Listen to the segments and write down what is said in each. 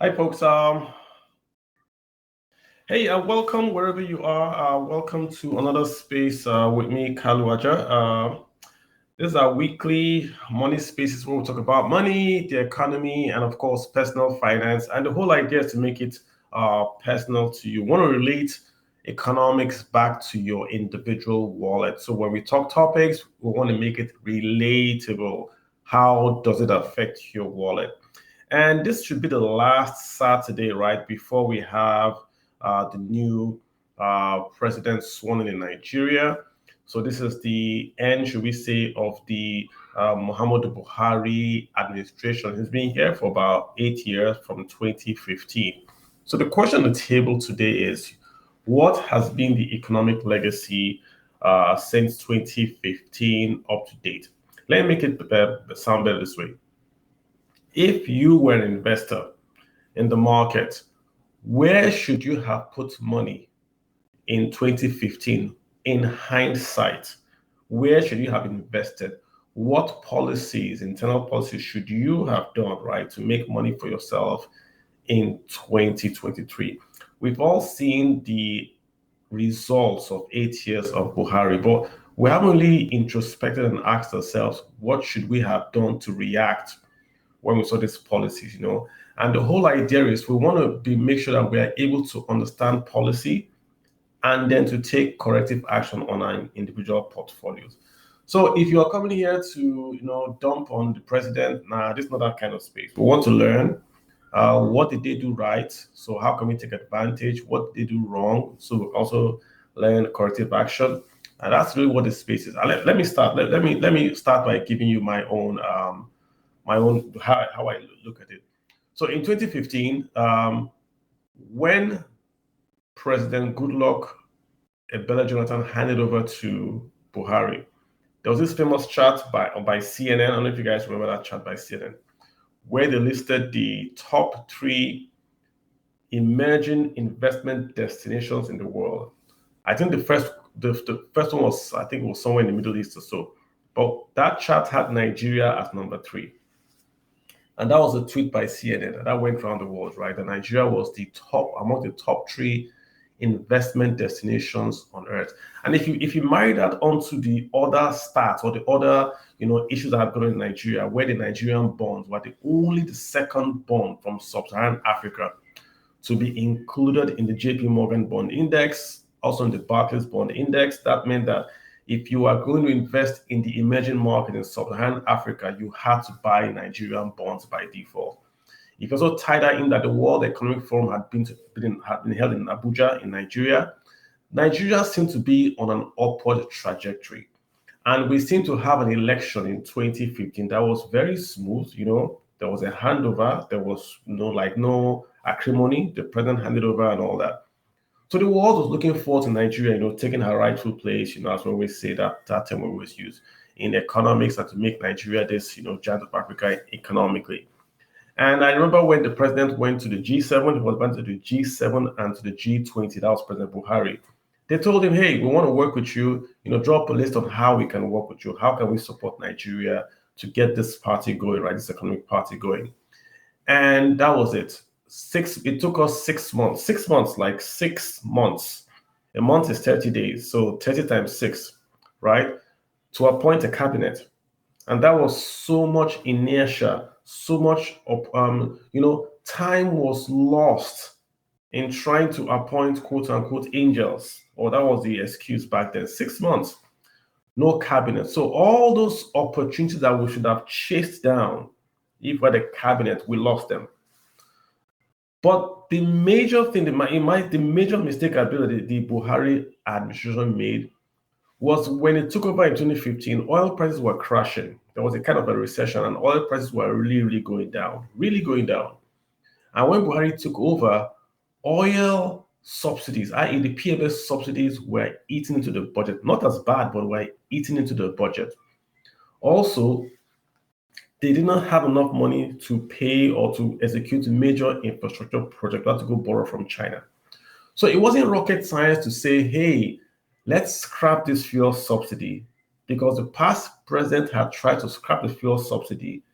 Hi, folks. Hey, welcome wherever you are. Welcome to another space with me, Kaluaja. This is our weekly money spaces where we talk about money, the economy, and of course, personal finance. And the whole idea is to make it personal to you. We want to relate economics back to your individual wallet. So when we talk topics, we want to make it relatable. How does it affect your wallet? And this should be the last Saturday, right, before we have the new president sworn in Nigeria. So this is the end, should we say, of the Muhammadu Buhari administration. He's been here for about 8 years from 2015. So the question on the table today is, what has been the economic legacy since 2015 up to date? Let me make it sound better this way. If you were an investor in the market, where should you have put money in 2015 in hindsight? Where should you have invested? What policies, internal policies, should you have done, right, to make money for yourself in 2023? We've all seen the results of 8 years of Buhari, but we haven't really introspected and asked ourselves, what should we have done to react when we saw these policies? And the whole idea is we want to make sure that we are able to understand policy and then to take corrective action on our individual portfolios. So if you are coming here to, dump on the president, this is not that kind of space. We want to learn what did they do right? So how can we take advantage? What did they do wrong? So we also learn corrective action. And that's really what the space is. Let me start. Let me start by giving you my own how I look at it. So in 2015, when President Goodluck Ebele Jonathan handed over to Buhari, there was this famous chart by CNN. I don't know if you guys remember that chart by CNN, where they listed the top 3 emerging investment destinations in the world. I think the first one was, I think it was somewhere in the Middle East or so. But that chart had Nigeria as number 3. And that was a tweet by CNN, and that went around the world, right? And Nigeria was among the top 3 investment destinations on earth. And if you marry that onto the other stats or the other issues that have gone on in Nigeria, where the Nigerian bonds were the second bond from sub-Saharan Africa to be included in the JP Morgan bond index, also in the Barclays bond index, that meant that if you are going to invest in the emerging market in sub-Saharan Africa, you had to buy Nigerian bonds by default. You can also tie that in that the World Economic Forum had been held in Abuja in Nigeria. Nigeria seemed to be on an upward trajectory. And we seem to have an election in 2015 that was very smooth. There was a handover. There was no acrimony. The president handed over and all that. So the world was looking forward to Nigeria, taking her rightful place, as we always say, that term we always use in economics, and to make Nigeria this, giant of Africa economically. And I remember when the president went to the G7, he was went to the G7 and to the G20, that was President Buhari. They told him, hey, we want to work with you, drop a list on how we can work with you. How can we support Nigeria to get this party going, right? This economic party going. And that was it. It took us 6 months. 6 months, like 6 months. A month is 30 days. So 30 times 6, right? To appoint a cabinet. And that was so much inertia, so much of, time was lost in trying to appoint quote unquote angels, or that was the excuse back then. 6 months, no cabinet. So all those opportunities that we should have chased down, if we had a cabinet, we lost them. But the major thing, the major mistake I believe the Buhari administration made was when it took over in 2015, oil prices were crashing. There was a kind of a recession, and oil prices were really, really going down. And when Buhari took over, oil subsidies, i.e. the PMS subsidies, were eaten into the budget. Not as bad, but were eaten into the budget. Also, they did not have enough money to pay or to execute major infrastructure projects. They had to go borrow from China. So it wasn't rocket science to say, hey, let's scrap this fuel subsidy, because the past president had tried to scrap the fuel subsidy,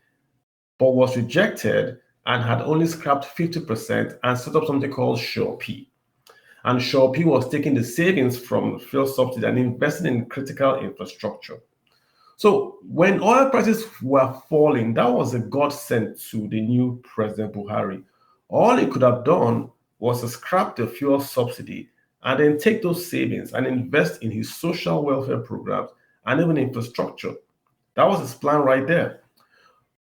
but was rejected. and had only scrapped 50% and set up something called P. And P was taking the savings from fuel subsidy and investing in critical infrastructure. So when oil prices were falling, that was a godsend to the new President Buhari. All he could have done was to scrap the fuel subsidy and then take those savings and invest in his social welfare programs and even infrastructure. That was his plan right there.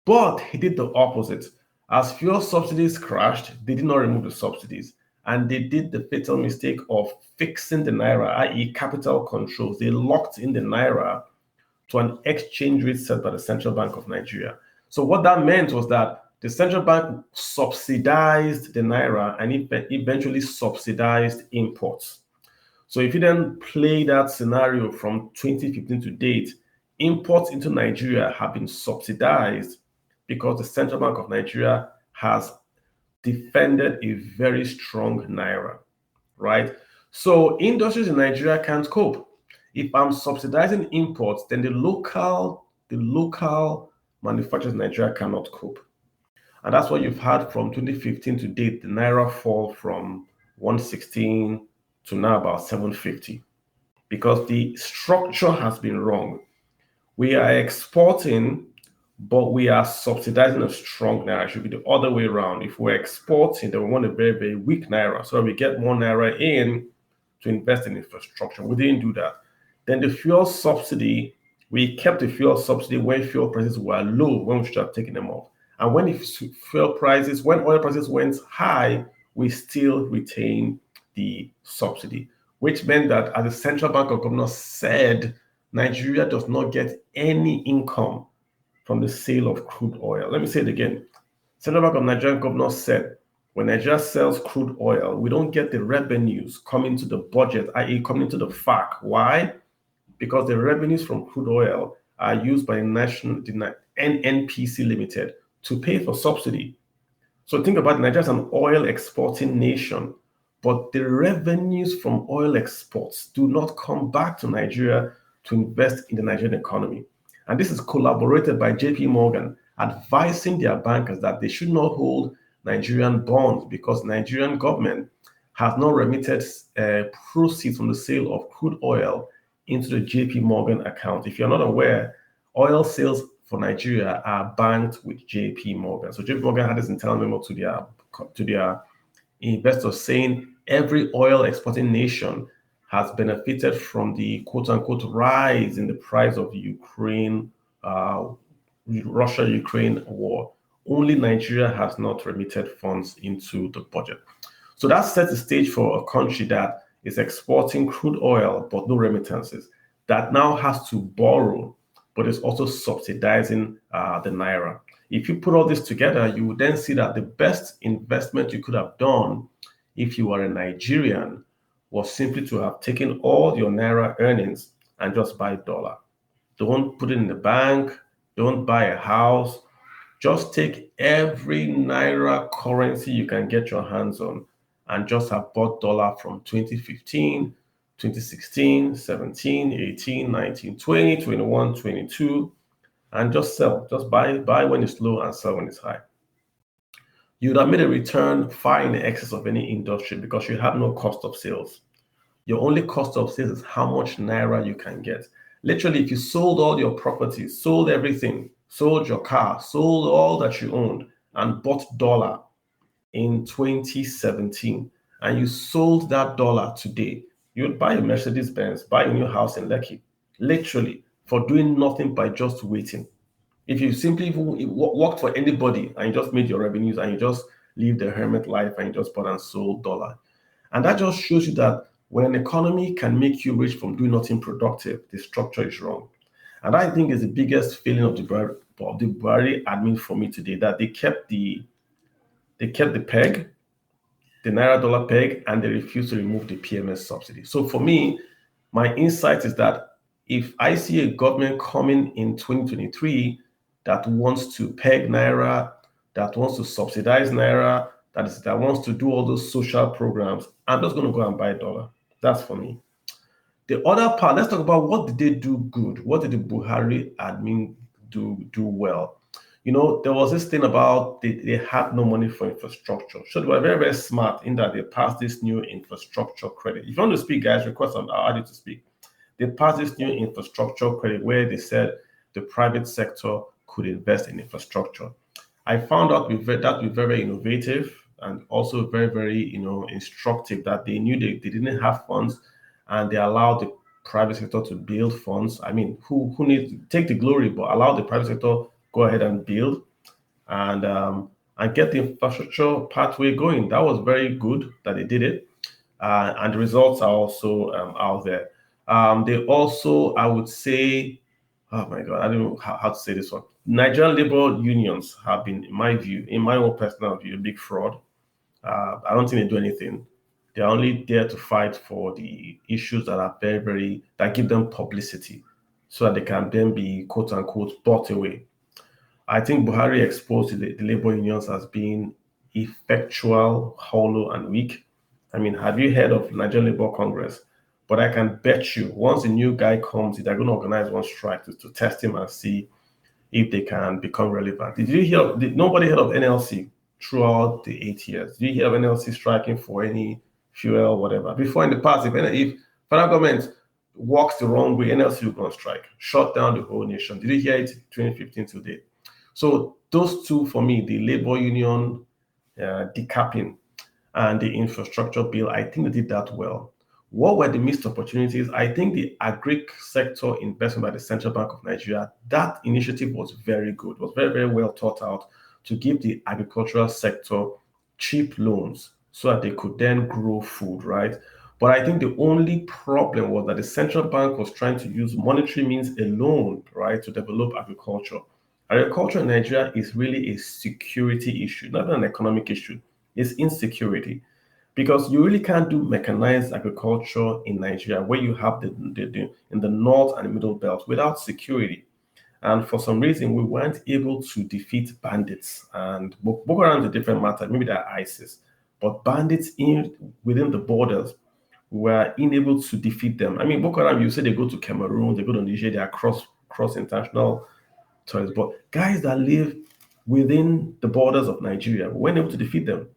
But he did the opposite. As fuel subsidies crashed, they did not remove the subsidies. And they did the fatal mistake of fixing the naira, i.e., capital controls. They locked in the naira to an exchange rate set by the Central Bank of Nigeria. So what that meant was that the central bank subsidized the naira and eventually subsidized imports. So if you then play that scenario from 2015 to date, imports into Nigeria have been subsidized because the Central Bank of Nigeria has defended a very strong naira, right? So industries in Nigeria can't cope. If I'm subsidizing imports, then the local manufacturers in Nigeria cannot cope. And that's what you've had from 2015 to date, the naira fall from 116 to now about 750, because the structure has been wrong. We are exporting, but we are subsidizing a strong naira. It should be the other way around. If we're exporting, then we want a very, very weak naira, so we get more naira in to invest in infrastructure. We didn't do that. Then the fuel subsidy, we kept the fuel subsidy when fuel prices were low, when we should have taken them off. And when oil prices went high, we still retain the subsidy, which meant that, as the Central Bank of Governors said, Nigeria does not get any income from the sale of crude oil. Let me say it again. Central Bank of Nigerian Governors said, when Nigeria sells crude oil, we don't get the revenues coming to the budget, i.e. coming to the FAC. Why? Because the revenues from crude oil are used by the NNPC Limited to pay for subsidy. So think about it, Nigeria as an oil exporting nation, but the revenues from oil exports do not come back to Nigeria to invest in the Nigerian economy. And this is collaborated by JP Morgan, advising their bankers that they should not hold Nigerian bonds because Nigerian government has not remitted proceeds from the sale of crude oil into the JP Morgan account. If you're not aware, oil sales for Nigeria are banked with JP Morgan. So JP Morgan had this internal memo to their investors saying every oil exporting nation has benefited from the quote-unquote rise in the price of Russia-Ukraine war. Only Nigeria has not remitted funds into the budget. So that sets the stage for a country that is exporting crude oil but no remittances, that now has to borrow but is also subsidizing the naira. If you put all this together, you would then see that the best investment you could have done if you were a Nigerian was simply to have taken all your naira earnings and just buy dollar. Don't put it in the bank. Don't buy a house. Just take every naira currency you can get your hands on and just have bought dollar from 2015, 2016, 17, 18, 19, 20, 21, 22, and just sell. Just buy when it's low and sell when it's high. You'd have made a return far in excess of any industry because you have no cost of sales. Your only cost of sales is how much naira you can get. Literally, if you sold all your properties, sold everything, sold your car, sold all that you owned, and bought dollar in 2017, and you sold that dollar today, you would buy a Mercedes-Benz, buy a new house in Lekki, literally, for doing nothing by just waiting. If you simply worked for anybody and you just made your revenues and you just live the hermit life and you just bought and sold dollar. And that just shows you that when an economy can make you rich from doing nothing productive, the structure is wrong. And I think is the biggest failing of the Buhari admin for me today, that they kept the peg, the naira dollar peg, and they refused to remove the PMS subsidy. So for me, my insight is that if I see a government coming in 2023 that wants to peg naira, that wants to subsidize naira, that wants to do all those social programs, I'm just going to go and buy dollar. That's for me. The other part, let's talk about what did they do good? What did the Buhari admin do well? There was this thing about they had no money for infrastructure. So they were very, very smart in that they passed this new infrastructure credit. If you want to speak, guys, request I'll add you to speak. They passed this new infrastructure credit where they said the private sector could invest in infrastructure. I found out that be very innovative and also very, very, instructive that they knew they didn't have funds and they allowed the private sector to build funds. I mean, who needs to take the glory, but allow the private sector go ahead and build and get the infrastructure pathway going. That was very good that they did it, and the results are also out there. They also, I would say, oh my God, I don't know how to say this one. Nigerian labor unions have been, in my view, in my own personal view, a big fraud. I don't think they do anything. They're only there to fight for the issues that are very, very, that give them publicity so that they can then be, quote unquote, bought away. I think Buhari exposed the labor unions as being effectual, hollow, and weak. I mean, have you heard of Nigerian Labour Congress? But I can bet you, once a new guy comes, they're going to organize one strike to test him and see if they can become relevant. Did nobody heard of NLC throughout the 8 years? Did you hear of NLC striking for any fuel, whatever? Before in the past, if federal government walks the wrong way, NLC will go on strike, shut down the whole nation. Did you hear it 2015 to date? So those two, for me, the labor union decapping and the infrastructure bill, I think they did that well. What were the missed opportunities? I think the agri sector investment by the Central Bank of Nigeria, that initiative was very good, was very, very well thought out to give the agricultural sector cheap loans so that they could then grow food, right? But I think the only problem was that the central bank was trying to use monetary means alone, right, to develop agriculture. Agriculture in Nigeria is really a security issue, not an economic issue. It's insecurity because you really can't do mechanized agriculture in Nigeria where you have in the north and the middle belt without security. And for some reason, we weren't able to defeat bandits. And Boko Haram is a different matter. Maybe they're ISIS, but bandits within the borders, we were unable to defeat them. I mean, Boko Haram, you say they go to Cameroon, they go to Niger, they are cross international territories, but guys that live within the borders of Nigeria, we weren't able to defeat them.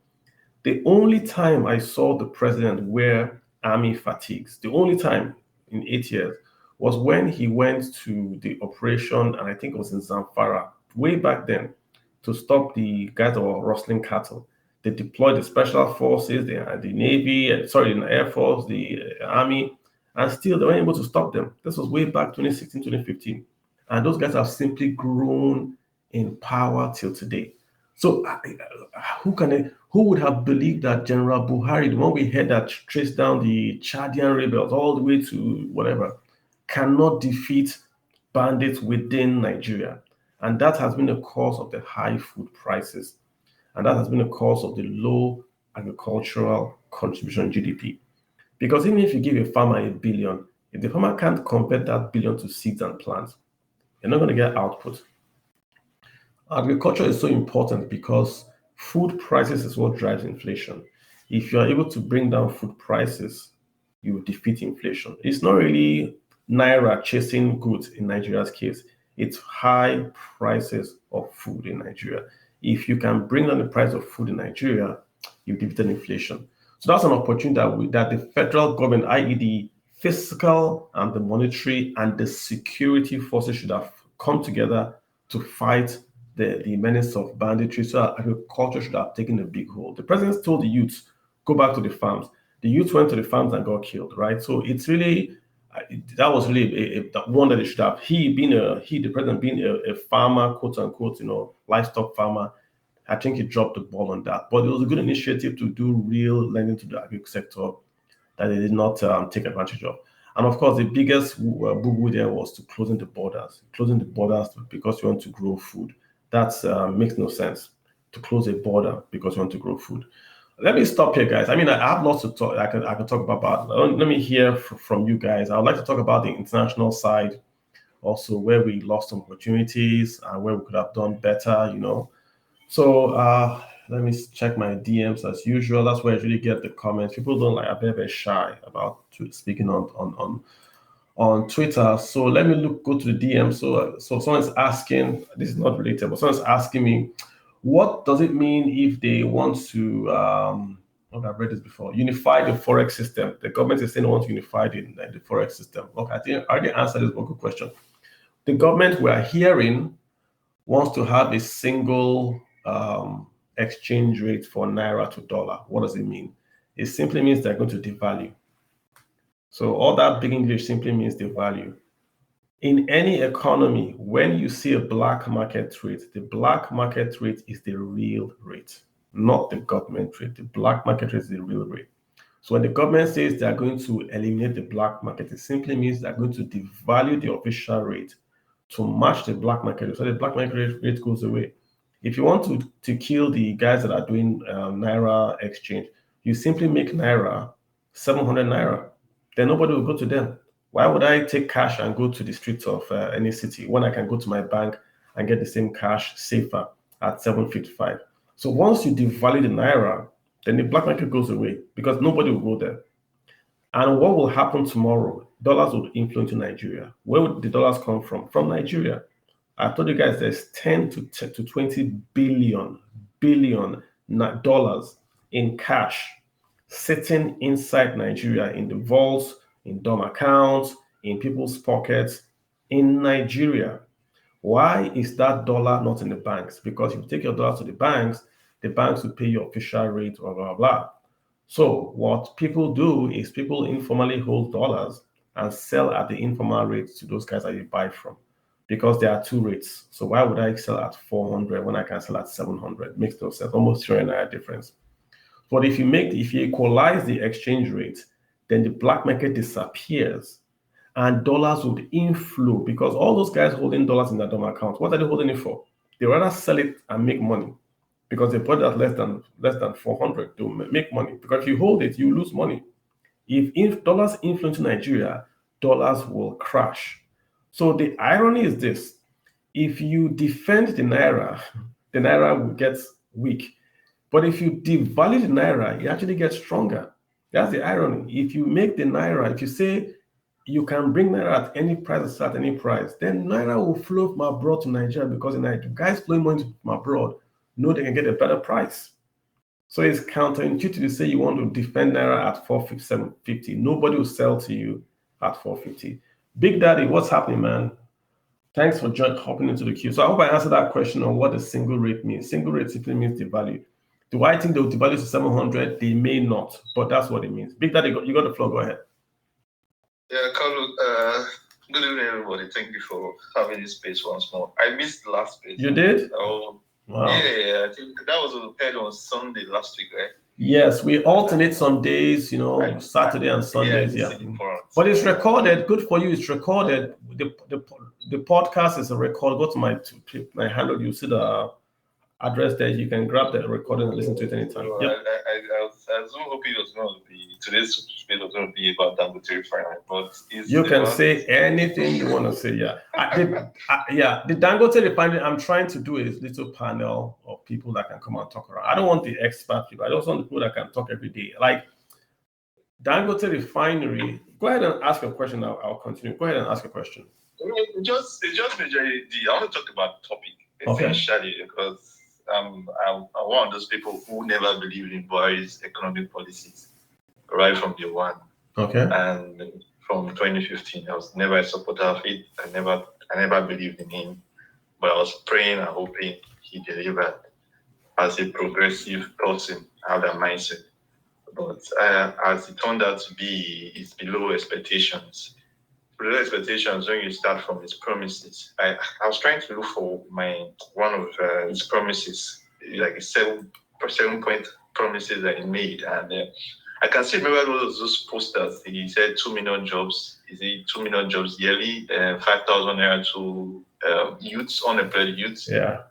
The only time I saw the president wear army fatigues, the only time in 8 years, was when he went to the operation, and I think it was in Zamfara, way back then, to stop the guys that were rustling cattle. They deployed the special forces, the Navy, the Air Force, the Army, and still they weren't able to stop them. This was way back 2016, 2015. And those guys have simply grown in power till today. So who would have believed that General Buhari, the one we had that traced down the Chadian rebels all the way to whatever, cannot defeat bandits within Nigeria? And that has been the cause of the high food prices. And that has been the cause of the low agricultural contribution GDP. Because even if you give a farmer $1 billion, if the farmer can't convert that billion to seeds and plants, you're not going to get output. Agriculture is so important because food prices is what drives inflation. If you are able to bring down food prices, you will defeat inflation. It's not really Naira chasing goods in Nigeria's case. It's high prices of food in Nigeria. If you can bring down the price of food in Nigeria, you've defeated inflation. So that's an opportunity that the federal government, i.e. the fiscal and the monetary and the security forces should have come together to fight the menace of banditry, so agriculture should have taken a big hold. The president told the youths, go back to the farms. The youth went to the farms and got killed, right? So it's really, that was really one that they should have. The president being a farmer, quote unquote, livestock farmer, I think he dropped the ball on that. But it was a good initiative to do real lending to the agri sector that they did not take advantage of. And of course, the biggest boo-boo there was to closing the borders because you want to grow food. That makes no sense, to close a border because you want to grow food. Let me stop here, guys. I mean, I have lots to talk. I can talk about. Let me hear from you guys. I would like to talk about the international side, also where we lost some opportunities and where we could have done better. So let me check my DMs as usual. That's where I usually get the comments. People don't like. I'm very, very shy about speaking on on Twitter. So let me go to the DM. So someone's asking, this is not related, but someone's asking me, what does it mean if they want to, I've read this before, unify the forex system? The government is saying they want to unify the forex system. Okay, I think I already answered this one good question. The government we are hearing wants to have a single exchange rate for naira to dollar. What does it mean? It simply means they're going to devalue. So all that big English simply means devalue. In any economy, when you see a black market rate, the black market rate is the real rate, not the government rate. The black market rate is the real rate. So when the government says they are going to eliminate the black market, it simply means they're going to devalue the official rate to match the black market rate. So the black market rate goes away. If you want to kill the guys that are doing naira exchange, you simply make naira 700 naira. Then nobody will go to them. Why would I take cash and go to the streets of any city when I can go to my bank and get the same cash safer at 755? So once you devalue the naira, then the black market goes away because nobody will go there. And what will happen tomorrow? Dollars will inflow into Nigeria. Where would the dollars come from? From Nigeria. I told you guys there's 10 to 20 billion dollars in cash sitting inside Nigeria in the vaults, in dorm accounts, in people's pockets in Nigeria. Why is that dollar not in the banks? Because if you take your dollars to the banks will pay your official rate, blah, blah, blah. So what people do is people informally hold dollars and sell at the informal rates to those guys that you buy from because there are two rates. So why would I sell at 400 when I can sell at 700? Makes no sense, almost 300 difference. But if you equalize the exchange rate, then the black market disappears and dollars would inflow because all those guys holding dollars in their dorm account, what are they holding it for? They rather sell it and make money because they put that less than 400 to make money. Because if you hold it, you lose money. If dollars inflow into Nigeria, dollars will crash. So the irony is this: if you defend the naira will get weak. But if you devalue the naira, it actually gets stronger. That's the irony. If you make the naira, if you say you can bring naira at any price, at any price, then naira will flow from abroad to Nigeria because the guys flowing money from abroad know they can get a better price. So it's counterintuitive to say you want to defend naira at 450, 750. Nobody will sell to you at 450. Big Daddy, what's happening, man? Thanks for hopping into the queue. So I hope I answered that question on what a single rate means. Single rate simply means devalue. Do I think they'll devalue to 700? They may not, but that's what it means. Big Daddy, you got the floor. Go ahead. Yeah, Carlo, good evening, everybody. Thank you for having this space once more. I missed the last space. You did? Oh, wow. Yeah, I think that was aired on Sunday last week, right? Yes, we alternate some days, Saturday and Sundays. Yeah. But it's recorded. Good for you. It's recorded. The podcast is a record. Go to my handle. You see the address there. You can grab the recording and listen to it anytime. Yep. I was hoping it was going to be today's space was going to be about Dangote refinery, but you can say anything you want to say. Yeah, the Dangote refinery. I'm trying to do a little panel of people that can come and talk around. I don't want the expert people. I just want the people that can talk every day. Like Dangote refinery. Go ahead and ask a question. I'll continue. Go ahead and ask a question. Just majorly, I want to talk about the topic essentially because I'm one of those people who never believed in Buhari's economic policies right from day one. Okay. And from 2015, I was never a supporter of it. I never believed in him, but I was praying and hoping he delivered. As a progressive person, I had that mindset. But as it turned out to be, it's below expectations. Below expectations when you start from his promises. I was trying to look for one of his promises, like a 7-point promises that he made, and I can still remember those posters. He said 2 million jobs. Is it 2 million jobs yearly? 5,000 naira to youths, unemployed youths. Yeah.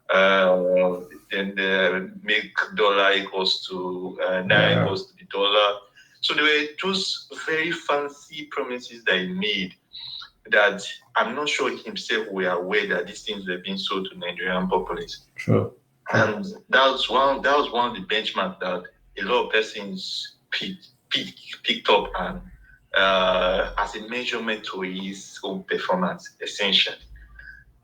Then make dollar equals to naira equals to the dollar. So there were those very fancy promises that he made that I'm not sure himself were aware that these things were being sold to Nigerian populace. Sure. And that was one of the benchmarks that a lot of persons picked up and as a measurement to his own performance, essentially.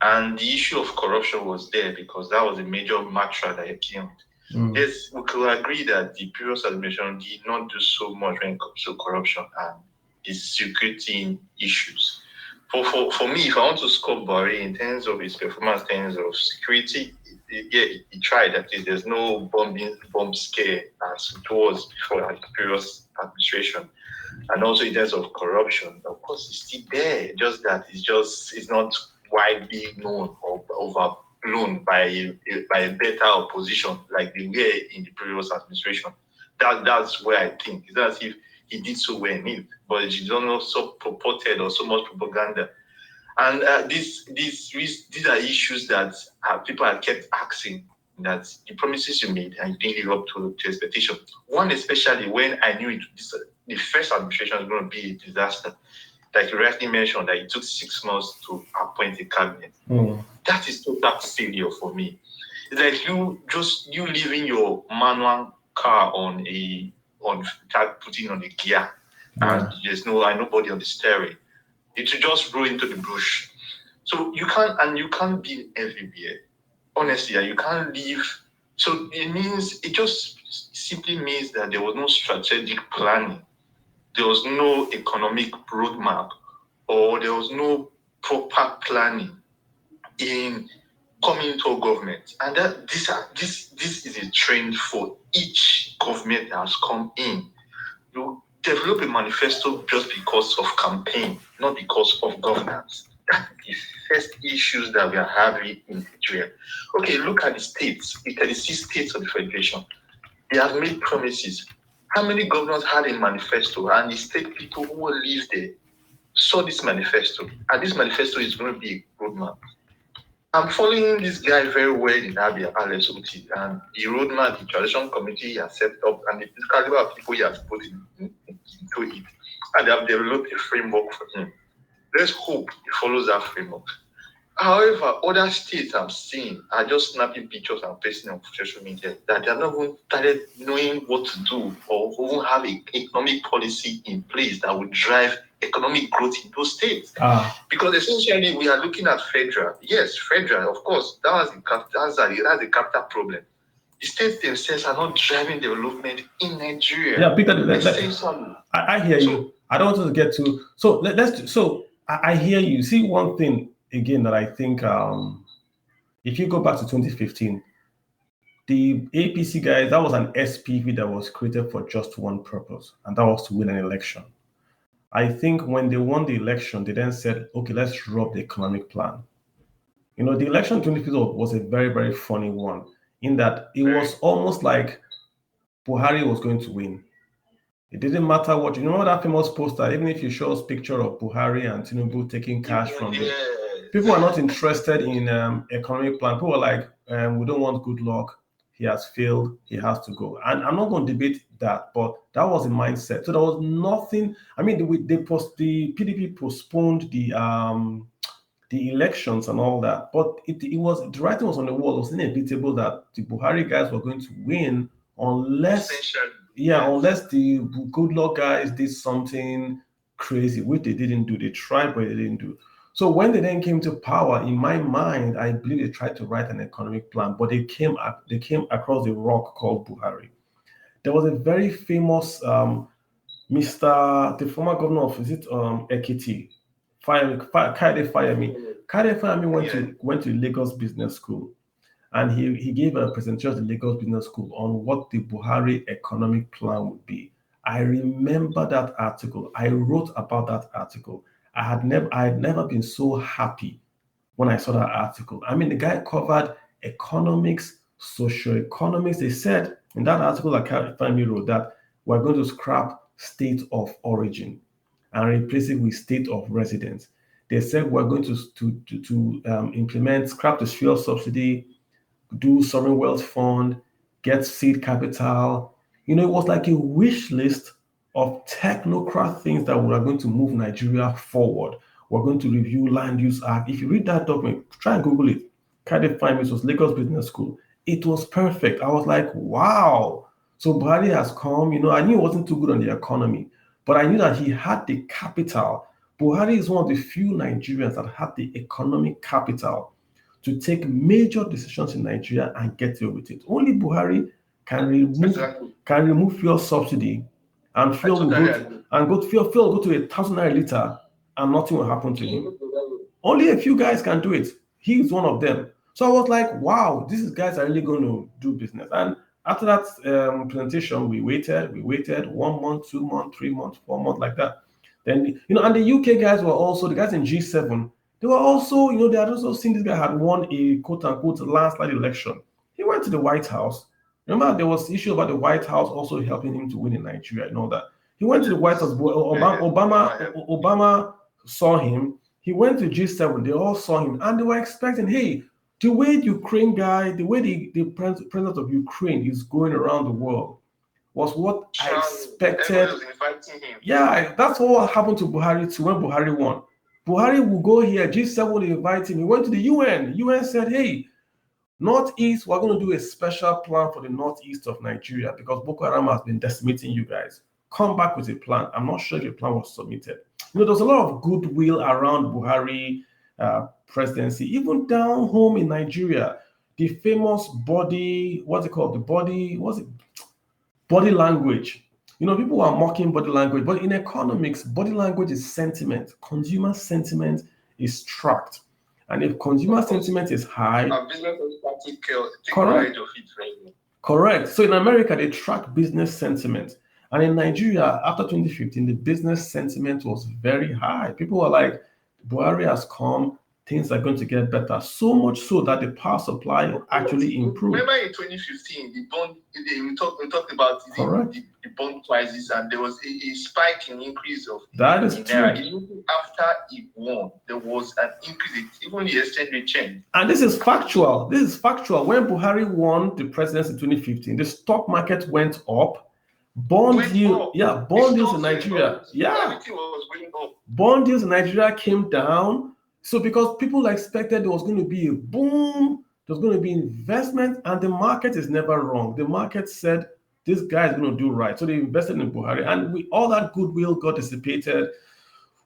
And the issue of corruption was there because that was a major mantra that he killed. Yes, we could agree that the previous administration did not do so much when it comes to corruption and the security issues. For me, if I want to score Buhari in terms of his performance, in terms of security, he tried. At least there's no bomb scare as it was before the previous administration. And also in terms of corruption, of course, it's still there. Just that it's not widely known or overblown by a better opposition like they were in the previous administration. That's where I think it's not as if he did so well in it, but it's not so purported or so much propaganda. And these are issues that people have kept asking, that the promises you made and you didn't live up to expectation. One especially when I knew the first administration was going to be a disaster. Like you rightly mentioned, that it took 6 months to appoint a cabinet. That is total failure for me. It's like you leaving your manual car putting on a gear, and there's nobody on the steering. It will just roll into the bush. So you can't be everywhere. Honestly, you can't leave. So it just simply means that there was no strategic planning. There was no economic roadmap, or there was no proper planning in coming into a government. And that this is a trend for each government that has come in. You develop a manifesto just because of campaign, not because of governance. That's the first issues that we are having in Nigeria. Okay, look at the states, the 36 states of the Federation. They have made promises. How many governors had a manifesto, and the state people who live there saw this manifesto, and this manifesto is going to be a roadmap. I'm following this guy very well in Abia, Alex Uti, and the roadmap, the transition committee he has set up, and the caliber of people he has put into it, and they have developed a framework for him. Let's hope he follows that framework. However, other states I've seen are just snapping pictures and pasting on social media that they are not even started knowing what to do or even have an economic policy in place that would drive economic growth in those states. Because essentially we are looking at federal. Yes, federal, of course, that's the capital problem. The states themselves are not driving development in Nigeria. Yeah, Peter, I hear you. I don't want to get to I hear you. See, one thing again that I think if you go back to 2015, the APC guys, that was an SPV that was created for just one purpose, and that was to win an election. I think when they won the election, they then said, okay, let's drop the economic plan. The election in 2015 was a very, very funny one, in that it was almost like Buhari was going to win. It didn't matter what, that famous poster, even if you show us picture of Buhari and Tinubu taking cash from people are not interested in economic plan. People are like, we don't want good luck. He has failed. He has to go. And I'm not going to debate that, but that was the mindset. So there was nothing. I mean, the PDP postponed the elections and all that, but it was, the writing was on the wall. It was inevitable that the Buhari guys were going to win unless the good luck guys did something crazy, which they didn't do. They tried, but they didn't do. So when they then came to power, in my mind, I believe they tried to write an economic plan, but they came across a rock called Buhari. There was a very famous the former governor of Ekiti, Kade Fayemi. Kade Fayemi went to Lagos Business School, and he gave a presentation at the Lagos Business School on what the Buhari economic plan would be. I remember that article. I wrote about that article. I had never been so happy when I saw that article. I mean, the guy covered economics, socioeconomics. They said in that article that Fayemi wrote that we're going to scrap state of origin and replace it with state of residence. They said we're going to scrap the fuel subsidy, do sovereign wealth fund, get seed capital. It was like a wish list of technocrat things that were going to move Nigeria forward. We're going to review Land Use Act. If you read that document, try and Google it. Kade Fayemi was Lagos Business School. It was perfect. I was like, wow. So Buhari has come. I knew it wasn't too good on the economy, but I knew that he had the capital. Buhari is one of the few Nigerians that had the economic capital to take major decisions in Nigeria and get away with it. Only Buhari can remove fuel subsidy, and fuel will go to 1,000 naira liter, and nothing will happen to him. Only a few guys can do it. He's one of them. So I was like, wow, these guys are really going to do business. And after that presentation, we waited 1 month, 2 months, 3 months, 4 months, like that. Then, and the UK guys were also, the guys in G7, they were also, they had also seen this guy had won a quote-unquote landslide election. He went to the White House. Remember, there was issue about the White House also helping him to win in Nigeria and all that. He went to the White House. Obama saw him. He went to G7. They all saw him, and they were expecting, hey, the way the Ukraine guy, the way the president of Ukraine is going around the world was what I expected. Yeah, that's what happened to Buhari too when Buhari won. Buhari will go here, G7 will invite him. He went to the UN. UN said, hey, Northeast, we're going to do a special plan for the Northeast of Nigeria because Boko Haram has been decimating you guys. Come back with a plan. I'm not sure if a plan was submitted. There's a lot of goodwill around Buhari presidency, even down home in Nigeria. The famous body language. People are mocking body language, but in economics, body language is sentiment. Consumer sentiment is tracked. And if consumer sentiment is high, correct. So in America, they track business sentiment. And in Nigeria, after 2015, the business sentiment was very high. People were like, Buhari has come, things are going to get better. So much so that the power supply actually improved. Remember in 2015, the bond, we talked about the bond prices, and there was a spike in increase of that is true. After he won, there was an increase, even the exchange rate changed. And this is factual. When Buhari won the presidency in 2015, the stock market went up. Bond deals in Nigeria. Bond deals in Nigeria came down. So because people expected there was going to be a boom, there's going to be investment, and the market is never wrong. The market said this guy is going to do right. So they invested in Buhari, and all that goodwill got dissipated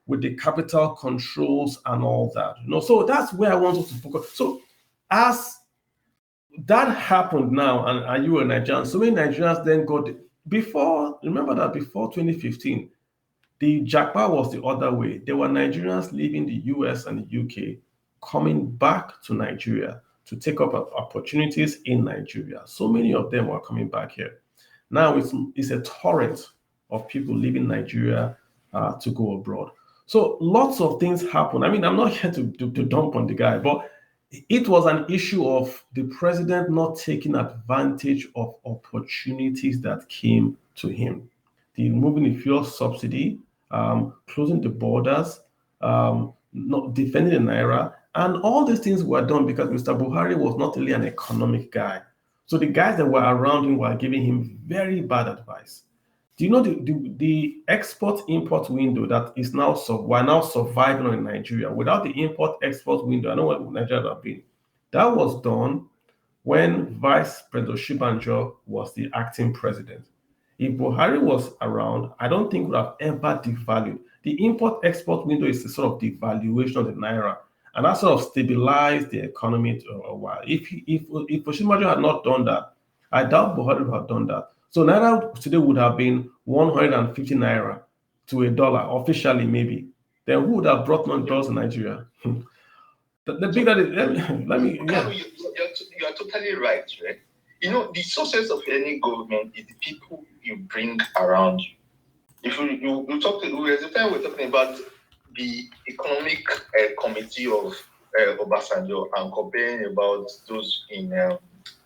with the capital controls and all that. So that's where I want us to focus. So as that happened now, and you were Nigerian, so many Nigerians then got before 2015, the Japa was the other way. There were Nigerians leaving the US and the UK, coming back to Nigeria to take up opportunities in Nigeria. So many of them were coming back here. Now it's a torrent of people leaving Nigeria to go abroad. So lots of things happen. I mean, I'm not here to dump on the guy, but it was an issue of the president not taking advantage of opportunities that came to him. The removing the fuel subsidy, closing the borders, not defending the naira, and all these things were done because Mr. Buhari was not really an economic guy. So the guys that were around him were giving him very bad advice. Do you know the export-import window that is now we're now surviving in Nigeria without the import-export window? I know what Nigeria have been. That was done when Vice President Shibanjo was the acting president. If Buhari was around, I don't think we would have ever devalued. The import-export window is a sort of devaluation of the naira, and that sort of stabilized the economy for a while. If Shibanjo had not done that, I doubt Buhari would have done that. So naira today would have been 150 naira to $1 officially, maybe. Then who would have brought money dollars in Nigeria? The big that is, let me. Yeah. You are totally right, right? The success of any government is the people you bring around you. If you talk to, there's a time we're talking about the economic committee of Obasanjo and comparing about those in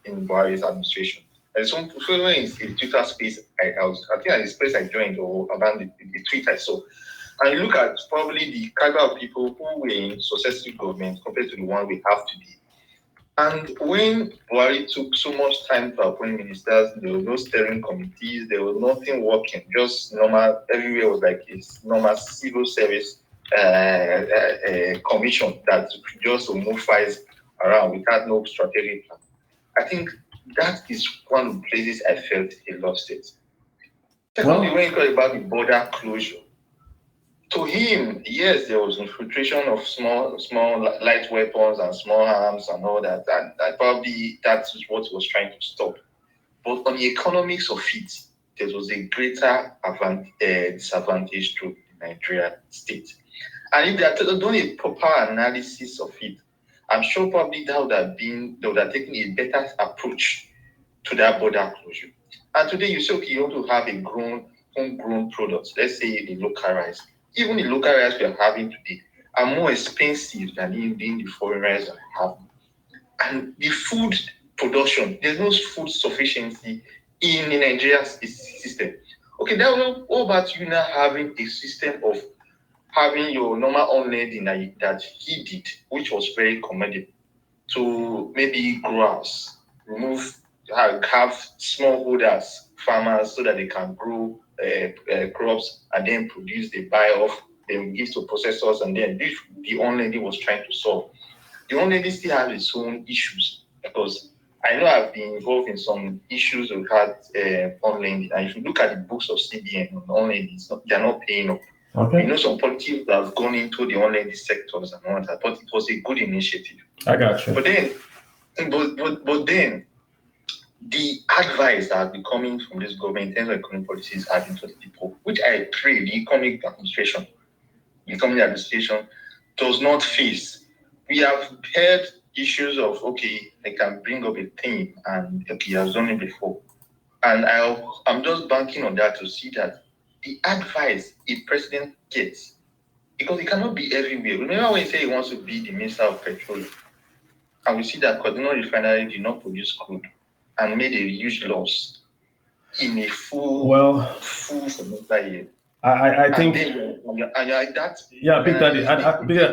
Buhari's administration. And some following in the Twitter space, I think at the space I joined or about the tweet I saw. And you look at probably the caliber of people who were in successive government compared to the one we have today. And when Buhari took so much time to appoint ministers, there were no steering committees, there was nothing working, just normal, everywhere was like a normal civil service commission that just move files around without no strategic plan. I think that is one of the places I felt he lost it. Secondly, when you talk about the border closure, to him, yes, there was infiltration of small light weapons and small arms and all that, and probably that's what he was trying to stop. But on the economics of it, there was a greater disadvantage to the Nigerian state. And if they had done a proper analysis of it, I'm sure probably they would have taken a better approach to that border closure. And today you say, okay, you want to have a homegrown products, let's say the local rice. Even the local rice we are having today are more expensive than the foreign rice that we have. And the food production, there's no food sufficiency in the Nigerian system. Okay, then what about you now having a system of having your normal on-lending that he did, which was very commendable, to maybe growers, have smallholders, farmers, so that they can grow crops and then produce, they buy off, then give to processors, and then this the on-lending was trying to solve. The on-lending still has its own issues, because I know I've been involved in some issues we've had on-lending, and if you look at the books of CBN on on-lending, they're not paying up. Okay. You know, some politics that have gone into the on-lending sectors and all that, but it was a good initiative. I got you. But then, the advice that has been coming from this government in terms of economic policies has been totally poor, which I pray the economic administration does not face. We have heard issues of, okay, they can bring up a theme and okay, he has done it before. And I'm just banking on that to see that the advice a president gets, because he cannot be everywhere. Remember when he said he wants to be the minister of petroleum, and we see that Cardinal Refinery did not produce crude and made a huge loss in a full semester year. I think. Big Daddy.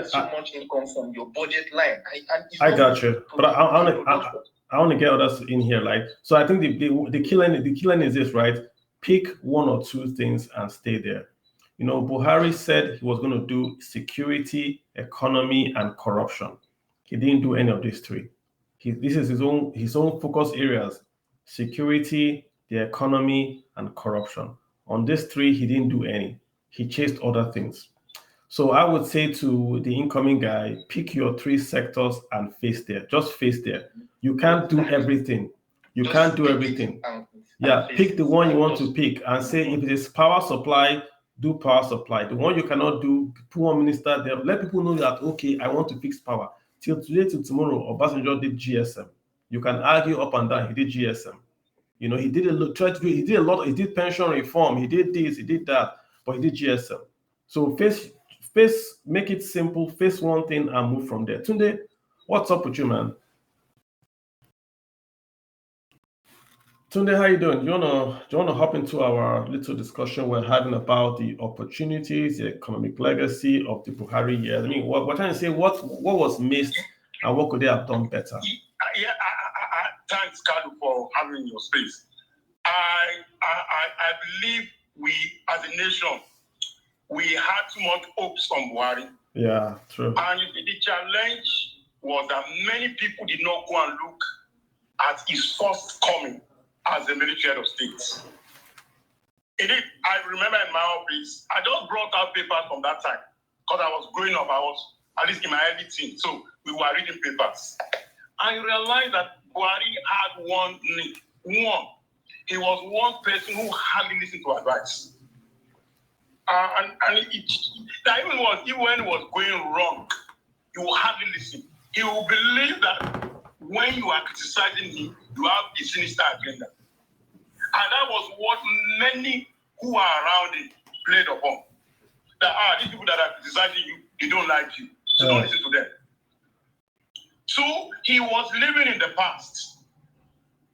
So much income from your budget line. I got you, but I want to get others in here. Like, so I think the killing is this, right? Pick one or two things and stay there. You know, Buhari said he was going to do security, economy, and corruption. He didn't do any of these three. This is his own focus areas: security, the economy, and corruption. On these three, he didn't do any. He chased other things. So I would say to the incoming guy, pick your three sectors and face there. Just face there. You can't do everything. You can't do everything. Yeah, pick the one you want to pick and say if it is power supply, do power supply. The one you cannot do, put one minister there. Let people know that, okay, I want to fix power. Till today, till tomorrow, Obasanjo did GSM. You can argue up and down, he did GSM. You know, he did a lot, he did pension reform, he did this, he did that, but he did GSM. So make it simple, face one thing and move from there. Tunde, what's up with you, man? Tunde, how you doing? Do you wanna hop into our little discussion we're having about the opportunities, the economic legacy of the Buhari years? I mean, we're trying to say what was missed and what could they have done better? Yeah, thanks, Carlo, for having your space. I believe we, as a nation, we had too much hopes from Buhari. Yeah, true. And the challenge was that many people did not go and look at his first coming as the military head of state. Indeed, I remember in my office, I just brought out papers from that time because I was growing up. I was at least in my early teens, so we were reading papers. I realized that Buhari had one need. One, he was one person who hardly listened to advice. Even when it was going wrong, he will hardly listen. He will believe that when you are criticizing him, you have a sinister agenda. And that was what many who are around him played upon. That these people that are criticizing you, they don't like you. So don't listen to them. So he was living in the past.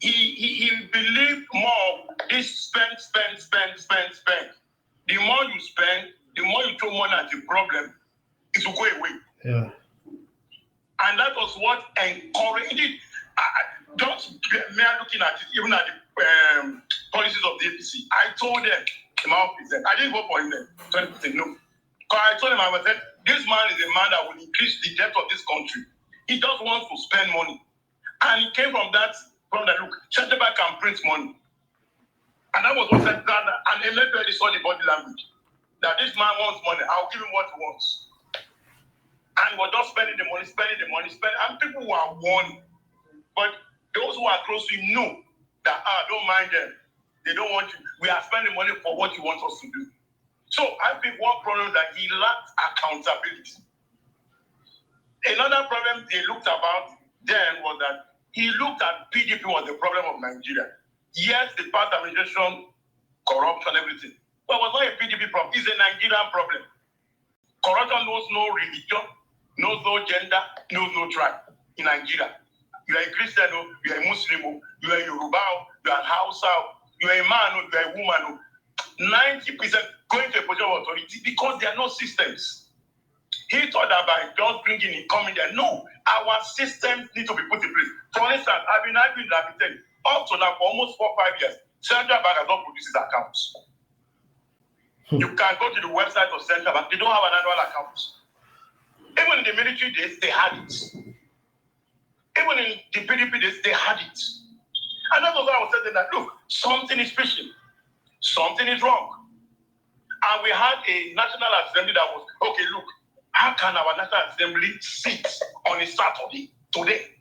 He believed more this spend. The more you spend, the more you throw money at the problem, it will go away. Yeah. And that was what encouraged it. Just me looking at it, even at the policies of the APC, I told them in my office that I didn't vote for him then, 20%, no. Because I told them, I said, this man is a man that will increase the debt of this country. He just wants to spend money. And it came from that, look, Central Bank can print money. And that was what said that, and everybody saw the body language. That this man wants money, I'll give him what he wants. And we're just spending the money, and people were warned. But those who are close to him knew that, don't mind them. They don't want you. We are spending money for what he wants us to do. So I think one problem that he lacked accountability. Another problem they looked about then was that he looked at PDP was the problem of Nigeria. Yes, the past administration, corruption, everything. But it was not a PDP problem. It's a Nigerian problem. Corruption knows no religion, knows no gender, knows no tribe in Nigeria. You are a Christian, you are a Muslim, you are a Yoruba, you are a Hausa, you are a man, you are a woman. 90% going to a position of authority because there are no systems. He thought that by just bringing in, coming there. No, our systems need to be put in place. For instance, I've been arguing that up to now for almost 4 or 5 years, Central Bank has not produced its accounts. You can go to the website of Central Bank, they don't have an annual account. Even in the military days, they had it. Even in the PDP days, they had it. And that's why I was saying that, look, something is fishing. Something is wrong. And we had a National Assembly that was, okay, look, how can our National Assembly sit on a Saturday today?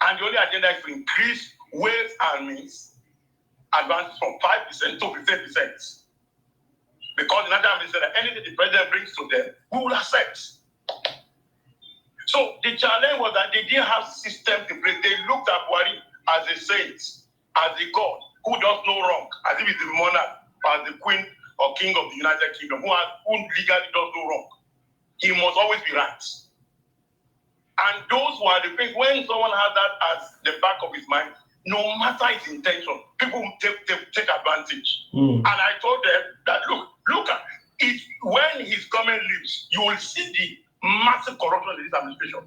And the only agenda is to increase ways and means advance from 5% to 15%. Because the National Assembly said that anything the president brings to them, we will accept. So the challenge was that they didn't have systems in place. They looked at Buhari as a saint, as a god who does no wrong, as if he's the monarch, as the queen or king of the United Kingdom, who legally does no wrong. He must always be right. And those were the things, when someone has that as the back of his mind, no matter his intention, people take advantage. And I told them that, look at it, when his government leaves, you will see the massive corruption in this administration.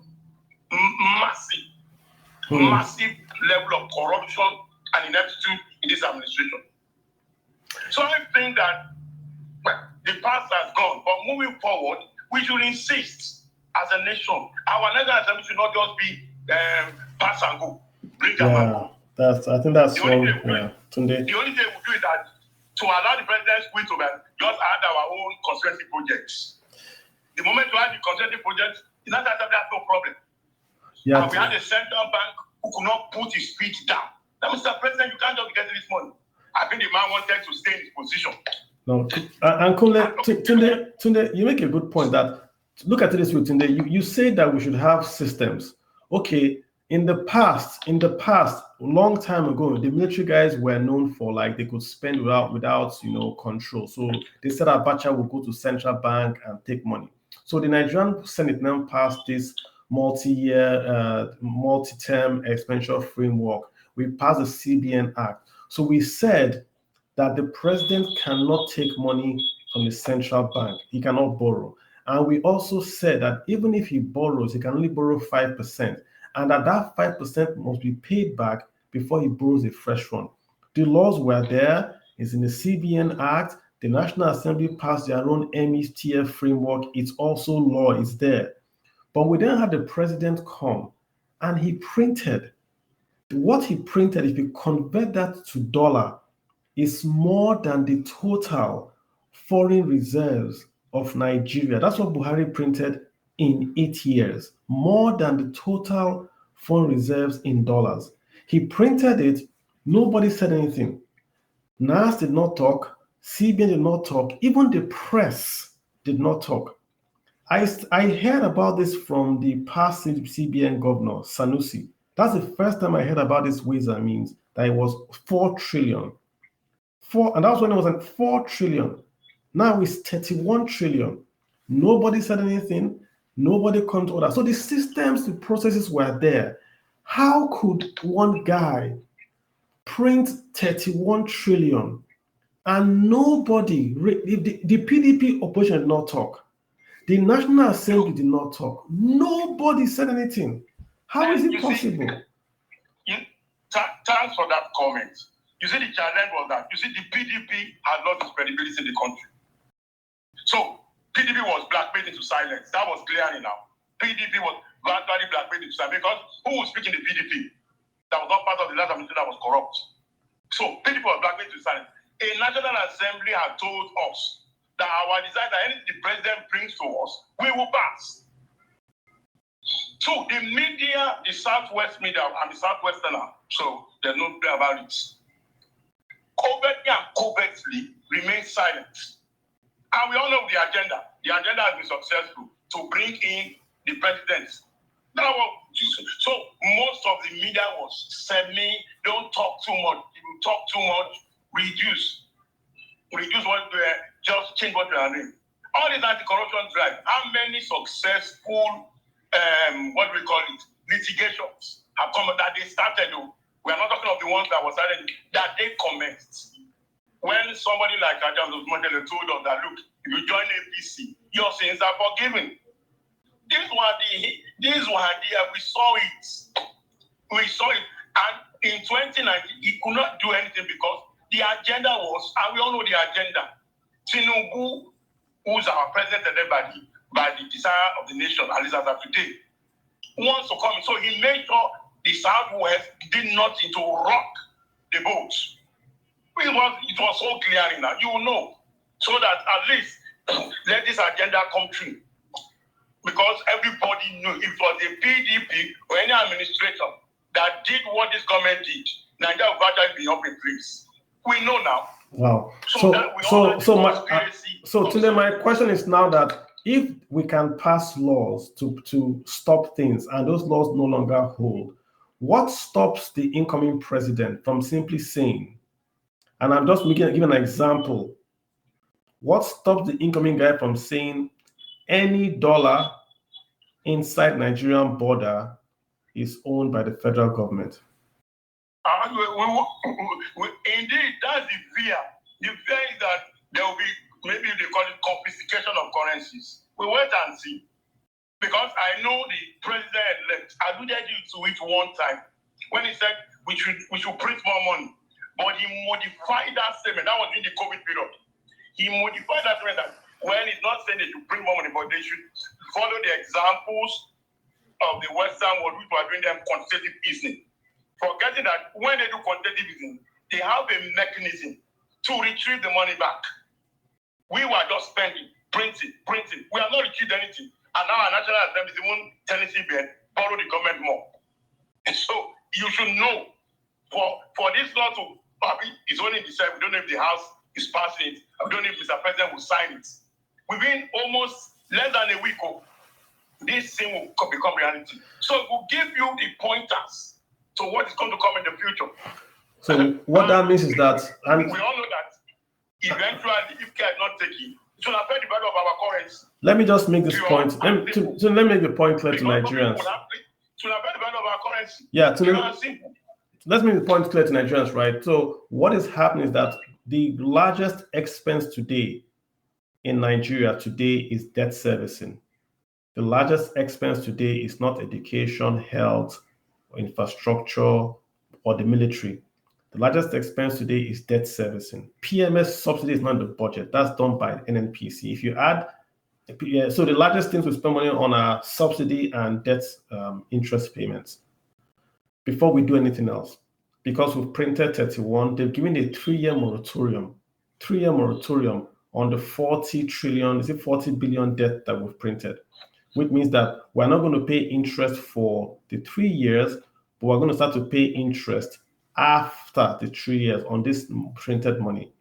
Massive level of corruption and ineptitude in this administration. So I think that the past has gone, but moving forward, we should insist as a nation. Our National Assembly should not just be pass and go, bring them and go. I think that's the only one. The only thing we do is that to allow the president's will to just add our own constituency projects. The moment you add the constituency projects, the National Assembly has no problem. And we had a central bank who could not put his feet down. Now, Mr. President, you can't just get this money. I think the man wanted to stay in his position. No, and Tunde, you make a good point that, look at it this way, Tunde, you say that we should have systems. Okay, in the past, a long time ago, the military guys were known for, like, they could spend without control. So they said Abacha would go to central bank and take money. So the Nigerian Senate now passed this multi-year, multi-term expenditure framework. We passed the CBN Act. So we said that the president cannot take money from the central bank. He cannot borrow. And we also said that even if he borrows, he can only borrow 5%. And that 5% must be paid back before he borrows a fresh one. The laws were there. It's in the CBN Act. The National Assembly passed their own METF framework. It's also law. It's there. But we then had the president come and he printed. What he printed, if you convert that to dollar, is more than the total foreign reserves of Nigeria. That's what Buhari printed in 8 years, more than the total foreign reserves in dollars. He printed it, nobody said anything. NAS did not talk, CBN did not talk, even the press did not talk. I heard about this from the past CBN governor, Sanusi. That's the first time I heard about this ways and means, that it was 4 trillion. And that's when it was at 4 trillion. Now it's 31 trillion. Nobody said anything. Nobody controlled that. So the systems, the processes were there. How could one guy print 31 trillion and nobody, the PDP opposition did not talk. The National Assembly did not talk. Nobody said anything. How is it possible? Thanks for that comment. You see, the challenge was that, you see, the PDP has lost its credibility in the country. So, PDP was blackmailed into silence. That was clear now. PDP was gradually blackmailed into silence because who was speaking the PDP? That was not part of the last administration that was corrupt. So people are blackmailed to silence. A National Assembly had told us that our desire that anything the president brings to us, we will pass. So the media, the Southwest media, I'm a Southwesterner, so there's no doubt about it, covertly and covertly remain silent. And we all know the agenda. The agenda has been successful to bring in the president. That was, so most of the media was don't talk too much. If you talk too much, reduce what we are, just change what we are doing. All these anti-corruption drive, how many successful, litigations have come that they started? We are not talking of the ones that was started, that they commenced. When somebody like Adam Mandela told us that, look, if you join APC, your sins are forgiven. These were there. We saw it. And in 2019, he could not do anything because the agenda was, and we all know the agenda, Tinubu, who's our president and by the desire of the nation, at least as of today, wants to come in. So he made sure the Southwest did nothing to rock the boat. It was so clear now, you will know, so that at least let this agenda come true. Because everybody knew if it was a PDP or any administration that did what this government did, Nigeria would actually be up in flames. We know now. Wow. So today my question is now that if we can pass laws to stop things and those laws no longer hold, what stops the incoming president from simply saying, and I'm just giving an example, what stops the incoming guy from saying any dollar inside Nigerian border is owned by the federal government? Indeed, that's the fear. The fear is that there will be, maybe they call it confiscation of currencies. We wait and see. Because I know the president-elect alluded to it one time when he said we should print more money. But he modified that statement. That was in the COVID period. He modified that statement that when he's not saying they should print more money, but they should follow the examples of the Western world, which were doing them quantitative easing. Forgetting that when they do quantitative easing, they have a mechanism to retrieve the money back. We were just spending, printing. We have not retrieved anything. And now our National Assembly is even telling CBN, borrow the government more. And so you should know, for this law to it's only decided, we don't know if the House is passing it, we don't know if Mr. President will sign it. Within almost less than a week, this thing will become reality. So it will give you the pointers to what is going to come in the future. So what that means is that, and we all know that eventually, if care is not taken, it will affect the value of our currency. Let me just make this point. Let me make the point clear to Nigerians. It will affect the value of our currency. Yeah, let's make the point clear to Nigerians, right? So what is happening is that the largest expense today in Nigeria today is debt servicing. The largest expense today is not education, health, or infrastructure, or the military. The largest expense today is debt servicing. PMS subsidy is not in the budget. That's done by NNPC. If you add, so the largest things we spend money on are subsidy and debt interest payments before we do anything else. Because we've printed 31, they've given a 3-year moratorium on the 40 billion debt that we've printed, which means that we're not going to pay interest for the 3 years, but we're going to start to pay interest after the 3 years on this printed money.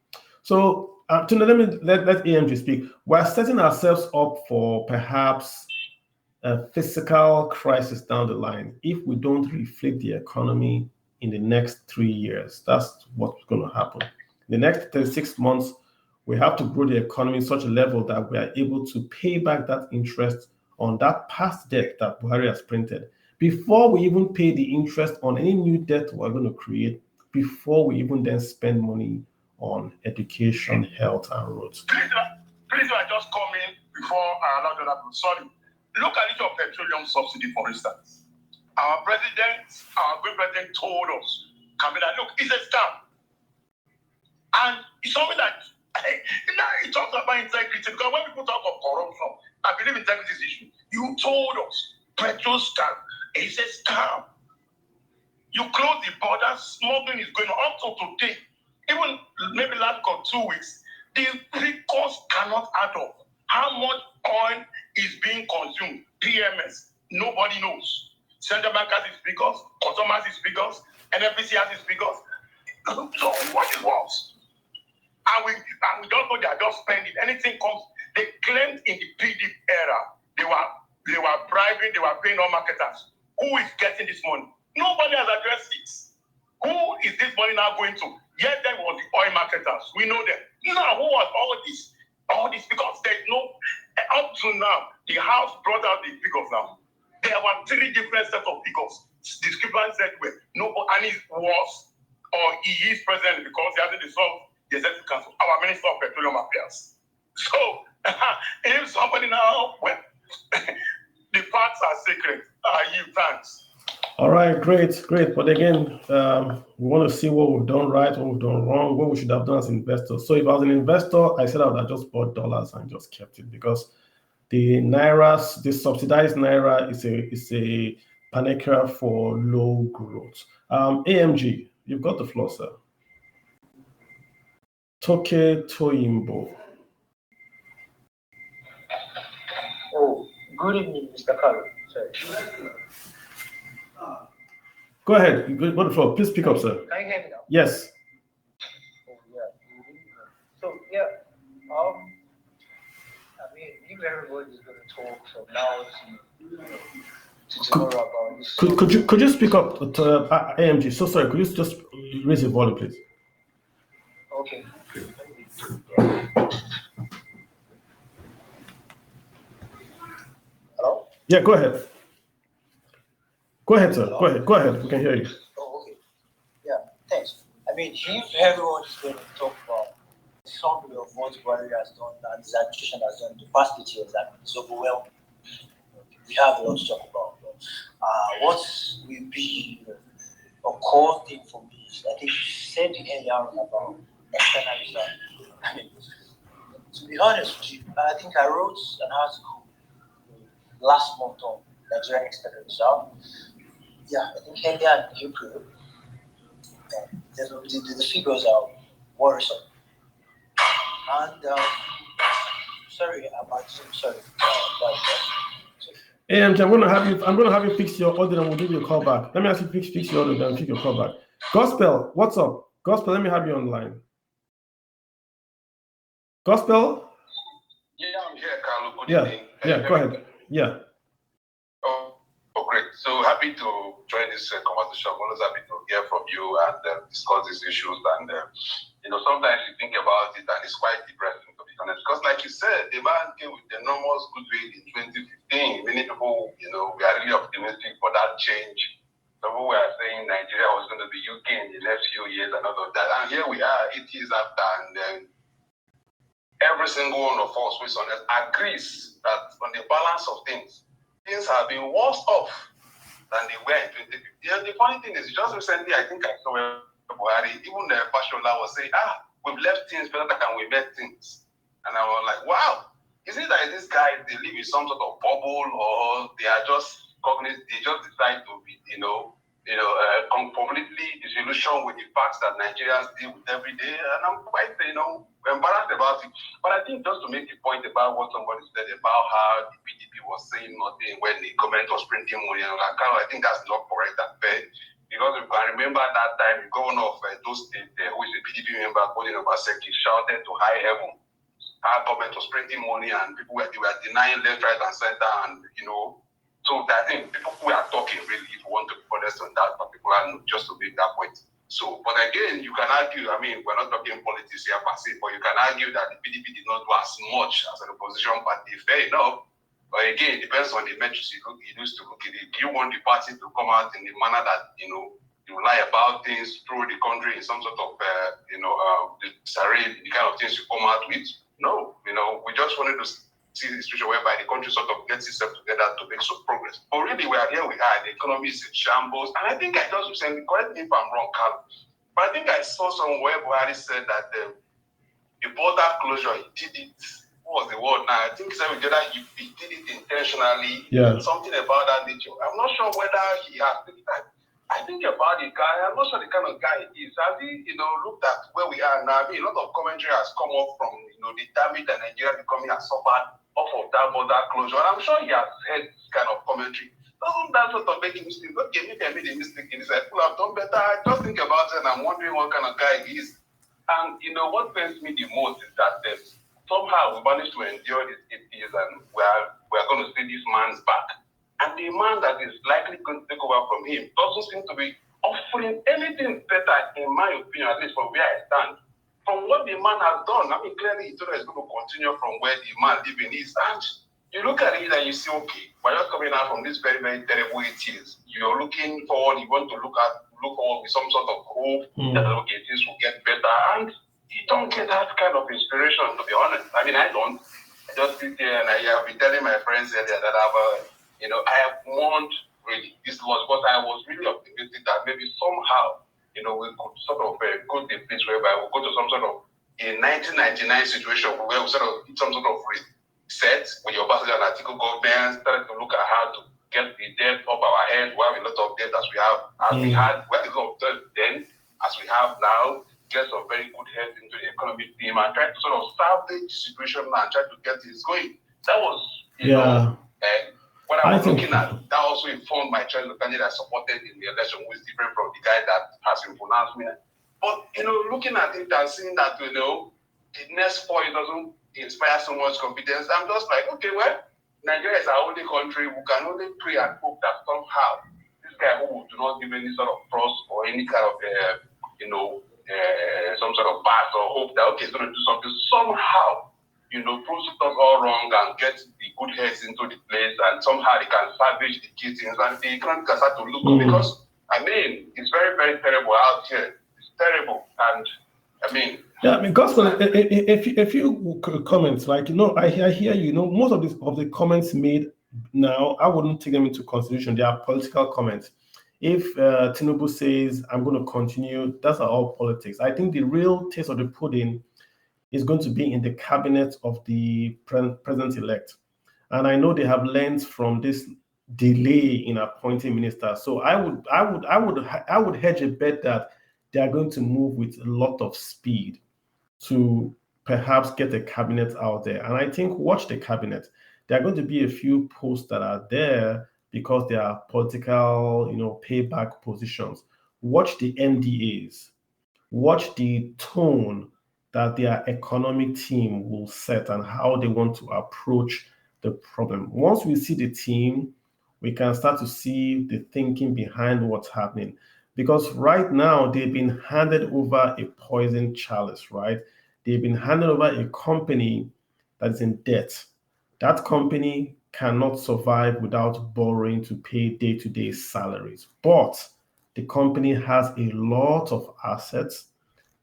So let AMG speak. We're setting ourselves up for perhaps a fiscal crisis down the line if we don't reflate the economy in the next 3 years. That's what's going to happen. In the next 36 months, we have to grow the economy in such a level that we are able to pay back that interest on that past debt that Buhari has printed before we even pay the interest on any new debt we're going to create, before we even then spend money on education, health, and roads. Please, I just come in before I allow you that. Sorry. Look at each of petroleum subsidy, for instance. Our great president told us, Kamila, look, it's a scam. And it's something that, now he talks about integrity, because when people talk of corruption, I believe integrity is issue. You told us, petrol scam, it's a scam. You close the border, smuggling is going on. Up to today, even maybe last 2 weeks, the figures cannot add up. How much oil is being consumed? PMS, nobody knows. Central bank has its figures, consumers its figures, NFPC has its figures. So what is worse? And we don't know they are just spending. Anything comes, they claimed in the PDP era, they were bribing, they were paying all marketers. Who is getting this money? Nobody has addressed it. Who is this money now going to? Yet there was the oil marketers. We know them. Now, who was all this? All this because there's no, up to now, the House brought out the figures now. There were 3 different sets of figures. The discrepancies everywhere. No, and he was, or he is president because he hasn't dissolved the Executive Council, our Minister of Petroleum Affairs. So, if somebody now, well, the facts are secret. Thanks. All right, great. But again, we want to see what we've done right, what we've done wrong, what we should have done as investors. So if I was an investor, I said I would have just bought dollars and just kept it because the naira, the subsidized naira is a panacea for low growth. AMG, you've got the floor, sir. Toke Toyimbo. Oh, good evening, Mr. Carlo. Sorry. Go ahead. You go to the floor. Please speak up, sir. Can you hear me now? Yes. Oh, yeah. So, yeah. I mean, if everybody's going to talk from now to tomorrow about this. Could you speak up to AMG? So sorry. Could you just raise your volume, please? Okay. Hello? Yeah, go ahead. Go ahead, sir. Hello? Go ahead. We can hear you. Oh, okay. Yeah, thanks. I mean, if everyone is going to talk about the summary of what Buhari has done and his administration has done in the past 8 years, I mean, it's overwhelming. We have a lot to talk about. What will be a core thing for me is, I think you said earlier on about external reserve. I mean, to be honest with you, I think I wrote an article last month on Nigerian external reserve. Yeah, I think earlier in April, the figures are worrisome. And sorry about sorry. AMG, I'm gonna have you fix your audio and we'll give you a call back. Let me ask you fix your audio and fix your call back. Gospel, what's up? Gospel, let me have you online. Gospel? Yeah, I'm here, Carlo. Good evening. Yeah, go ahead. Yeah. Oh, great. So happy to join this conversation. I'm always happy to hear from you and discuss these issues. And, sometimes you think about it and it's quite depressing, to be honest. Because like you said, the man came with enormous goodwill in 2015. Many people, we are really optimistic for that change. Some people were saying Nigeria was going to be UK in the next few years and all of that. And here we are, 8 years after, and then every single one of us, who is honest, agrees that on the balance of things have been worse off than they were in 2015. And the funny thing is, just recently, I think I saw Buhari, even the Fashola was saying, we've left things better than we met things. And I was like, wow, is it that these guys, they live in some sort of bubble, or they are just cognizant, they just decide to be, completely disillusioned with the facts that Nigerians deal with every day? And I'm quite, embarrassed about it. But I think just to make the point about what somebody said about how the PDP was saying nothing when the government was printing money, and I think that's not correct and fair. Because if I remember that time, the governor of those states, who is a PDP member, Colin Obaseki, shouted to high heaven. Our government was printing money and people were denying left, right, and center, and so I think people who are talking really, if you want to be honest on that particular note, just to make that point. So, but again, you can argue, we're not talking politics here per se, but you can argue that the PDP did not do as much as an opposition party. Fair enough. But again, it depends on the metrics you used to look at it. Do you want the party to come out in the manner that, you lie about things through the country in some sort of, disarray, the kind of things you come out with? No. We just wanted to see the situation whereby the country sort of gets itself together to make some progress. But really, we are. The economy is in shambles. And I think I just recently, correct me if I'm wrong, Carl, but I think I saw somewhere Buhari said that the border closure, he did it. What was the word now? I think he said he did it intentionally. Yeah. Something about that nature. I'm not sure whether he has. I think about the guy. I'm not sure the kind of guy he is. Has he, looked at where we are now? I mean, a lot of commentary has come up from, the damage that Nigeria becoming has suffered off of that border closure. And I'm sure he has heard this kind of commentary. Doesn't that sort of make him think, okay, maybe I made a mistake in this. I could have done better. I just think about it and I'm wondering what kind of guy he is. And, what pains me the most is that somehow we managed to endure these 8 years and we're going to see this man's back. And the man that is likely going to take over from him doesn't seem to be offering anything better, in my opinion, at least from where I stand, from what the man has done. I mean, clearly, he is going to continue from where the man living is. And you look at it and you say, okay, we're just coming out from this very, very terrible 8 years. You're looking forward, you want to look forward with some sort of hope that, okay, things will get better. And you don't get that kind of inspiration, to be honest. I mean, I don't. I just sit here and I have been telling my friends earlier that I have warned really. This was what I was really optimistic that maybe somehow, we could sort of go to a place whereby we go to some sort of a 1999 situation where we sort of did some sort of reset with your Obasanjo and Atiku government, started to look at how to get the debt off our head. We have a lot of debt as we have, we had a lot of debt then, as we have now. Get some very good heads into the economic team and try to sort of salvage the situation and try to get things going. That was, what I was looking at, that also informed my choice of candidate I supported in the election, which is different from the guy that has been pronounced winner. But, looking at it and seeing that, the next 4 years doesn't inspire so much confidence, I'm just like, okay, well, Nigeria is our only country. We can only pray and hope that somehow this guy who do not give any sort of trust or any kind of, some sort of path or hope that, okay, he's going to do something, somehow, proves us all wrong and get the good heads into the place, and somehow they can salvage the key things and the economy can start to look good. Because, I mean, it's very, very terrible out here. It's terrible. And, I mean... Yeah, I mean, Gospel, if you comment, like, I hear you, most of the comments made now, I wouldn't take them into consideration. They are political comments. If Tinubu says, I'm going to continue, that's all politics. I think the real taste of the pudding is going to be in the cabinet of the president-elect. And I know they have learned from this delay in appointing ministers. So I would hedge a bet that they are going to move with a lot of speed to perhaps get a cabinet out there. And I think, watch the cabinet. There are going to be a few posts that are there because they are political, payback positions. Watch the NDAs. Watch the tone that their economic team will set and how they want to approach the problem. Once we see the team, we can start to see the thinking behind what's happening. Because right now, they've been handed over a poison chalice, right? They've been handed over a company that is in debt. That company cannot survive without borrowing to pay day-to-day salaries. But the company has a lot of assets.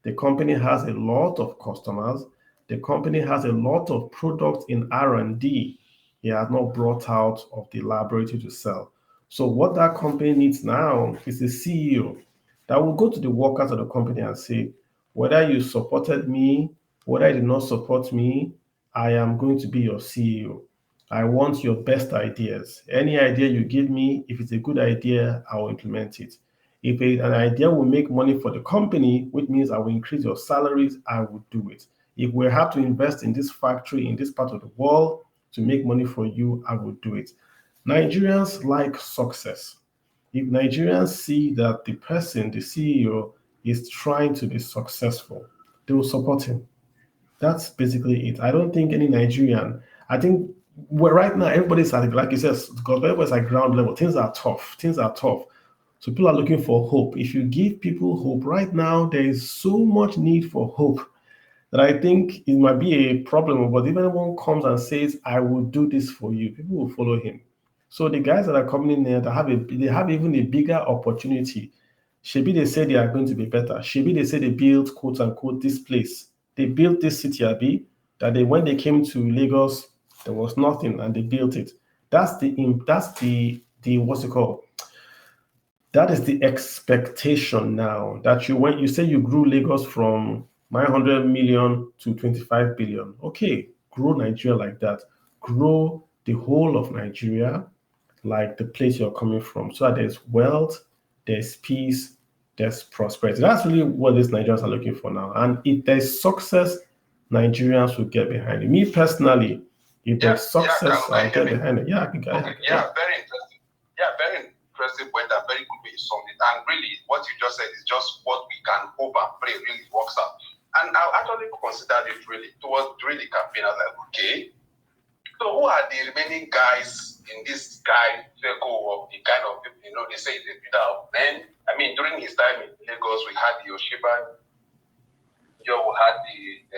The company has a lot of customers. The company has a lot of products in R&D he has not brought out of the laboratory to sell. So what that company needs now is a CEO that will go to the workers of the company and say, whether you supported me, whether you did not support me, I am going to be your CEO. I want your best ideas. Any idea you give me, if it's a good idea, I will implement it. If an idea will make money for the company, which means I will increase your salaries, I will do it. If we have to invest in this factory in this part of the world to make money for you, I will do it. Nigerians like success. If Nigerians see that the person, the CEO, is trying to be successful, they will support him. That's basically it. I don't think any Nigerian, I think right now everybody's at, like you said, because everybody's at ground level. Things are tough. So people are looking for hope. If you give people hope right now, there is so much need for hope that I think it might be a problem. But if anyone comes and says, I will do this for you, people will follow him. So the guys that are coming in there, they have even a bigger opportunity. Shebi, they say they are going to be better. Shebi, they say they built, quote unquote, this place. They built this city, Abi, that when they came to Lagos, there was nothing and they built it. That's the what's it called? That is the expectation now that when you say you grew Lagos from 900 million to 25 billion, okay, grow Nigeria like that. Grow the whole of Nigeria like the place you're coming from, so that there's wealth, there's peace, there's prosperity. That's really what these Nigerians are looking for now. And if there's success, Nigerians will get behind it. Me personally, if there's success, I'll get behind it. Yeah, very interesting. Yeah, very interesting point and very good way you summed it. And really, what you just said is just what we can hope and pray really works out. And I actually considered it really towards really campaign. I was like, okay, so who are the remaining guys in this guy circle of the kind of people, they say the leader of men? I mean, during his time in Lagos, we had the Oshiba, we had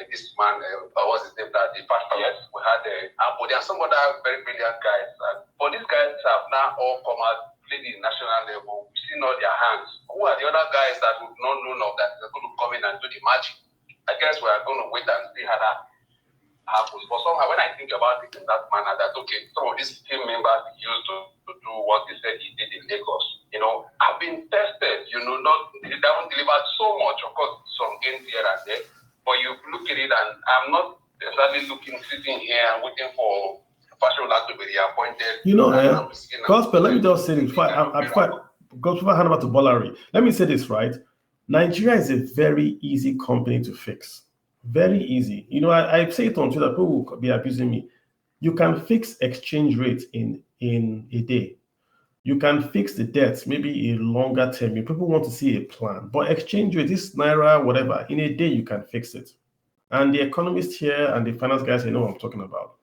this man, what's his name, the pastor, yes, we had Ambo, there are some other very brilliant guys. But these guys have now all come out, played the national level, we've seen all their hands. Who are the other guys that we've not known of that are going to come in and do the magic? I guess we are going to wait and see how that happens. But somehow, when I think about it in that manner, that okay, some of these team members used to do what they said he did in Lagos, have been tested, they haven't delivered so much, of course, some gains here and there, but you look at it and I'm not exactly sitting here and waiting for Fashola to be reappointed. Gospel, let me just say this, before I hand over to Buhari, let me say this, right? Nigeria is a very easy company to fix. Very easy. I say it on Twitter, people will be abusing me. You can fix exchange rates in a day. You can fix the debts, maybe a longer term. People want to see a plan. But exchange rate, this Naira, whatever, in a day you can fix it. And the economists here and the finance guys, know what I'm talking about.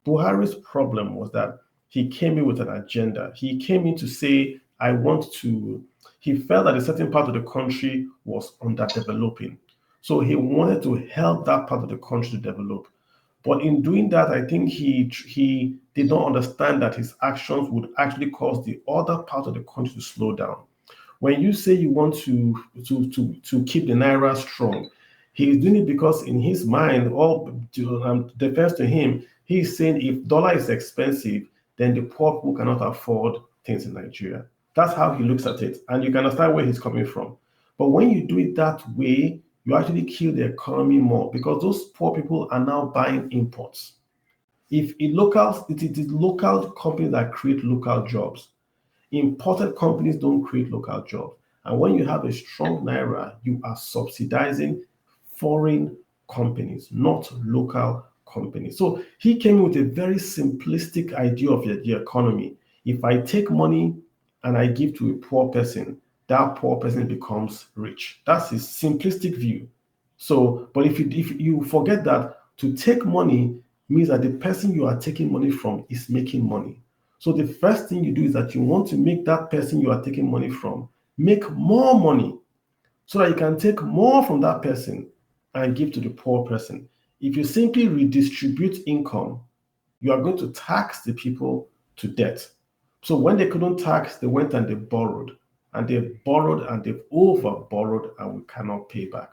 Buhari's problem was that he came in with an agenda. He came in to say, he felt that a certain part of the country was underdeveloping. So he wanted to help that part of the country to develop. But in doing that, I think he did not understand that his actions would actually cause the other part of the country to slow down. When you say you want to keep the Naira strong, he's doing it because in his mind, all defense to him, he's saying if dollar is expensive, then the poor people cannot afford things in Nigeria. That's how he looks at it. And you can understand where he's coming from. But when you do it that way, you actually kill the economy more because those poor people are now buying imports. It is local companies that create local jobs. Imported companies don't create local jobs. And when you have a strong Naira, you are subsidizing foreign companies, not local companies. So he came with a very simplistic idea of the economy. If I take money and I give to a poor person, that poor person becomes rich. That's his simplistic view. So, but if you forget that to take money means that the person you are taking money from is making money. So the first thing you do is that you want to make that person you are taking money from make more money so that you can take more from that person and give to the poor person. If you simply redistribute income, you are going to tax the people to death. So when they couldn't tax, they went and they borrowed. And they've borrowed and they've over borrowed and we cannot pay back.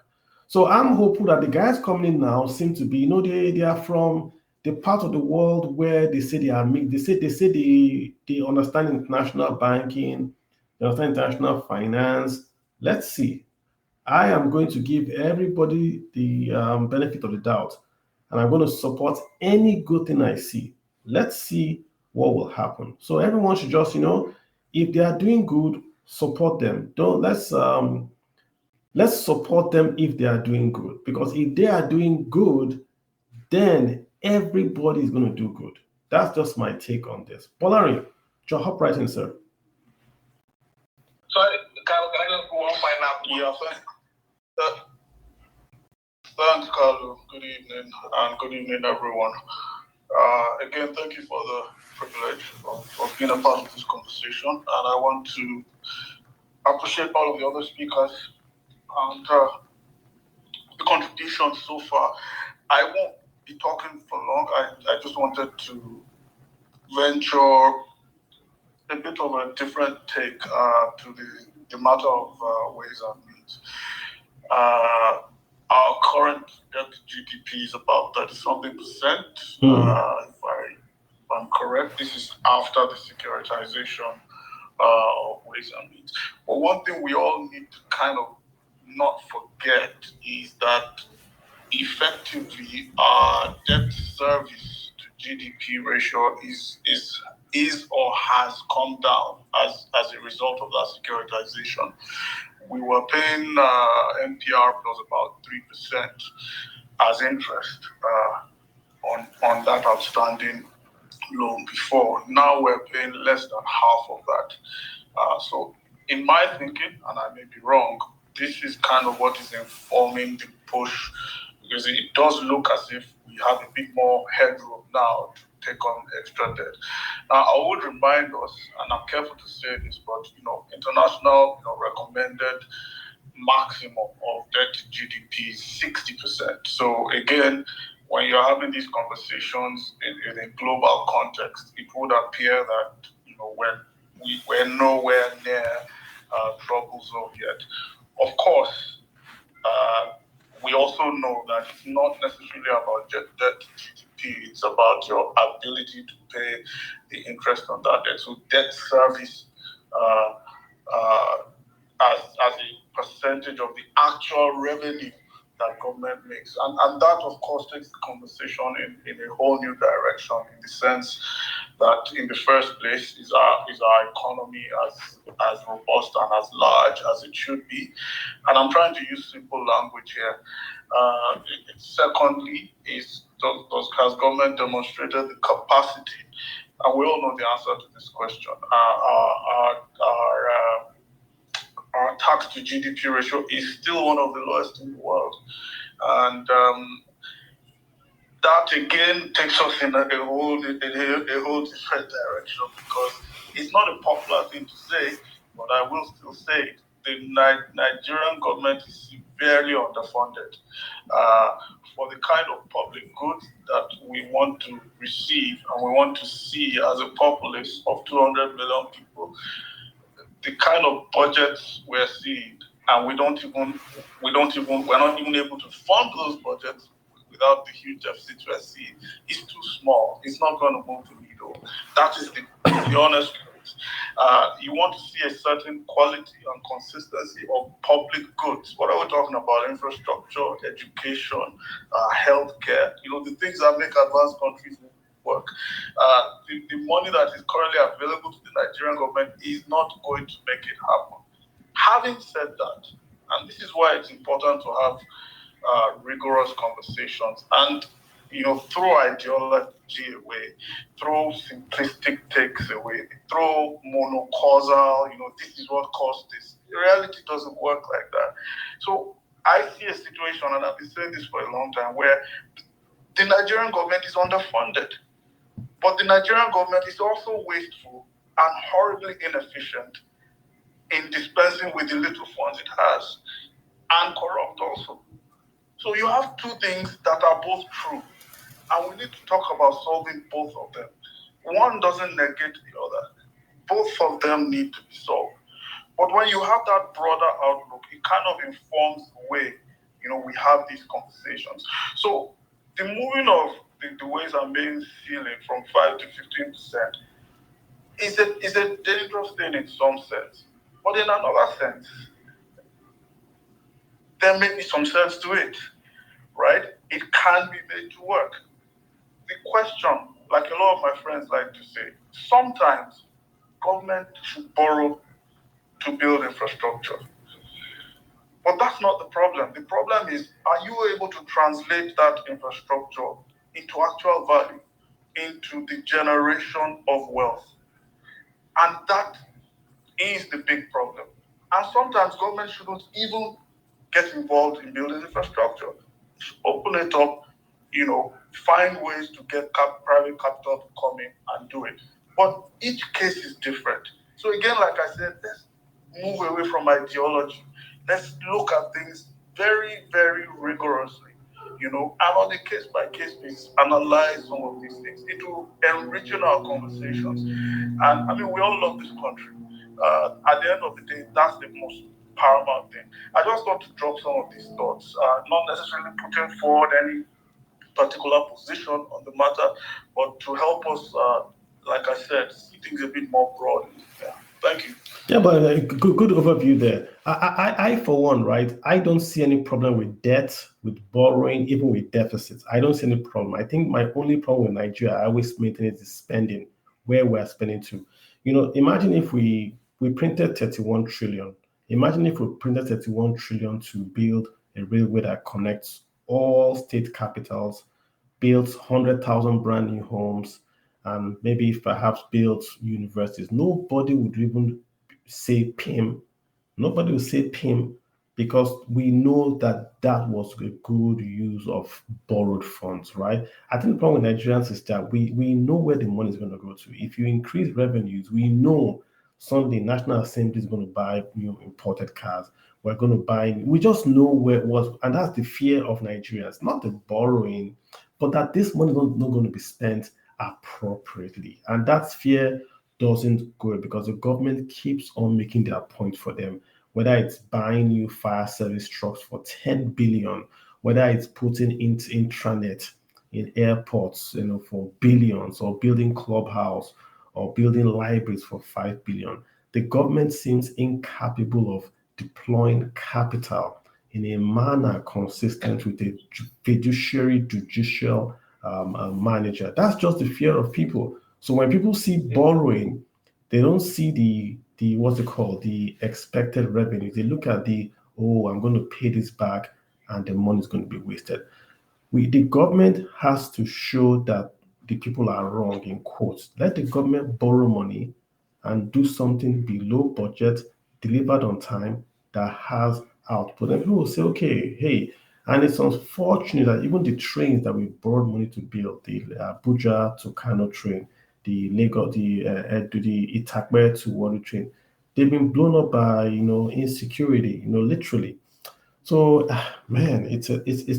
So I'm hopeful that the guys coming in now seem to be, they are from the part of the world where they say they understand international banking, they understand international finance. Let's see. I am going to give everybody the benefit of the doubt, and I'm going to support any good thing I see. Let's see what will happen. So everyone should just, if they are doing good, support them. Let's support them if they are doing good, because if they are doing good, then everybody is going to do good. That's just my take on this. Buhari, your hop right in, sir. Sorry, Carlo, can I just go one final? Yeah, thanks, Carlo. Good evening, and good evening, everyone. Again, thank you for the privilege of being a part of this conversation, and I want to appreciate all of the other speakers and the contributions so far. I won't be talking for long. I just wanted to venture a bit of a different take to the matter of ways and means. Our current debt to GDP is about 30-something%. If I'm correct, this is after the securitization of ways and means. But one thing we all need to kind of not forget is that effectively our debt service to GDP ratio is is or has come down as a result of that securitization. We were paying NPR plus about 3% as interest on that outstanding loan before. Now we're paying less than half of that. So in my thinking, and I may be wrong, this is kind of what is informing the push, because it does look as if we have a bit more headroom now to take on extra debt. Now, I would remind us, and I'm careful to say this, but international recommended maximum of debt to GDP is 60%. So again, when you're having these conversations in a global context, it would appear that we're nowhere near trouble zone yet. Of course, we also know that it's not necessarily about debt to GDP. It's about your ability to pay the interest on that debt. So debt service as a percentage of the actual revenue that government makes. And that, of course, takes the conversation in a whole new direction, in the sense that, in the first place, is our economy as robust and as large as it should be? And I'm trying to use simple language here. Secondly, has government demonstrated the capacity? And we all know the answer to this question. Our tax to GDP ratio is still one of the lowest in the world. And that again takes us in a whole different direction, because it's not a popular thing to say, but I will still say it. The Nigerian government is severely underfunded for the kind of public goods that we want to receive and we want to see as a populace of 200 million people. The kind of budgets we're seeing, and we're not even able to fund those budgets without the huge deficits we're seeing. It's too small. It's not going to move the needle. That is the honest truth. You want to see a certain quality and consistency of public goods. What are we talking about? Infrastructure, education, healthcare. The things that make advanced countries work. The money that is currently available to the Nigerian government is not going to make it happen. Having said that, and this is why it's important to have rigorous conversations and throw ideology away, throw simplistic takes away, throw monocausal, this is what caused this. The reality doesn't work like that. So I see a situation, and I've been saying this for a long time, where the Nigerian government is underfunded. But the Nigerian government is also wasteful and horribly inefficient in dispensing with the little funds it has, and corrupt also. So you have two things that are both true, and we need to talk about solving both of them. One doesn't negate the other. Both of them need to be solved. But when you have that broader outlook, it kind of informs the way we have these conversations. So the moving of the ways and means ceiling from 5 to 15% is a dangerous thing in some sense. But in another sense, there may be some sense to it, right? It can be made to work. The question, like a lot of my friends like to say, sometimes government should borrow to build infrastructure. But that's not the problem. The problem is, are you able to translate that infrastructure into actual value, into the generation of wealth? And that is the big problem. And sometimes government shouldn't even get involved in building infrastructure. Open it up, find ways to get private capital to come in and do it. But each case is different. So again, like I said, let's move away from ideology. Let's look at things very, very rigorously, and on a case-by-case basis, analyze some of these things. It will enrich our conversations. And we all love this country. At the end of the day, that's the most paramount thing. I just want to drop some of these thoughts, not necessarily putting forward any particular position on the matter, but to help us, like I said, see things a bit more broadly. Yeah. Thank you. Yeah, but good overview there. I, for one, right, I don't see any problem with debt, with borrowing, even with deficits. I don't see any problem. I think my only problem with Nigeria, I always maintain, is spending. where we're spending to. Imagine if we printed 31 trillion. Imagine if we printed 31 trillion to build a railway that connects all state capitals, built 100,000 brand new homes, and maybe perhaps built universities. Nobody would even say PIM. Nobody will say PIM because we know that that was a good use of borrowed funds, right? I think the problem with Nigerians is that we know where the money is going to go to. If you increase revenues, we know Sunday National Assembly is going to buy new imported cars. We're going to buy. We just know where it was, and that's the fear of Nigerians, not the borrowing, but that this money is not going to be spent appropriately, and that fear doesn't go because the government keeps on making their point for them, whether it's buying new fire service trucks for 10 billion, whether it's putting into intranet in airports, for billions, or building clubhouse or building libraries for 5 billion. The government seems incapable of deploying capital in a manner consistent with a fiduciary judicial manager. That's just the fear of people. So when people see borrowing, they don't see the what's it called, the expected revenue. They look at I'm going to pay this back and the money is going to be wasted. The government has to show that the people are wrong, in quotes. Let the government borrow money and do something below budget, delivered on time, that has output. And people will say, okay, hey, and it's unfortunate that even the trains that we borrowed money to build, the Abuja to Kano train, the Lagos, the Itakbe to Warri train, they've been blown up by insecurity, literally. So, man, it's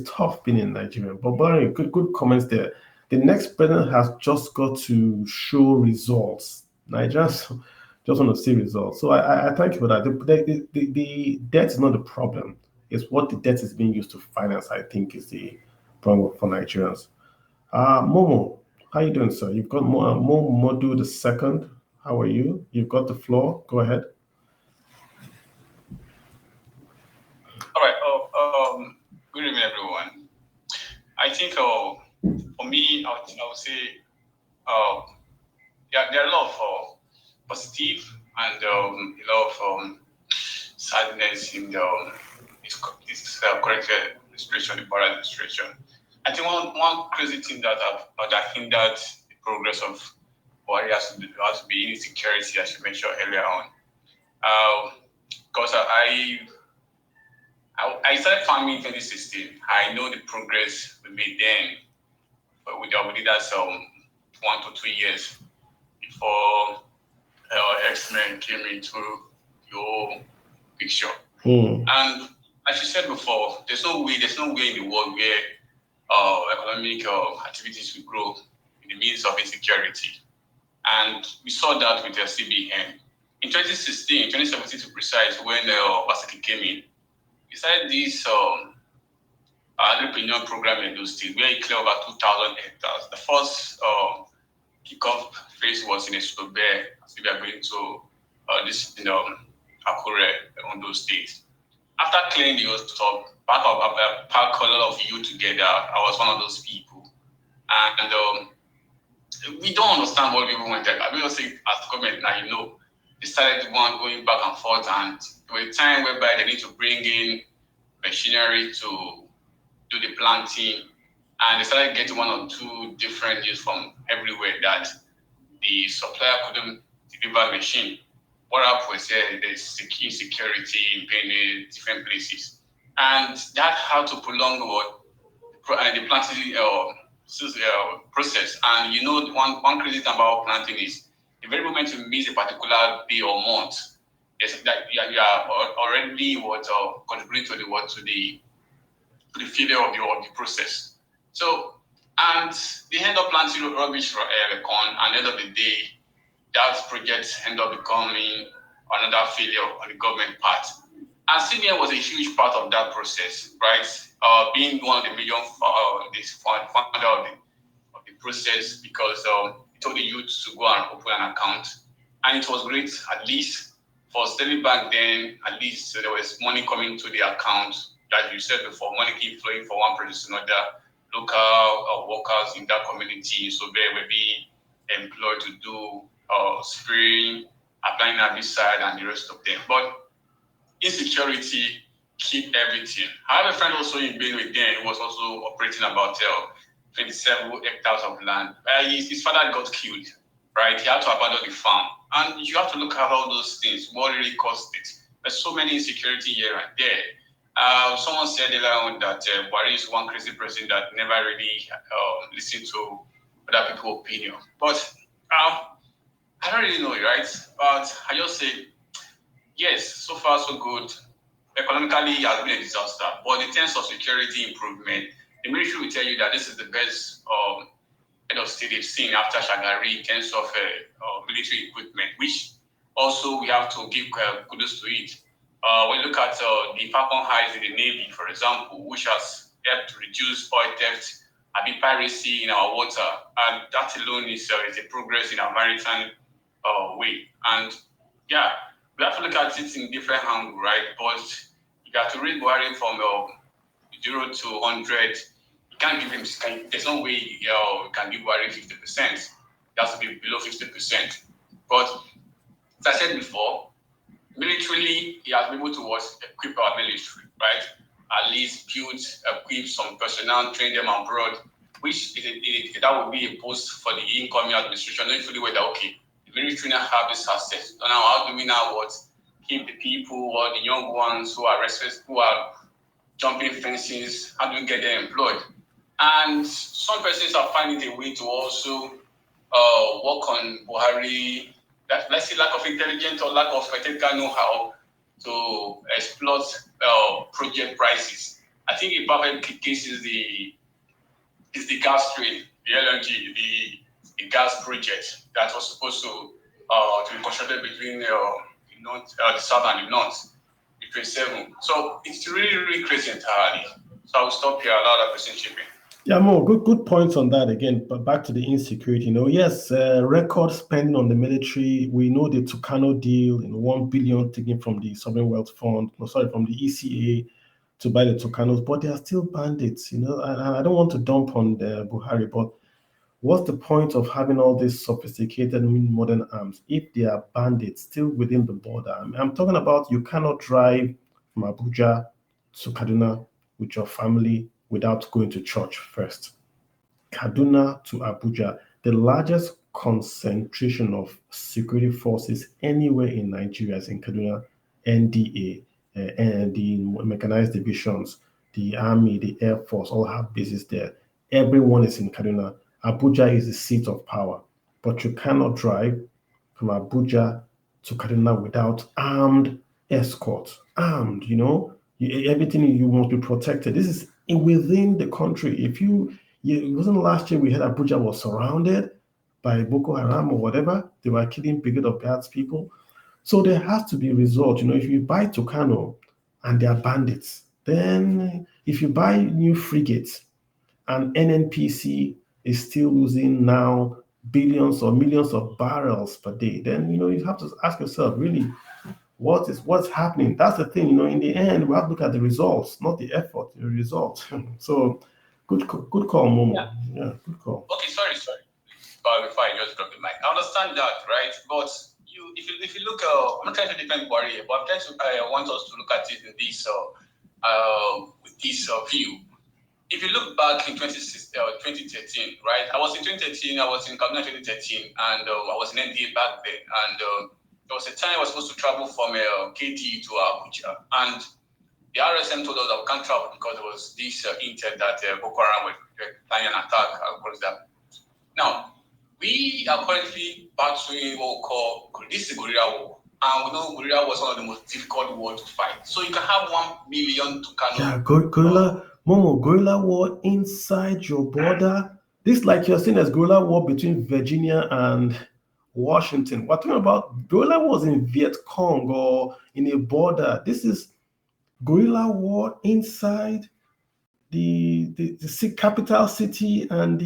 tough being in Nigeria. But Barry, good comments there. The next president has just got to show results. Nigerians just want to see results. So I thank you for that. The debt is not the problem. It's what the debt is being used to finance, I think, is the problem for Nigerians. Momo, how you doing, sir? You've got Momo Modu the second. How are you? You've got the floor. Go ahead. All right. Good evening, everyone. I think for me, I would say there are a lot of positive and a lot of sadness in this current administration, the Buhari administration. I think one crazy thing that hindered the progress of Buhari has to be insecurity, as you mentioned earlier on. Because I started farming in 2016. I know the progress we made then, but we did that 1 to 2 years before X-Men came into your picture. And as you said before, there's no way in the world where economic activities will grow in the midst of insecurity. And we saw that with the CBN. In 2017 to precise, when Obaseki came in, we started this entrepreneur program in those states where it cleared over 2,000 hectares. The first kickoff phase was in Esobe, as we are going to this Akure on those states. After clearing the whole stuff, pack a lot of you together. I was one of those people, and we don't understand what people want. I will say, as government now, they started going back and forth, and there was a time whereby they need to bring in machinery to do the planting, and they started getting 1 or 2 different news from everywhere that the supplier couldn't deliver machine. What happened was there's insecurity in many different places, and that had to prolong the planting process. And one crazy thing about planting is the very moment you miss a particular day or month, that you are already contributing to the failure of the process. So, and they end up planting rubbish for corn, and at the end of the day, that project end up becoming another failure on the government part. And CBN was a huge part of that process, right? Being one of the major founder of the process, because it told the youth to go and open an account. And it was great, at least for Sterling Bank then, at least there was money coming to the account, that you said before, money keep flowing from one place to another. Local workers in that community, so they were being employed to do spraying, applying herbicide, and the rest of them. But insecurity keep everything. I have a friend also in Benue then who was also operating about 27 hectares of land. His father got killed, right? He had to abandon the farm. And you have to look at all those things, what really caused it. There's so many insecurity here and there. Someone said earlier on that Buhari is one crazy president that never really listened to other people's opinion. But I don't really know, right? But I just say, yes, so far so good. Economically, it has been a disaster. But in terms of security improvement, the military will tell you that this is the best head of state they've seen after Shagari in terms of military equipment, which also we have to give kudos to it. When you look at the Falcon Heights in the Navy, for example, which has helped to reduce oil theft and piracy in our water, and that alone is a progress in our maritime way. And yeah, we have to look at it in different angles, right? But you have to read Buhari from 0 to 100. You can't give him. There's no way you can give Buhari 50%. It has to be below 50%. But as I said before, militarily, he has been able to equip our military, right? At least equip some personnel, train them abroad, which that would be a post for the incoming administration, knowing fully well that, okay, the military now have this assets. So now, how do we now keep the people or the young ones who are restless, who are jumping fences, how do we get them employed? And some persons are finding a way to also work on Buhari, let's say lack of intelligence or lack of technical know-how to exploit project prices. I think a perfect case is the gas train, the LNG, the gas project that was supposed to be constructed between the south and the north, between 7. So it's really, really crazy entirely. So I'll stop here, allow that person chipping. Yeah, more good points on that again. But back to the insecurity, yes, record spending on the military. We know the Tucano deal in 1 billion taken from the Sovereign Wealth Fund, from the ECA to buy the Tucanos, but they are still bandits. I don't want to dump on the Buhari, but what's the point of having all these sophisticated modern arms if they are bandits still within the border? I'm talking about you cannot drive from Abuja to Kaduna with your family without going to church first. Kaduna to Abuja, the largest concentration of security forces anywhere in Nigeria is in Kaduna, NDA, and the mechanized divisions, the army, the air force, all have bases there. Everyone is in Kaduna. Abuja is the seat of power, but you cannot drive from Abuja to Kaduna without armed escort. Armed, everything you must be protected. This is within the country. It wasn't last year we heard Abuja was surrounded by Boko Haram or whatever. They were killing Brigade of Guards people. So there has to be a result. If you buy Tucano and they are bandits, then if you buy new frigates and NNPC is still losing now billions or millions of barrels per day, then you have to ask yourself, really, what's happening? That's the thing. In the end, we have to look at the results, not the effort, the result. So good call, Momo. Yeah, good call. Okay, sorry. Before I just drop the mic, I understand that, right? But if you look, I'm not trying to defend Buhari, but I'm trying to. I want us to look at it in this with this view. If you look back in 2013, right? I was in 2013. I was in Kaduna 2013, and I was in NDA back then. And there was a time I was supposed to travel from KD to Abuja, and the RSM told us that we can't travel because there was this intel that Boko Haram were planning an attack across that. Now, we are currently battling what we call this is guerrilla war. And we know guerrilla was one of the most difficult wars to fight. So you can have 1 million Tucano. Yeah, guerrilla war inside your border. This, like you're saying, as guerrilla war between Virginia and Washington. We're talking about guerrilla wars in Viet Cong or in a border. This is guerrilla war inside the capital city, and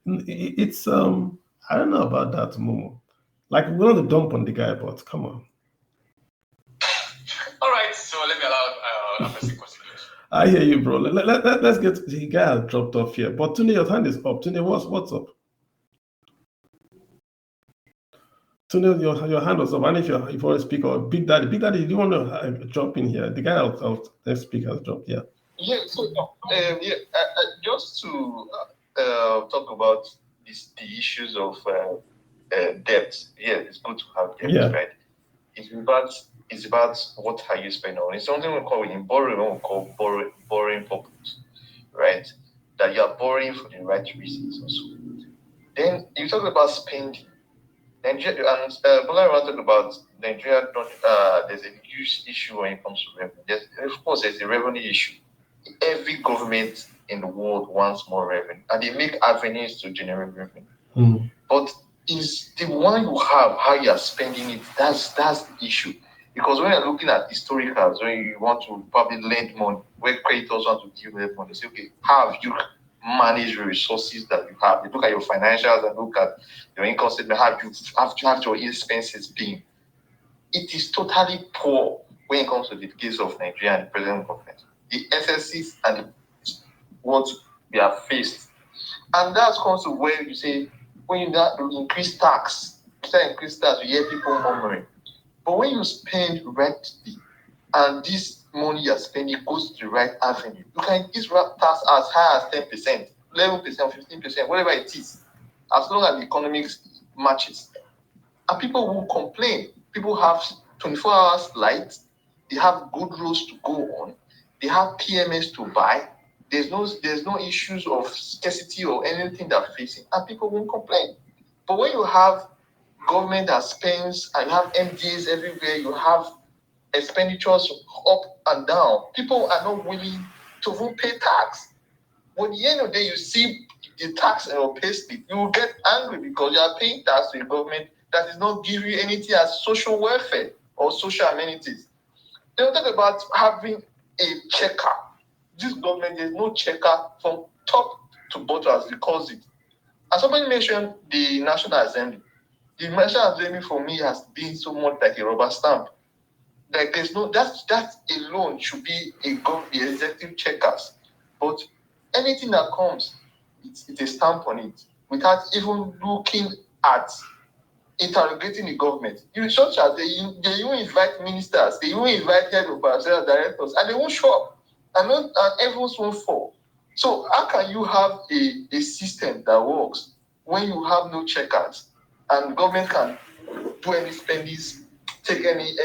it's I don't know about that, Momo. Like, we want to dump on the guy, but come on. All right, so let me allow a person continue. I hear you, bro. Let's get the guy has dropped off here. But Tunde, your hand is up. Tunde, what's up? So your hand was up. And if you want to speak, or Big Daddy, do you want to jump in here? The guy let's speak has jumped. Yeah. Yeah. So just to talk about the issues of debt. Yeah, it's good to have debt, Yeah. right? It's about what are you spending on. It's something we call in borrowing, we call borrowing purpose, right? That you are borrowing for the right reasons also. Then you talk about spending. Nigeria and Buhari want to talk about Nigeria. There's a huge issue when it comes to revenue. Of course, there's a revenue issue. Every government in the world wants more revenue, and they make avenues to generate revenue. But is the one you have, how you are spending it, that's the issue. Because when you're looking at historicals, when you want to probably lend money, where creditors want to give them money, say, okay, how have you managed the resources that you have? You look at your financials and look at your income statement, how have your expenses been? It is totally poor when it comes to the case of Nigeria and the present government. The excesses and what we have faced. And that comes to where you say, when you increase tax, you hear people murmuring. But when you spend rightly, and this money you're spending goes to the right avenue, you can increase tax as high as 10%, 11%, 15%, whatever it is, as long as the economics matches. And people will complain. People have 24 hours light, they have good roads to go on, they have PMS to buy. There's no issues of scarcity or anything they're facing, and people won't complain. But when you have government that spends and you have MDAs everywhere, you have expenditures up and down, people are not willing to even pay tax. When at the end of the day, you see the tax in your pay slip, you will get angry because you are paying tax to a government that is not giving you anything as social welfare or social amenities. They will talk about having a checker. This government, there's no checker from top to bottom, as they call it. And somebody mentioned the National Assembly. The National Assembly for me has been so much like a rubber stamp. Like there's no that alone should be the executive checkers. But anything that comes, it's a stamp on it without even looking at interrogating the government. You such as they even invite ministers, they even invite head of directors, and they won't show up. And everyone's won't fall. So how can you have a system that works when you have no checkers and government can do any spendings, take any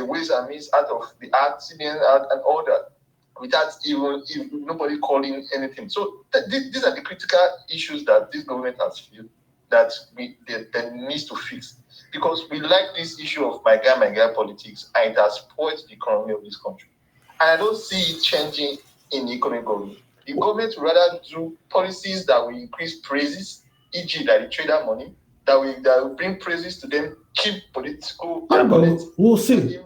ways and means out of the accident and all that without even nobody calling anything. So these are the critical issues that this government has felt that that needs to fix, because we like this issue of my guy politics, and it has spoiled the economy of this country. And I don't see it changing in the economic government. The government would rather do policies that will increase praises, e.g., like the trader money, that will bring praises to them, keep political. Yeah, but we'll see.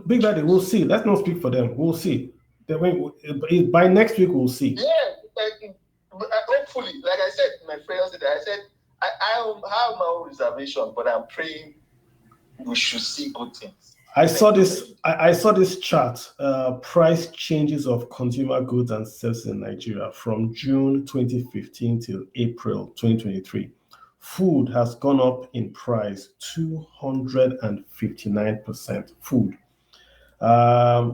Big Daddy, we'll see. Let's not speak for them. We'll see. By next week, we'll see. Yeah, hopefully, like I said, my friend said, I have my own reservation, but I'm praying we should see good things. I saw this chart, price changes of consumer goods and services in Nigeria from June 2015 till April 2023. Food has gone up in price 259%. Food.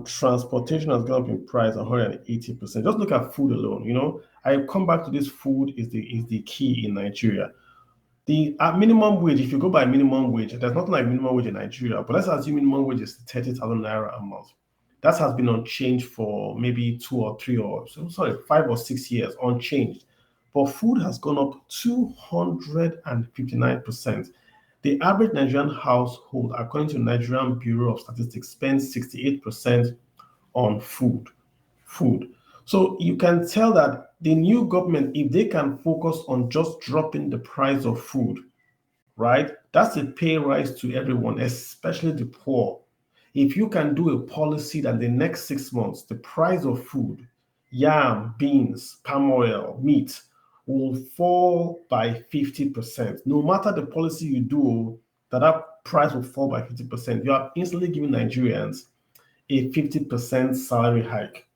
Transportation has gone up in price 180%. Just look at food alone. You know, I come back to this. Food is the key in Nigeria. The minimum wage, if you go by minimum wage, there's nothing like minimum wage in Nigeria, but let's assume minimum wage is 30,000 naira a month. That has been unchanged for maybe 5 or 6 years, unchanged. But food has gone up 259%. The average Nigerian household, according to Nigerian Bureau of Statistics, spends 68% on food. So you can tell that the new government, if they can focus on just dropping the price of food, right? That's a pay rise to everyone, especially the poor. If you can do a policy that the next 6 months, the price of food, yam, beans, palm oil, meat, will fall by 50%. No matter the policy you do, that price will fall by 50%. You are instantly giving Nigerians a 50% salary hike.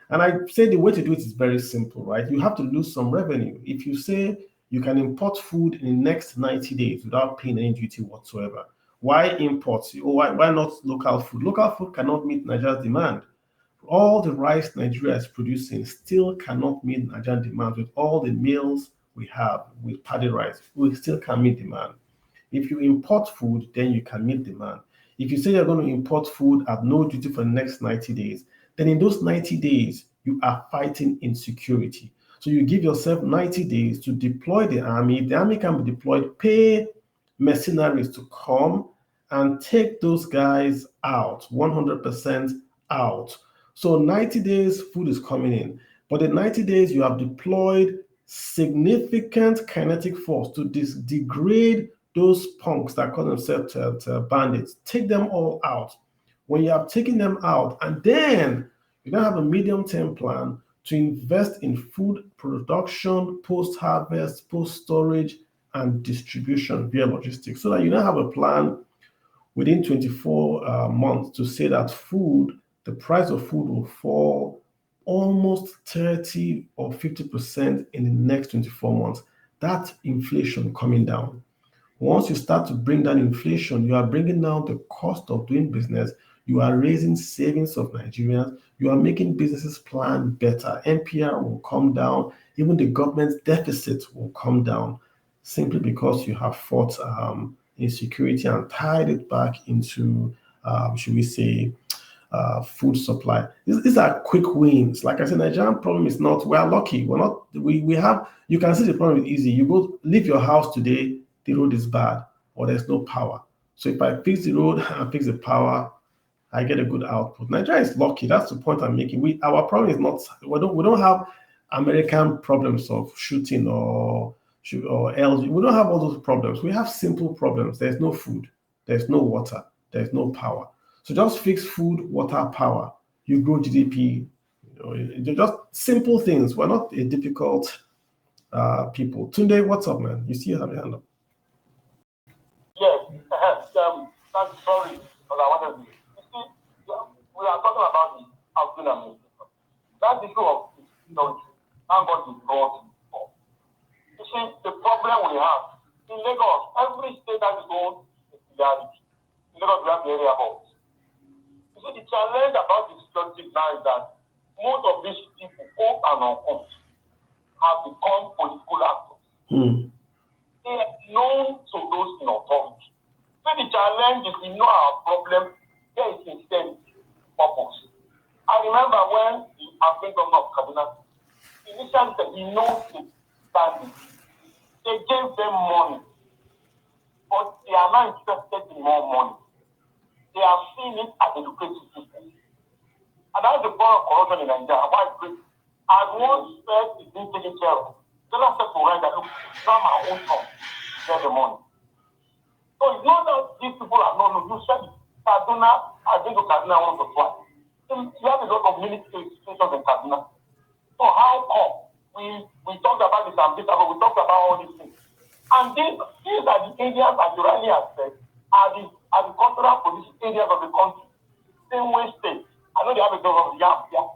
And I say the way to do it is very simple, right? You have to lose some revenue. If you say you can import food in the next 90 days without paying any duty whatsoever. Why import? Why not local food? Local food cannot meet Nigeria's demand. All the rice Nigeria is producing still cannot meet Nigerian demand with all the meals we have with paddy rice. We still can meet demand. If you import food, then you can meet demand. If you say you're going to import food at no duty for the next 90 days, then in those 90 days, you are fighting insecurity. So you give yourself 90 days to deploy the army. The army can be deployed, pay mercenaries to come and take those guys out, 100% out. So 90 days, food is coming in. But in 90 days, you have deployed significant kinetic force to degrade those punks that call themselves bandits. Take them all out. When you have taken them out, and then you now have a medium-term plan to invest in food production, post-harvest, post-storage, and distribution via logistics, so that you now have a plan within 24 months to say that the price of food will fall almost 30 or 50% in the next 24 months. That's inflation coming down. Once you start to bring down inflation, you are bringing down the cost of doing business. You are raising savings of Nigerians. You are making businesses plan better. NPR will come down. Even the government's deficit will come down, simply because you have fought insecurity and tied it back into, should we say, food supply. These are quick wins. Like I said, Nigerian problem is not, we are lucky. We're not, we have, you can see the problem is easy. You go leave your house today, the road is bad, or there's no power. So if I fix the road and fix the power, I get a good output. Nigeria is lucky. That's the point I'm making. Our problem is not, we don't have American problems of shooting or LG. We don't have all those problems. We have simple problems. There's no food, there's no water, there's no power. So just fix food, water, power. You grow GDP. Just simple things. We're not a difficult people. Tunde, what's up, man? You see you have your hand up. Yes, I'm sorry, but I wanted to. You see, we are talking about the housing administration. That issue of thank God is brought up. You see, the problem we have in Lagos, every state has its own peculiarity. In Lagos, we have the area boards. You see, the challenge about the security now is that most of these people, old and uncouth, have become political actors. They are known to those in authority. So the challenge is, we know our problem, there is sincerity, purpose. I remember when the African governor of Kaduna initially said he knows the bandits. They gave them money, but they are not interested in more money. They are seeing it as a lucrative business. And that's the point of corruption in Nigeria. Why it's great. As one first is being taken care of, the other said to write that, look, from our own tongue, get the money. So it's not that these people are not, you said Kaduna, I've been to Kaduna once or twice. You have a lot of military institutions in Kaduna. So how come we talked about this and this, but we talked about all these things. And these are the areas, as you rightly have said, are the agricultural producing areas of the country. Same way state. I know they have a lot of yam here.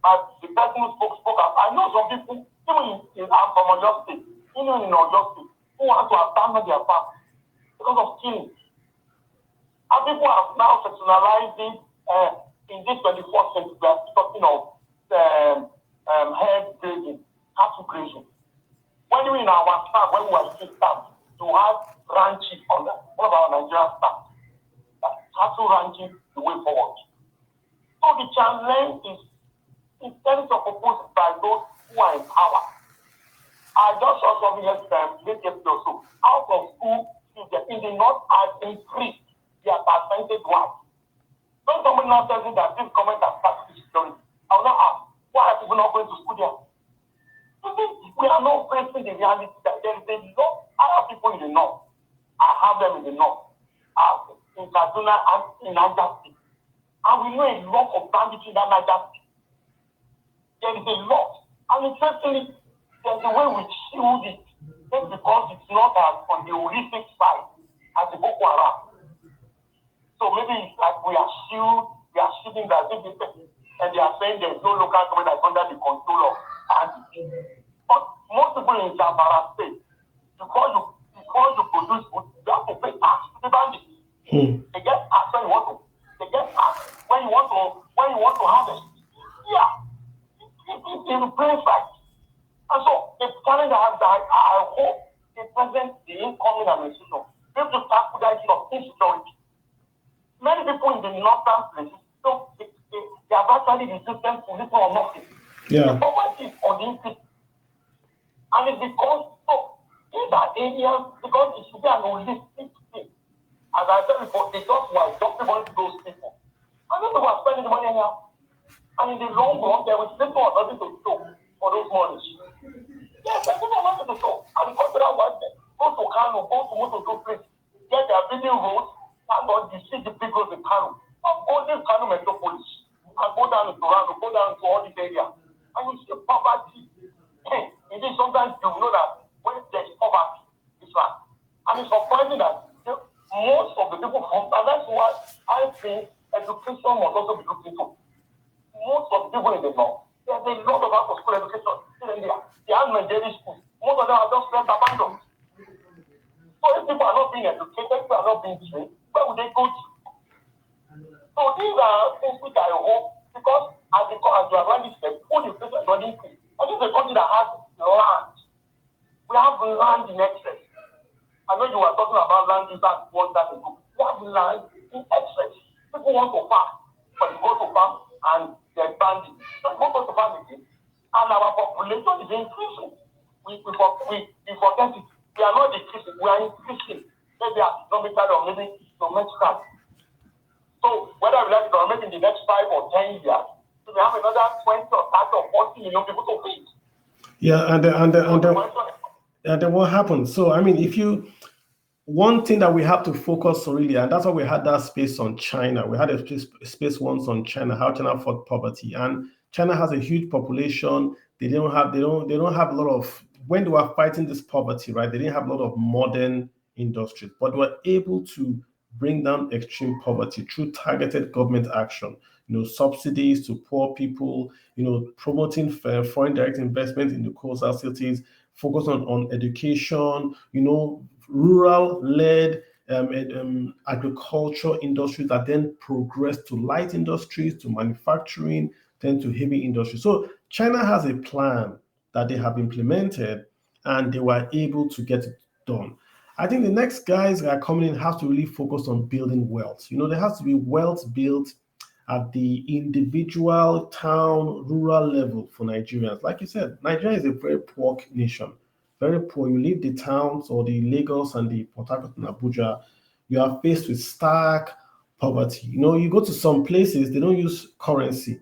But the person who spoke up. I know some people, even I'm from Oyo State, even in Oyo State, who want to abandon their farm because of killing. And people have now sectionalized it in this 24th century. We are talking of herd grazing, cattle grazing. When we were in our staff, when we were still staff, to have ranching on that, one of our Nigerian staff, that cattle ranching the way forward. So the challenge is instead of proposed by those who are in power. I just saw something yesterday or so. Out of school children in the north has increased their percentage wise. When somebody now tells me that this government has started security, I will not ask, why are people not going to school there? We are not facing the reality that there is a lot of people in the north. I have them in the north, in Kaduna and in Niger State. And we know a lot of bandits in that Niger State. There is a lot. And interestingly, there's a way we shield it. Just because it's not as on the horrific side as the Boko Haram. So maybe it's like we are shielding that thing, and they are saying there's no local government that's under the control of bandits. But most people in Zamfara State, before you produce food, you have to pay tax to the bandit. They get tax when you want to. They get tax when you want to harvest. Yeah, it's in plain sight. And so the challenge I have that I hope the incoming administration be able to tackle the issue of insecurity. Many people in the northern places, so they have actually the system to little or nothing. Yeah. The poverty is on the increase. And it's because in that area, because it should be an holistic thing. As I said before, they just were adopting one of those people. And then they were spending the money anyhow. And in the long run, there was little or nothing to show for those monies. Yes, I think I wanted to show. And the cultural was there. Go to Kano, go to Moto place, get their building roads, and on the see the big roads in Kano. Go this Kano metropolis, and go down to Toronto, go down to all these areas. And you see poverty. Hey, it is sometimes you know that when there's poverty, it's right. And it's surprising that most of the people from, and that's why I think education must also be looked into. Most of the people in the north, there's a lot of after school education in India. They have Nigerian schools. Most of them are just left abandoned. So if people are not being educated, people are not being trained, where would they go to? So these are things which I hope, because as you have already said, food inflation is not increasing. I think the country that has land, we have land in excess. I know you were talking about land use that one that ago. We have land in excess. People want to farm, but you go to farm and they're banding. So you go to farm again, and our population is increasing. We forget it. We are not decreasing, we are increasing. Maybe economically or maybe domestically. So whether we like it or maybe in the next 5 or 10 years, we have another 20 or 30 or 40 million people to feed. Yeah, and then what happens? So I mean, one thing that we have to focus on really, and that's why we had that space on China. We had a space once on China, how China fought poverty, and China has a huge population. They don't have a lot of, when they were fighting this poverty, right? They didn't have a lot of modern industries, but were able to bring down extreme poverty through targeted government action. Subsidies to poor people, promoting foreign direct investment in the coastal cities, focus on education, rural-led agriculture industries that then progress to light industries, to manufacturing, then to heavy industry. So China has a plan that they have implemented, and they were able to get it done. I think the next guys that are coming in have to really focus on building wealth. There has to be wealth built at the individual town, rural level for Nigerians. Like you said, Nigeria is a very poor nation, very poor. You leave the towns or the Lagos and the Port Harcourt and Abuja, you are faced with stark poverty. You go to some places, they don't use currency.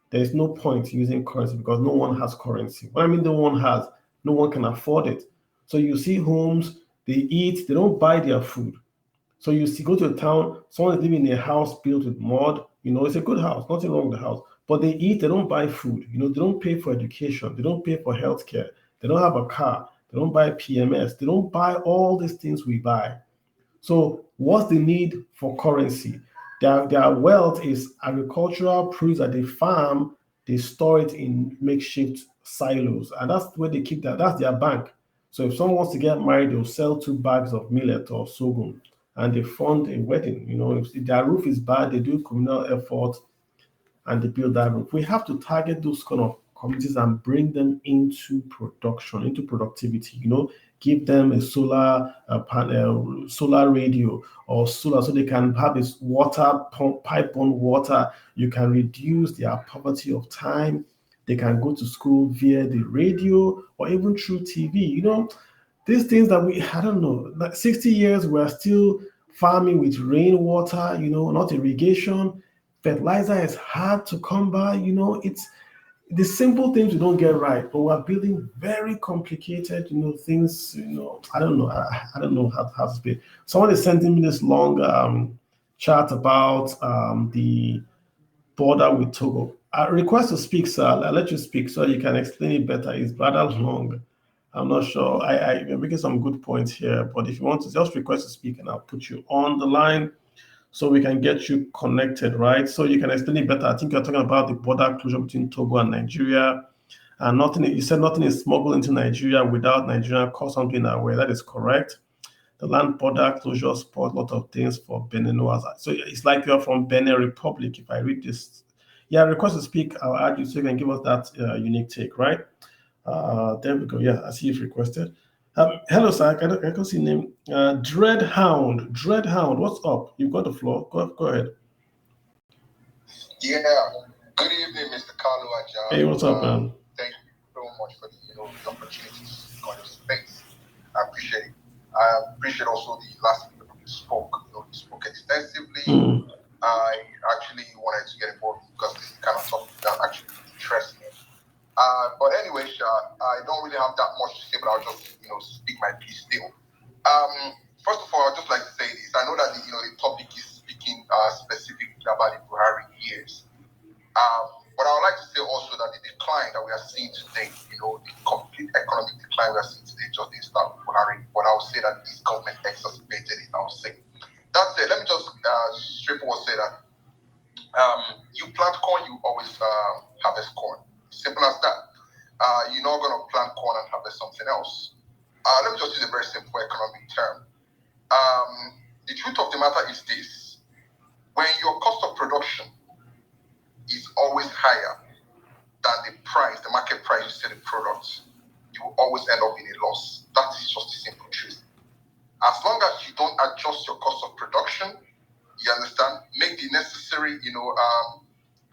There is no point in using currency because no one has currency. What I mean, no one can afford it. So you see homes, they eat, they don't buy their food. So you see, go to a town, someone is living in a house built with mud, it's a good house, nothing wrong with the house, but they eat, they don't buy food, they don't pay for education, they don't pay for healthcare, they don't have a car, they don't buy PMS, they don't buy all these things we buy. So what's the need for currency? Their wealth is agricultural produce that they farm, they store it in makeshift silos, and that's where they keep that's their bank. So if someone wants to get married, they'll sell 2 bags of millet or sorghum, and they fund a wedding. If their roof is bad, they do communal effort and they build that roof. We have to target those kind of communities and bring them into production, into productivity. Give them a solar panel, solar radio, or solar, so they can have this water pump, pipe on water. You can reduce their poverty of time. They can go to school via the radio or even through TV. These things that I don't know, like 60 years, we're still farming with rainwater, not irrigation. Fertilizer is hard to come by, it's the simple things we don't get right, but we're building very complicated, things, I don't know how to speak. Someone is sending me this long chat about the border with Togo. Request to speak, sir. I'll let you speak so you can explain it better. It's rather long. I'm not sure. I'm making some good points here, but if you want to just request to speak, and I'll put you on the line so we can get you connected, right? So you can explain it better. I think you're talking about the border closure between Togo and Nigeria, And you said nothing is smuggled into Nigeria without Nigerian customs being aware. That is correct. The land border closure support a lot of things for Benin. So it's like you're from Benin Republic. If I read this, yeah, request to speak. I'll add you so you can give us that unique take, right? There we go. Yeah, I see you've requested. Hello, sir. I can see name. Dreadhound. Dreadhound. What's up? You've got the floor. Go ahead. Yeah. Good evening, Mr. Carlo Ajah. Hey, what's up, man? Thank you so much for the opportunity to speak on your space. I appreciate it. I appreciate also the last people who spoke. You spoke extensively. I actually wanted to get involved because this is the kind of topic that actually interests me. But anyway, I don't really have that much to say, but I'll just speak my piece still. First of all, I'd just like to say this. I know that the topic is speaking specifically about the Buhari years. But I would like to say also that the decline that we are seeing today, the complete economic decline we are seeing today just didn't start with Buhari. But I would say that this government exacerbated it, I would say. That said, let me just straightforward say that you plant corn, you always harvest corn. Simple as that. You're not going to plant corn and harvest something else. Let me just use a very simple economic term. The truth of the matter is this. When your cost of production is always higher than the market price you sell the product, you will always end up in a loss. That is just the simple truth. As long as you don't adjust your cost of production, you understand, make the necessary,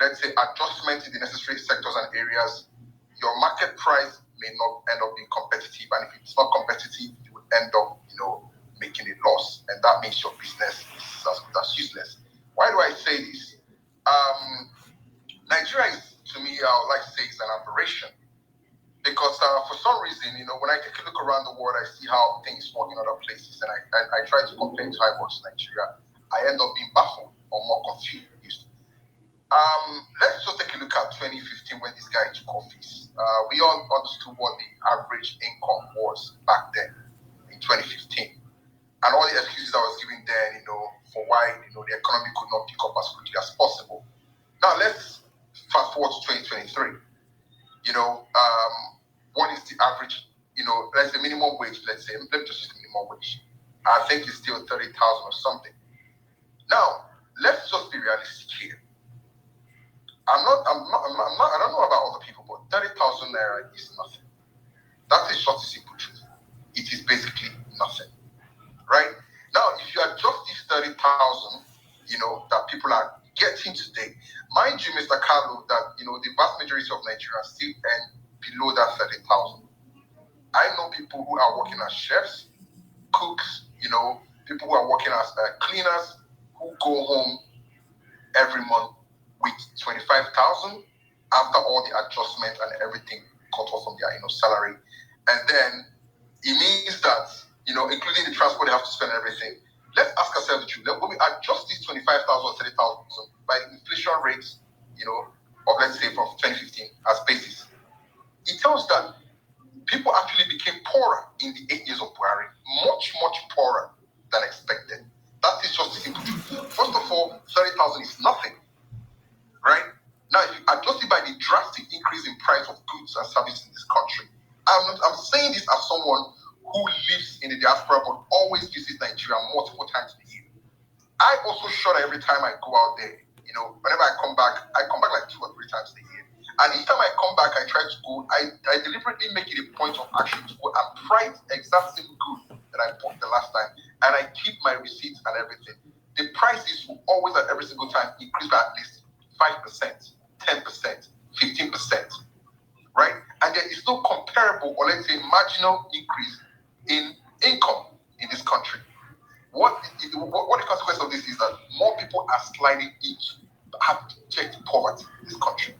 let's say, adjustment in the necessary sectors and areas, your market price may not end up being competitive. And if it's not competitive, you will end up, making a loss. And that makes your business as useless. Why do I say this? Nigeria is, to me, I would like to say, is an aberration. Because for some reason, when I take a look around the world, I see how things work in other places, and I try to compare to how it works in Nigeria. I end up being baffled or more confused. Let's just take a look at 2015 when this guy took office. We all understood what the average income was back then in 2015. And all the excuses I was giving then, for why, the economy could not pick up as quickly as possible. Now, let's fast forward to 2023. What is the average, let's say minimum wage, let me just use the minimum wage. I think it's still 30,000 or something. Now, let's just be realistic here. I don't know about other people, but 30,000 naira is nothing. That is just a simple truth. It is basically nothing. Right? Now, if you adjust these 30,000, that people are getting today, mind you, Mr. Carlo, that, the vast majority of Nigerians still earn below that 30,000. I know people who are working as chefs, cooks, people who are working as cleaners who go home every month with 25,000 after all the adjustment and everything cut off from their salary. And then it means that, including the transport they have to spend and everything. Let's ask ourselves the truth. When we adjust these 25,000 or 30,000 by the inflation rates, of let's say from 2015 as basis, it tells that people actually became poorer in the 8 years of Buhari, much, much poorer than expected. That is just the simple truth. First of all, 30,000 is nothing, right? Now, if you adjust it by the drastic increase in price of goods and services in this country, I'm saying this as someone who lives in the diaspora but always visits Nigeria multiple times a year. I also shudder every time I go out there. Whenever I come back like 2 or 3 times a year. And each time I come back, I try to go, I deliberately make it a point of action to go and try the exact same good that I bought the last time. And I keep my receipts and everything. The prices will always at every single time increase by at least 5%, 10%, 15%. Right? And there is no comparable or let's say marginal increase in income in this country. What the consequence of this is that more people are sliding into abject poverty in this country.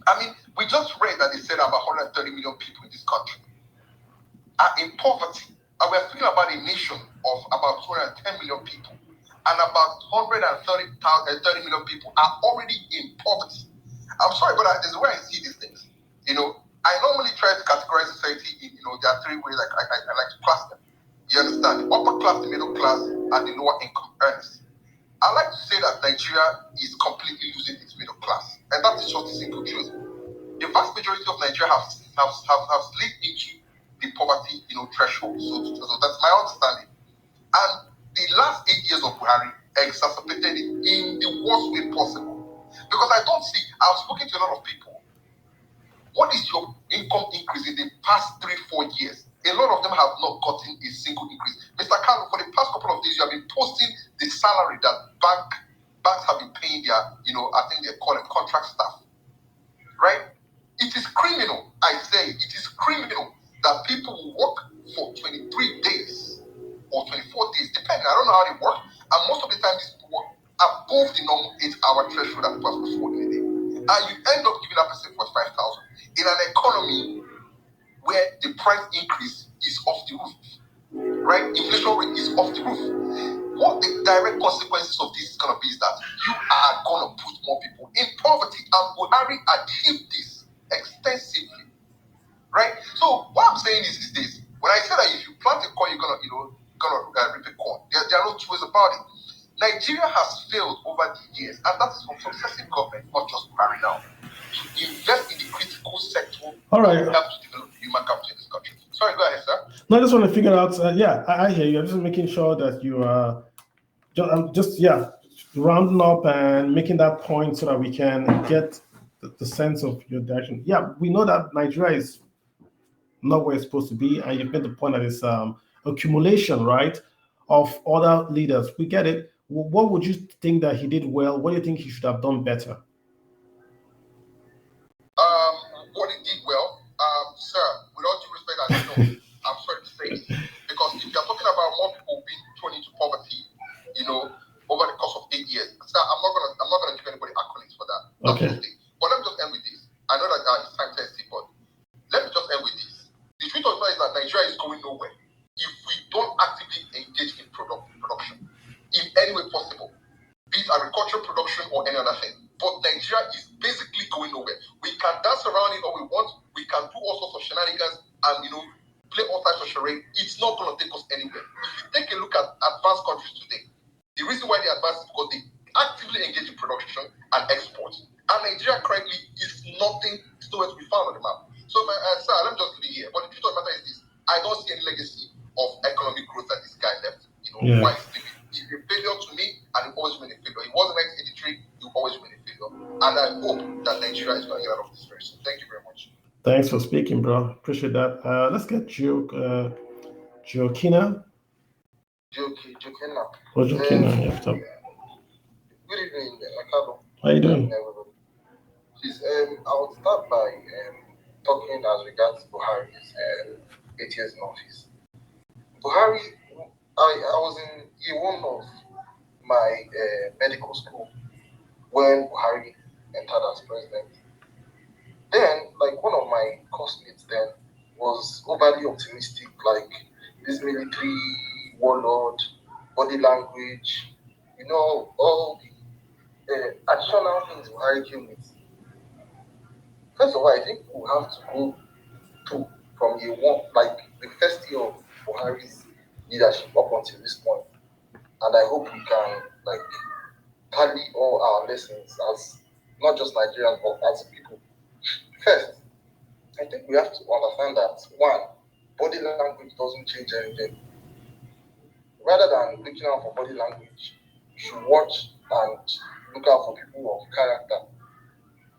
I mean, we just read that they said about 130 million people in this country are in poverty. And we're speaking about a nation of about 210 million people. And about 130 million people are already in poverty. I'm sorry, but there's a way I see these things. I normally try to categorize society in, there are 3 ways I like to class them. You understand? The upper class, the middle class, and the lower income earners. I like to say that Nigeria is completely losing its middle class. And that is just the simple truth. the vast majority of Nigeria have slid into the poverty, threshold. So that's my understanding. And the last 8 years of Buhari exacerbated it in the worst way possible. Because I've spoken to a lot of people. What is your income increase in the past 3-4 years? A lot of them have not gotten a single increase. Mr. Carlo, for the past couple of days, you have been posting the salary that banks have been paying their, I think they call them contract staff. Right? It is criminal, I say, it is criminal that people will work for 23 days or 24 days, depending. I don't know how they work. And most of the time, these people work above the normal 8-hour threshold that people are supposed to work in a day. And you end up giving that person 45,000 in an economy where the price increase is off the roof, right? Inflation rate is off the roof. What the direct consequences of this is going to be is that you are going to put more people in poverty, and Buhari achieved this extensively, right? So what I'm saying is this: when I say that if you plant a corn, you're going to reap a corn. There are no two ways about it. Nigeria has failed over the years, and that is from successive governments, not just Buhari now, to invest in the critical sector. All right. That help to develop human capital in this country. Sorry, go ahead, sir. No, I just want to figure out. I hear you. I'm just making sure that you are rounding up and making that point so that we can get the sense of your direction. Yeah, we know that Nigeria is not where it's supposed to be, and you've made the point that it's accumulation, right, of other leaders. We get it. What would you think that he did well? What do you think he should have done better? What he did well, sir, with all due respect, I don't know. I'm sorry to say this, because if you're talking about more people being thrown into poverty, over the course of 8 years, sir, I'm not gonna give anybody accolades for that. Okay. Absolutely. But let me just end with this. I know that it's time testing, but let me just end with this. The truth of the matter is that Nigeria is going nowhere if we don't actively engage in production in any way possible, be it agricultural production or any other thing. But Nigeria is basically going nowhere. We can dance around it all we want. We can do all sorts of shenanigans and play all types of charade. It's not going to take us anywhere. If you take a look at advanced countries today, the reason why they advance is because they actively engage in production and export. And Nigeria currently is nothing, it's nowhere to be found on the map. So, sir, let me just leave it here. But the truth of the matter is this: I don't see any legacy of economic growth that this guy left. Why he's leaving. He's a failure to me, and he always been a failure. He wasn't 1983, he always been a failure. And I hope that Nigeria is going to get out of this very soon. Thank you very much. Thanks for speaking, bro. Appreciate that. Let's get Joaquina. Joaquina. Oh, Joaquina, yeah. Good evening, Ricardo. How you doing? Please, I will start by talking as regards Buhari's 8 years in office. Buhari, I was in year one of my medical school when Buhari entered as president. Then, one of my classmates then was overly optimistic, this military warlord, body language, all the additional things Buhari came with. First of all, I think we have to go to from year one, the first year of Buhari's leadership up until this point. And I hope we can tally all our lessons as not just Nigerians but as people. First, I think we have to understand that one, body language doesn't change anything. Rather than looking out for body language, you should watch and look out for people of character.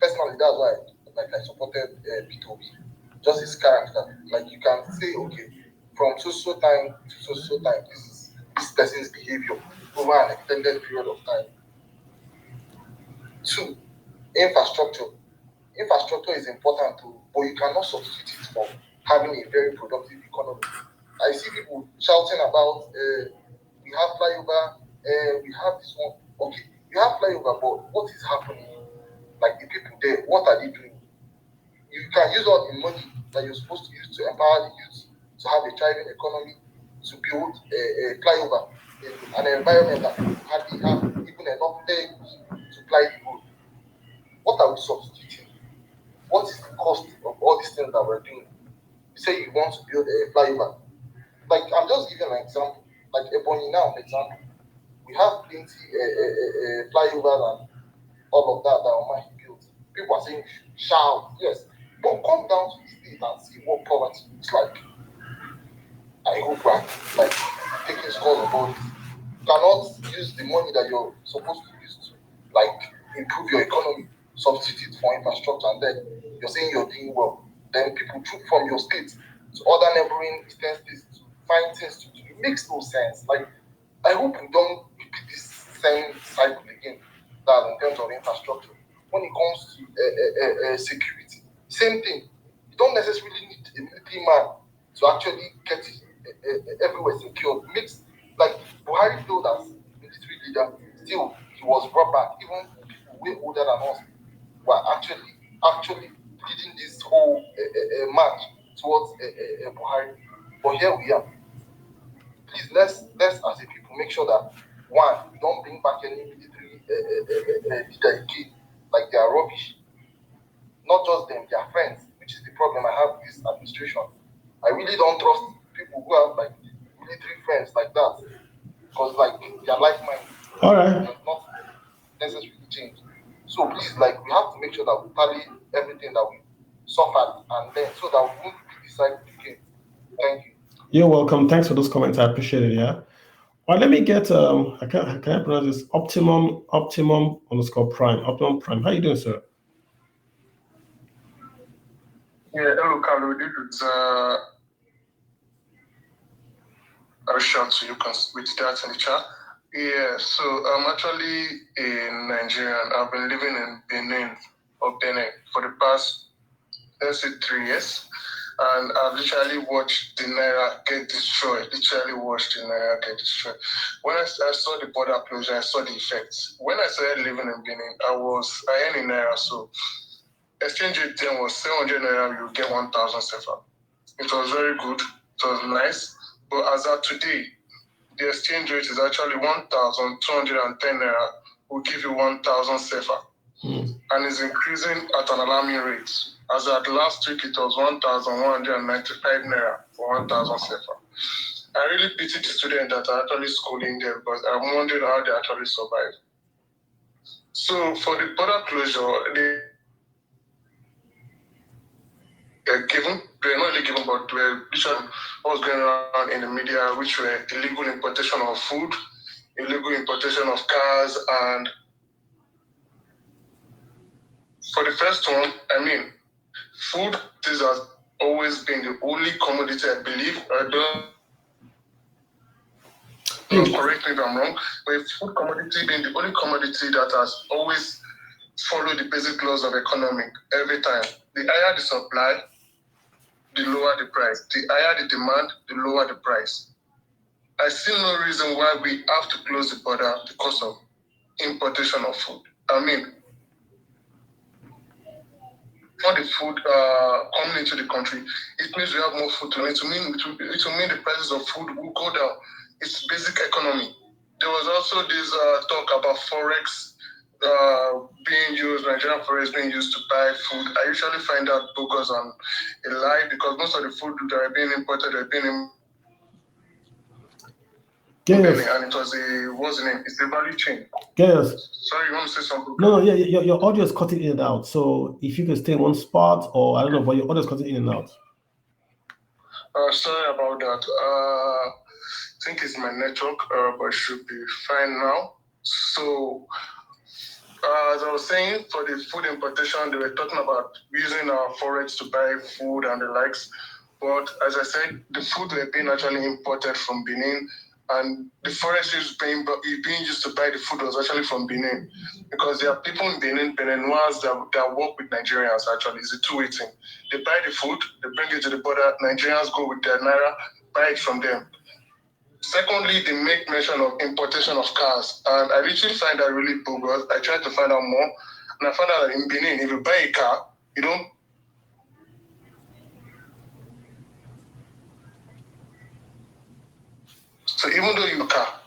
Personally, that's why I supported P2B. Just his character. You can say, okay, from so time to so time, this is this person's behavior over an extended period of time. 2, infrastructure. Infrastructure is important too, but you cannot substitute it for having a very productive economy. I see people shouting about we have flyover, we have this one. Okay, you have flyover, but what is happening? The people there, what are they doing? You can use all the money that you're supposed to use to empower the youth to have a thriving economy, to build a flyover in an environment that hardly have even enough vehicles to ply the road. What are we substituting? What is the cost of all these things that we're doing? You say you want to build a flyover. I'm just giving an example. Ebony now, for example. We have plenty flyovers and all of that Omar built. People are saying shout. Yes, But come down to the state and see what poverty looks like. I hope we're like taking scores about this. You cannot use the money that you're supposed to use to like improve your economy, substitute for infrastructure, and then you're saying you're doing well. Then people troop from your state to other neighboring eastern states to find things to do. It makes no sense. Like I hope we don't repeat this same cycle again. That in terms of infrastructure, when it comes to security, same thing. You don't necessarily need a military man to actually get it everywhere secure. Makes like Buhari told us, military leader, still he was brought back. Even people way older than us were actually leading this whole march towards Buhari. But here we are. Please let's as a people make sure that one, we don't bring back any military leader again, like they are rubbish. Not just them, their friends, which is the problem I have with this administration. I really don't trust people who have like military friends like that, because like their life mind All right. does not necessarily change. So please, like we have to make sure that we tally everything that we suffered, and then so that we won't be decided again. Thank you. You're welcome. Thanks for those comments. I appreciate it. Yeah. Well, let me get can I pronounce this optimum underscore prime optimum prime. How you doing, sir? Yeah, hello, Carlo. This is a shout to you with that in the chat. Yeah, so I'm actually a Nigerian. I've been living in Benin for the past, let's say, 3 years. And I've literally watched the Naira get destroyed. When I saw the border closure, I saw the effects. When I started living in Benin, I earned in Naira, so exchange rate then was 700 Naira, you get 1,000 sefa. It was very good, it was nice. But as of today, the exchange rate is actually 1,210 Naira, will give you 1,000 sefa. And it's increasing at an alarming rate. As at last week, it was 1,195 Naira for 1,000 sefa. I really pity the students that are actually schooling there because I'm wondering how they actually survive. So for the border closure, they're not really given, but they're literally what was going around in the media, which were illegal importation of food, illegal importation of cars, and for the first one, I mean, food, this has always been the only commodity, I believe. I don't correct me if I'm wrong, but food commodity being the only commodity that has always followed the basic laws of economic every time. The higher the supply, the lower the price. The higher the demand, the lower the price. I see no reason why we have to close the border because of importation of food. I mean, all the food coming into the country, it means we have more food to eat. It will mean the prices of food will go down. It's basic economy. There was also this talk about forex being used, Nigerian forex being used to buy food. I usually find that bogus and a lie because most of the food that are being imported are being Yes. and it was what's the name? It's a value chain. Yes. Sorry, you want to say something? No, yeah, your audio is cutting in and out. So if you can stay in one spot, or I don't know, but your audio is cutting in and out. Sorry about that. I think it's my network, but it should be fine now. So, as I was saying, for the food importation, they were talking about using our forex to buy food and the likes. But as I said, the food were being actually imported from Benin, and the forex being used to buy the food was actually from Benin, because there are people in Beninois that work with Nigerians. Actually, it's a two-way thing. They buy the food, they bring it to the border. Nigerians go with their naira, buy it from them. Secondly, they make mention of importation of cars, and I literally find that really bogus. I tried to find out more, and I found out that in Benin, if you buy a car, you don't. So even though you car,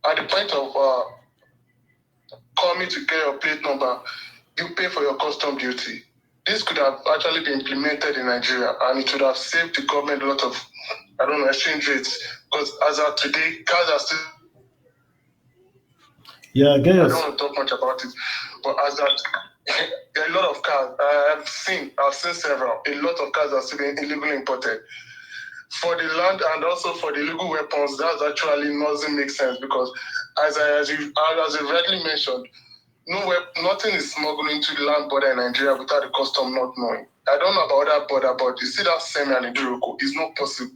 at the point of coming to get your plate number, you pay for your custom duty. This could have actually been implemented in Nigeria, and it would have saved the government a lot of, exchange rates. Because as of today, cars are still. Yeah, I guess. I don't want to talk much about it, but as that, there are a lot of cars. I've seen several. A lot of cars are still being illegally imported. For the land and also for the illegal weapons, that actually doesn't make sense because, as you rightly mentioned, nothing is smuggled into the land border in Nigeria without the custom not knowing. I don't know about that border, but you see that Semi and Iduroko, it's not possible.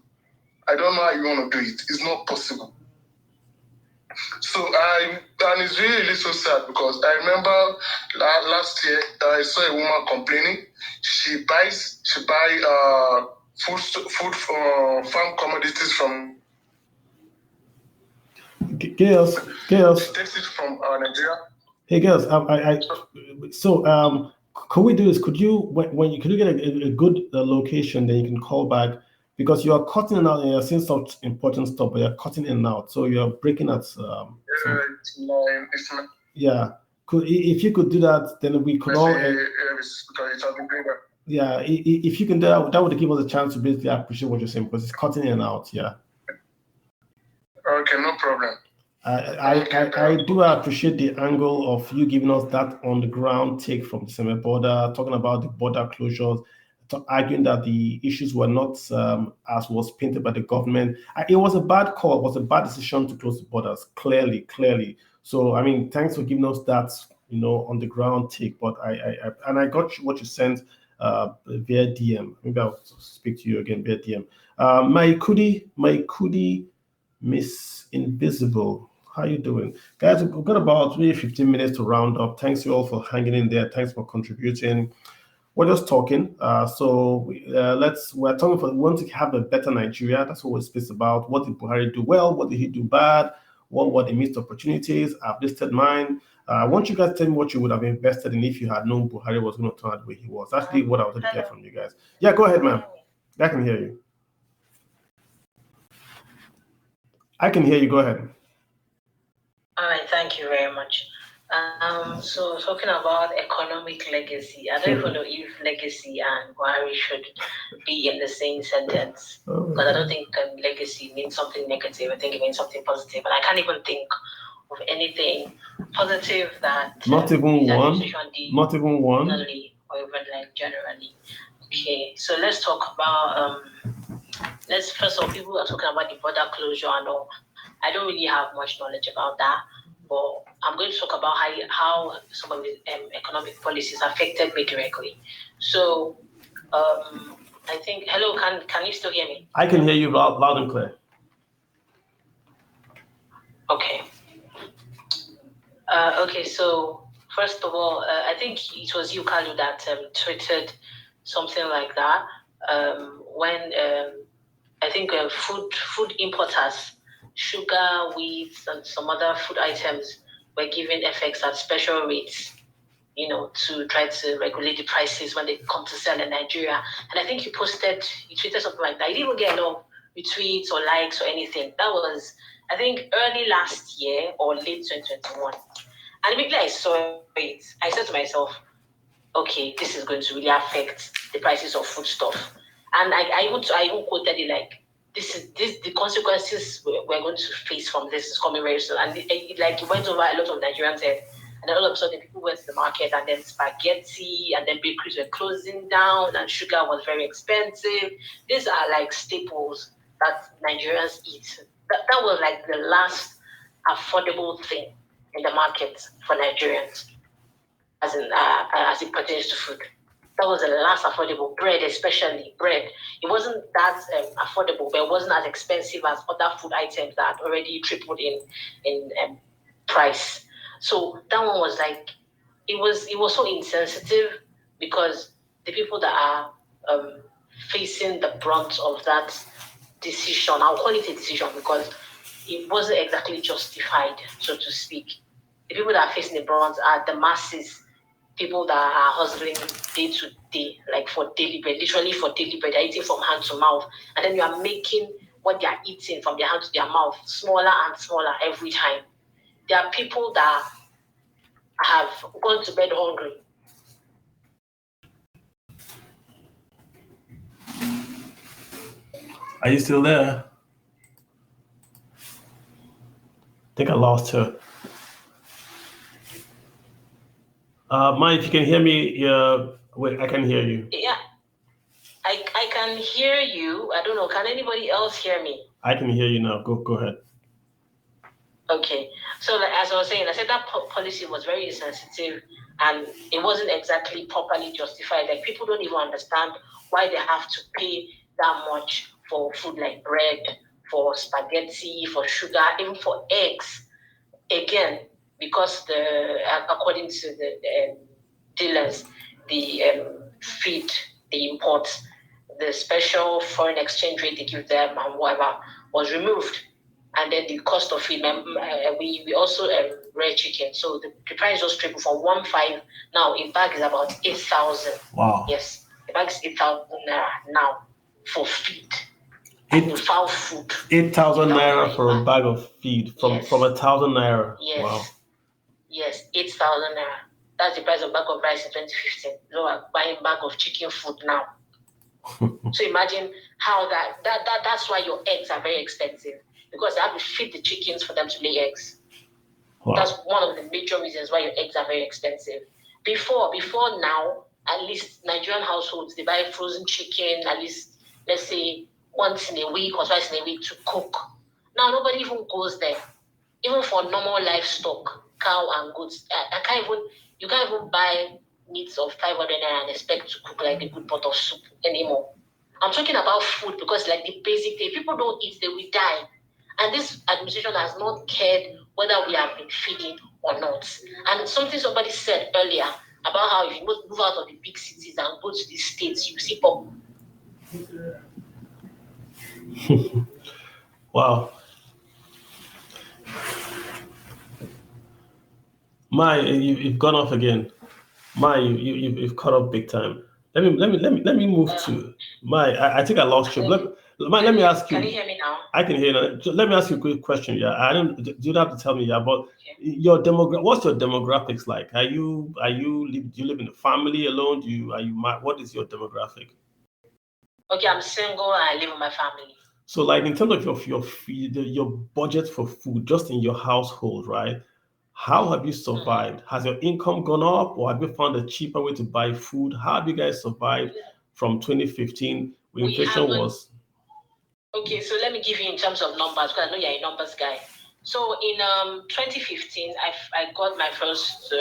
I don't know how you want to do it. It's not possible. So and it's really, really so sad because I remember last year I saw a woman complaining. She buys food farm commodities from Girls. She takes it from Nigeria. Hey girls, could we do this? Could you could you get a good location, then you can call back because you are cutting in out and you're seeing some important stuff, but you're cutting in and out, so you're breaking at yeah. If you could do that, then we could all. Yeah, if you can do that, that would give us a chance to basically appreciate what you're saying because it's cutting in and out. Yeah. Okay, no problem. I do appreciate the angle of you giving us that on the ground take from the semi border, talking about the border closures, arguing that the issues were not as was painted by the government. It was a bad call. It was a bad decision to close the borders. Clearly. So I mean, thanks for giving us that, on the ground take. But I got what you sent via DM. Maybe I'll speak to you again via DM. My Kudi, Miss Invisible. How you doing? Guys, we've got about 15 minutes to round up. Thanks you all for hanging in there. Thanks for contributing. We're just talking. We want to have a better Nigeria. That's what we're speaking about. What did Buhari do well? What did he do bad? What were the missed opportunities? I've listed mine. I want you guys to tell me what you would have invested in if you had known Buhari was going to turn out the way he was. That's what I wanted to get from you guys. Yeah, go ahead, ma'am. I can hear you. I can hear you. Go ahead. All right, thank you very much. So talking about economic legacy, I don't even know if legacy and Buhari should be in the same sentence because I don't think legacy means something negative. I think it means something positive, and I can't even think of anything positive that not even one, or even like generally. Okay, so let's talk about let's first of all, people are talking about the border closure and all. I don't really have much knowledge about that, but I'm going to talk about how some of the economic policies affected me directly. So, I think, hello, can you still hear me? I can hear you loud and clear. Okay. Okay, so first of all, I think it was you, Kalu, that tweeted something like that when I think food importers, sugar, wheat, and some other food items were given FX at special rates, to try to regulate the prices when they come to sell in Nigeria. And I think you tweeted something like that. You didn't even get a lot of retweets or likes or anything. That was, I think, early last year or late 2021. And immediately I saw it, I said to myself, okay, this is going to really affect the prices of food stuff. And I even quoted it like, the consequences we're going to face from this is coming very soon. And it went over a lot of Nigerians' head. And then all of a sudden, people went to the market, and then spaghetti, and then bakeries were closing down, and sugar was very expensive. These are like staples that Nigerians eat. That was like the last affordable thing in the market for Nigerians, as it pertains to food. That was the last affordable. Bread, especially bread. It wasn't that affordable, but it wasn't as expensive as other food items that already tripled in price. So that one was like, it was so insensitive because the people that are facing the brunt of that decision, I'll call it a decision because it wasn't exactly justified, so to speak. The people that are facing the brunt are the masses. People that are hustling day to day, like for daily bread, literally for daily bread, they're eating from hand to mouth. And then you are making what they are eating from their hand to their mouth smaller and smaller every time. There are people that have gone to bed hungry. Are you still there? I think I lost her. Mike, if you can hear me, wait, I can hear you. Yeah, I can hear you. I don't know. Can anybody else hear me? I can hear you now. Go ahead. Okay. So like, as I was saying, I said that policy was very insensitive and it wasn't exactly properly justified. Like people don't even understand why they have to pay that much for food like bread, for spaghetti, for sugar, even for eggs. Again, because according to the dealers, the feed, the imports, the special foreign exchange rate they give them and whatever was removed. And then the cost of feed, we also rare chicken. So the price just tripled from 1.5. Now a bag is about 8,000. Wow. Yes, a bag is 8,000 naira now for feed. And foul food. 8,000 naira for a bag of feed from 1,000 naira. Yes. Wow. Yes, 8,000 naira. That's the price of bag of rice in 2015. So I'm buying bag of chicken food now. So imagine how that's why your eggs are very expensive, because they have to feed the chickens for them to lay eggs. Wow. That's one of the major reasons why your eggs are very expensive. Before now, at least Nigerian households, they buy frozen chicken at least, let's say, once in a week or twice in a week to cook. Now nobody even goes there. Even for normal livestock, cow and goats, you can't even buy meats of 500 naira and expect to cook like a good pot of soup anymore. I'm talking about food because like the basic thing, people don't eat, they will die. And this administration has not cared whether we have been feeding or not. And something somebody said earlier about how if you move out of the big cities and go to the states, you see people. Wow. You've gone off again. You've cut off big time. Let me move to I think I lost you. Let me ask you. Can you hear me now? I can hear you. Let me ask you a quick question. Yeah, I don't. You don't have to tell me. Yeah, but your what's your demographics like? Do you live in a family alone? What is your demographic? Okay, I'm single and I live with my family. So, like in terms of your budget for food, just in your household, right? How have you survived? Has your income gone up, or have you found a cheaper way to buy food? How have you guys survived from 2015 when inflation was? Okay, so let me give you in terms of numbers, because I know you're a numbers guy. So in 2015, I got my first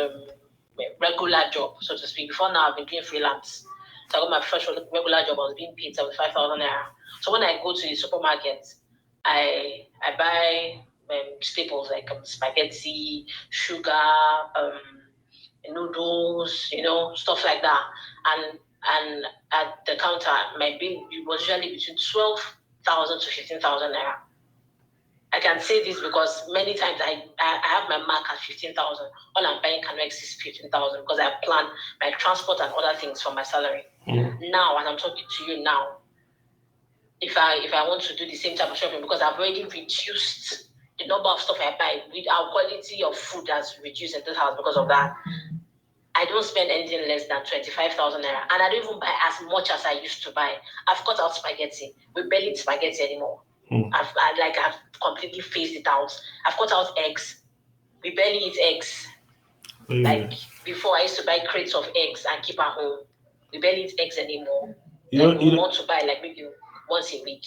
regular job, so to speak. Before now, I've been doing freelance. So I got my first regular job. I was being paid 75,000 naira. So when I go to the supermarket, I buy staples like spaghetti, sugar, noodles, stuff like that. And at the counter, my bill was usually between 12,000 to 15,000 naira. I can say this because many times I have my mark at 15,000. All I'm buying can exceed 15,000 because I plan my transport and other things for my salary. Now, as I'm talking to you now, if I want to do the same type of shopping, because I've already reduced the number of stuff I buy, with our quality of food has reduced in this house because of that. I don't spend anything less than 25,000 naira, and I don't even buy as much as I used to buy. I've cut out spaghetti. We barely eat spaghetti anymore. I've completely phased it out. I've cut out eggs. We barely eat eggs. Like before, I used to buy crates of eggs and keep at home. We barely eat eggs anymore. We want to buy like maybe once a week.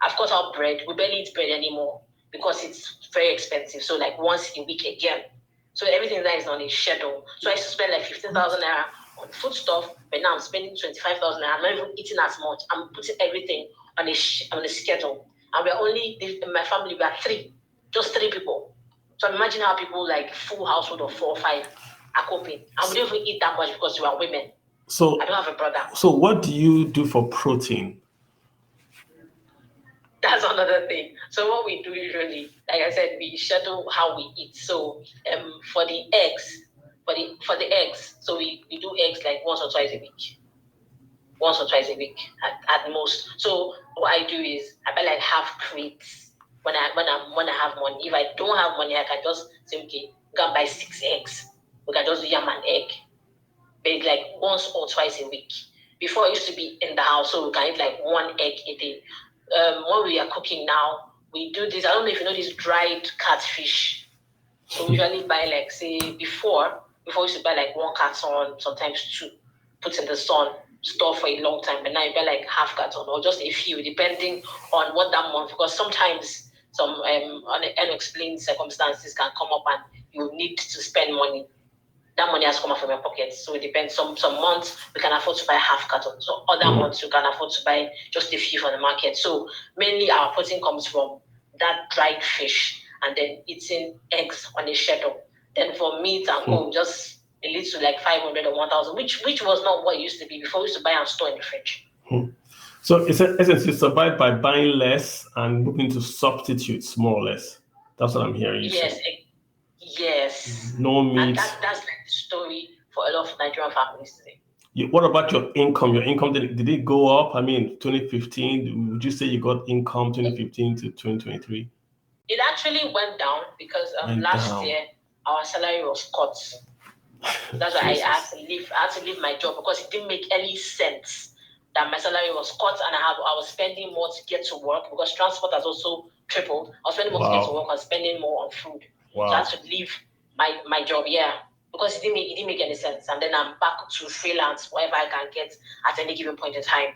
I've cut out bread. We barely eat bread anymore because it's very expensive. So like once a week again. So everything that is on a schedule. So I used to spend like 15,000 naira on food stuff, but now I'm spending 25,000 naira. I'm not even eating as much. I'm putting everything on a schedule. And we're only, in my family, we are just three people. So imagine how people like full household of 4 or 5 are coping. And we don't even eat that much because we are women. So I don't have a brother. So what do you do for protein? That's another thing. So what we do usually, like I said, we schedule how we eat. So for the eggs, so we do eggs like once or twice a week at most. So what I do is I buy like half crates when I have money. If I don't have money, I can just say, okay, go and buy 6 eggs. We can just do yam and egg. But it's like once or twice a week. Before it used to be in the house, so we can eat like 1 egg a day. When we are cooking now, we do this. I don't know if you know this dried catfish. So we usually buy like, say, before Before we used to buy like 1 carton, sometimes 2, put in the sun, store for a long time. But now you buy like half carton or just a few, depending on what that month. Because sometimes some unexplained circumstances can come up and you need to spend money. That money has come out from your pocket. So it depends. Some months we can afford to buy half carton. So other months you can afford to buy just a few from the market. So mainly our protein comes from that dried fish and then eating eggs on a schedule. Then for meat and home, just it leads to like 500 or 1,000, which was not what it used to be before. We used to buy and store in the fridge. So it's essentially survive by buying less and moving to substitutes more or less. That's what I'm hearing you say. Yes. No meat. And that's like the story for a lot of Nigerian families today. What about your income? Your income, did it go up? I mean, 2015, would you say you got income 2015 to 2023? It actually went down because last year our salary was cut. That's why I had to leave my job because it didn't make any sense that my salary was cut and I was spending more to get to work because transport has also tripled. I was spending more to get to work. I was spending more on food. So I had to leave my job, because it didn't make any sense. And then I'm back to freelance, whatever I can get at any given point in time.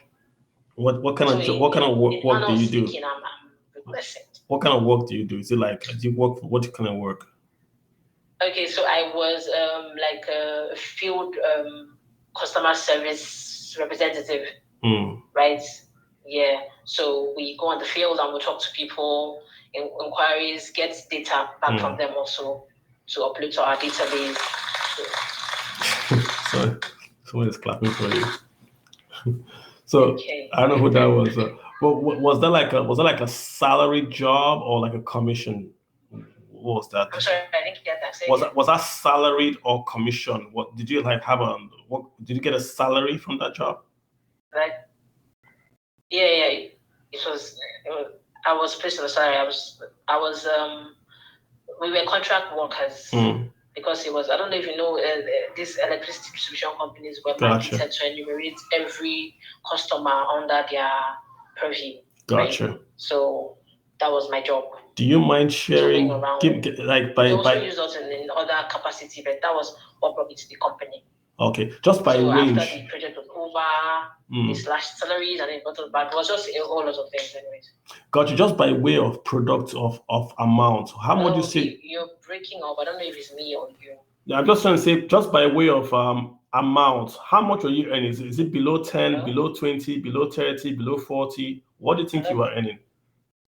What kind of work do you do? I'm requesting. What kind of work do you do? Is it like, do you work for what kind of work? Okay, so I was like a field customer service representative, right? Yeah, so we go on the field and we talk to people, inquiries, get data back from them also to upload to our database. So someone is clapping for you. So okay. I don't know who that was. But was that like a salary job or like a commission? What was that? I'm sorry, I didn't get that. Was that salaried or commission? What did you like have did you get a salary from that job? Right. Yeah. I was placed on the salary. We were contract workers because it was, I don't know if you know, these electricity distribution companies were mandated to enumerate every customer under their purview. Gotcha. Right? So that was my job. Do you mind sharing? We also used us in other capacity, but that was what brought me to the company. Okay, just by range. After the project was over, they slashed salaries and it was just a whole lot of things anyways. Gotcha, just by way of product of amount. How much you say? You're breaking up. I don't know if it's me or you. Yeah, I'm just trying to say, just by way of amount, how much are you earning? Is it below 10, below 20, below 30, below 40? What do you think you are earning?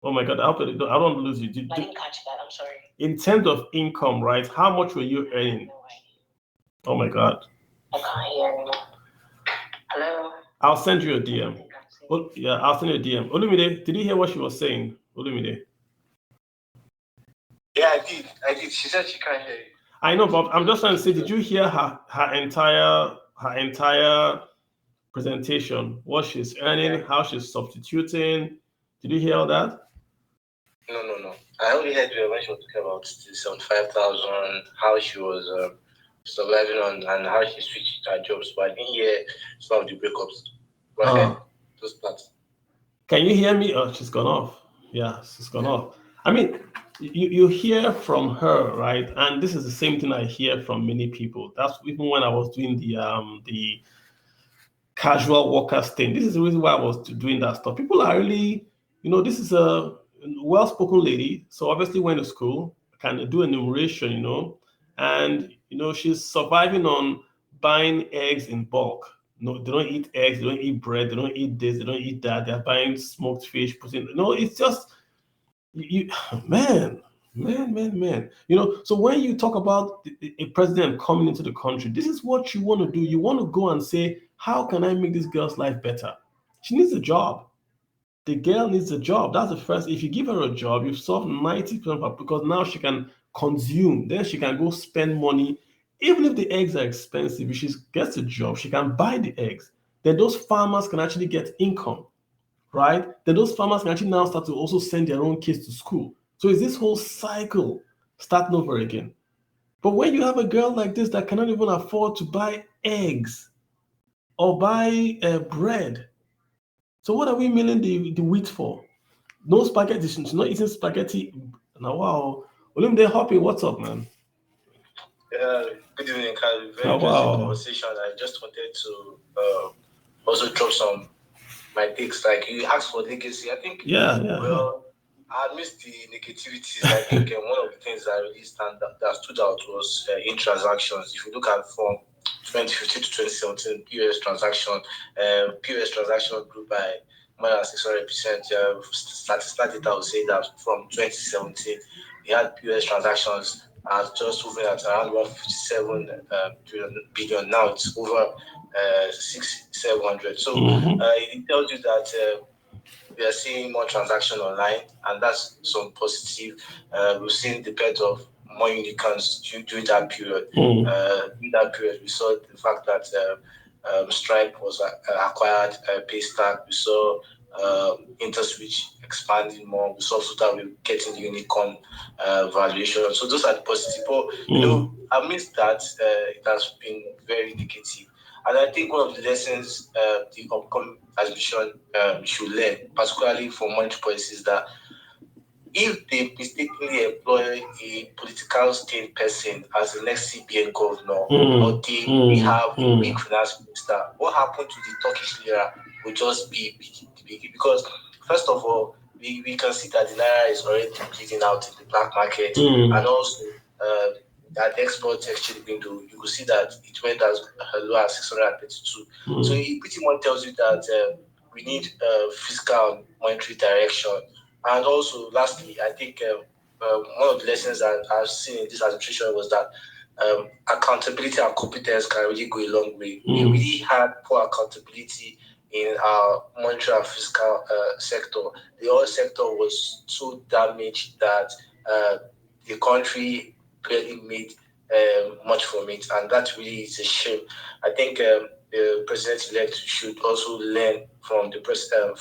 Oh my God, I don't lose you. I didn't catch that, I'm sorry. In terms of income, right? How much were you earning? Oh my God. I can't hear anymore. Hello? I'll send you a DM. Oh, yeah, I'll send you a DM. Olumide, did you hear what she was saying? Olumide? Yeah, I did. She said she can't hear you. I know, but I'm just trying to say, did you hear her entire presentation? What she's earning, how she's substituting? Did you hear all that? No. I only heard when she was talking about the 75,000, how she was surviving on and how she switched her jobs, but I didn't hear some of the breakups. But I heard those parts. Can you hear me? Oh, she's gone off. Yeah, she's gone off. I mean, you hear from her, right? And this is the same thing I hear from many people. That's even when I was doing the casual workers thing. This is the reason why I was doing that stuff. People are really, this is a well-spoken lady, so obviously went to school, can do enumeration, and she's surviving on buying eggs in bulk. No, they don't eat eggs, they don't eat bread, they don't eat this, they don't eat that. They're buying smoked fish, it's just man. So when you talk about a president coming into the country, this is what you want to do. You want to go and say, how can I make this girl's life better? She needs a job. The girl needs a job. That's the first. If you give her a job, you've solved 90% because now she can consume. Then she can go spend money. Even if the eggs are expensive, if she gets a job, she can buy the eggs. Then those farmers can actually get income, right? Then those farmers can actually now start to also send their own kids to school. So it's this whole cycle starting over again. But when you have a girl like this that cannot even afford to buy eggs or buy bread, so what are we milling the wheat for? No spaghetti. She's not eating spaghetti. Now, wow. Olumide Hoppy, what's up, man? Good evening, Carl. Very Oh, interesting wow. conversation. I just wanted to also drop some my takes. Like you asked for legacy, I think. Yeah. I missed the negativities. I think one of the things that really that stood out was in transactions. If you look at from 2015 to 2017, POS transaction grew by more than 600%. Statistical data will say that from 2017, we had POS transactions just hovering at around 157 billion. Now it's over 600-700. So it tells you that we are seeing more transaction online, and that's some positive. We've seen the birth of more unicorns during that period. During that period, we saw the fact that Stripe was acquired, Paystack. We saw InterSwitch expanding more. We saw Suta getting the unicorn valuation. So those are the positive. But amidst that, it has been very negative. And I think one of the lessons the upcoming administration should learn, particularly for monetary policy, is that if they mistakenly employ a political state person as the next CBN governor, or we have a big finance minister, what happened to the Turkish lira will just be big. Because, first of all, we can see that the naira is already bleeding out in the black market, and also that export exchange window, you will see that it went as low as 632. So it pretty much tells you that we need fiscal monetary direction. And also, lastly, I think one of the lessons that I've seen in this administration was that accountability and competence can really go a long way. We really had poor accountability in our monetary and fiscal sector. The oil sector was so damaged that the country barely made much from it, and that really is a shame. I think the president-elect should also learn from the President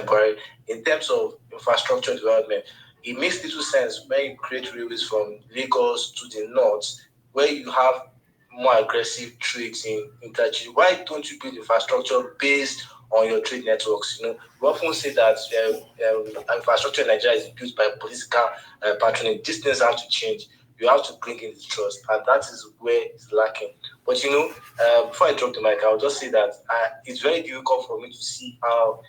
Buhari in terms of infrastructure development. It makes little sense when you create railways from Lagos to the north, where you have more aggressive trades in interchange. Why don't you build infrastructure based on your trade networks? We often say that infrastructure in Nigeria is built by political patronage. These things have to change. You have to bring in the trust, and that is where it's lacking. But before I drop the mic, I'll just say that it's very difficult for me to see how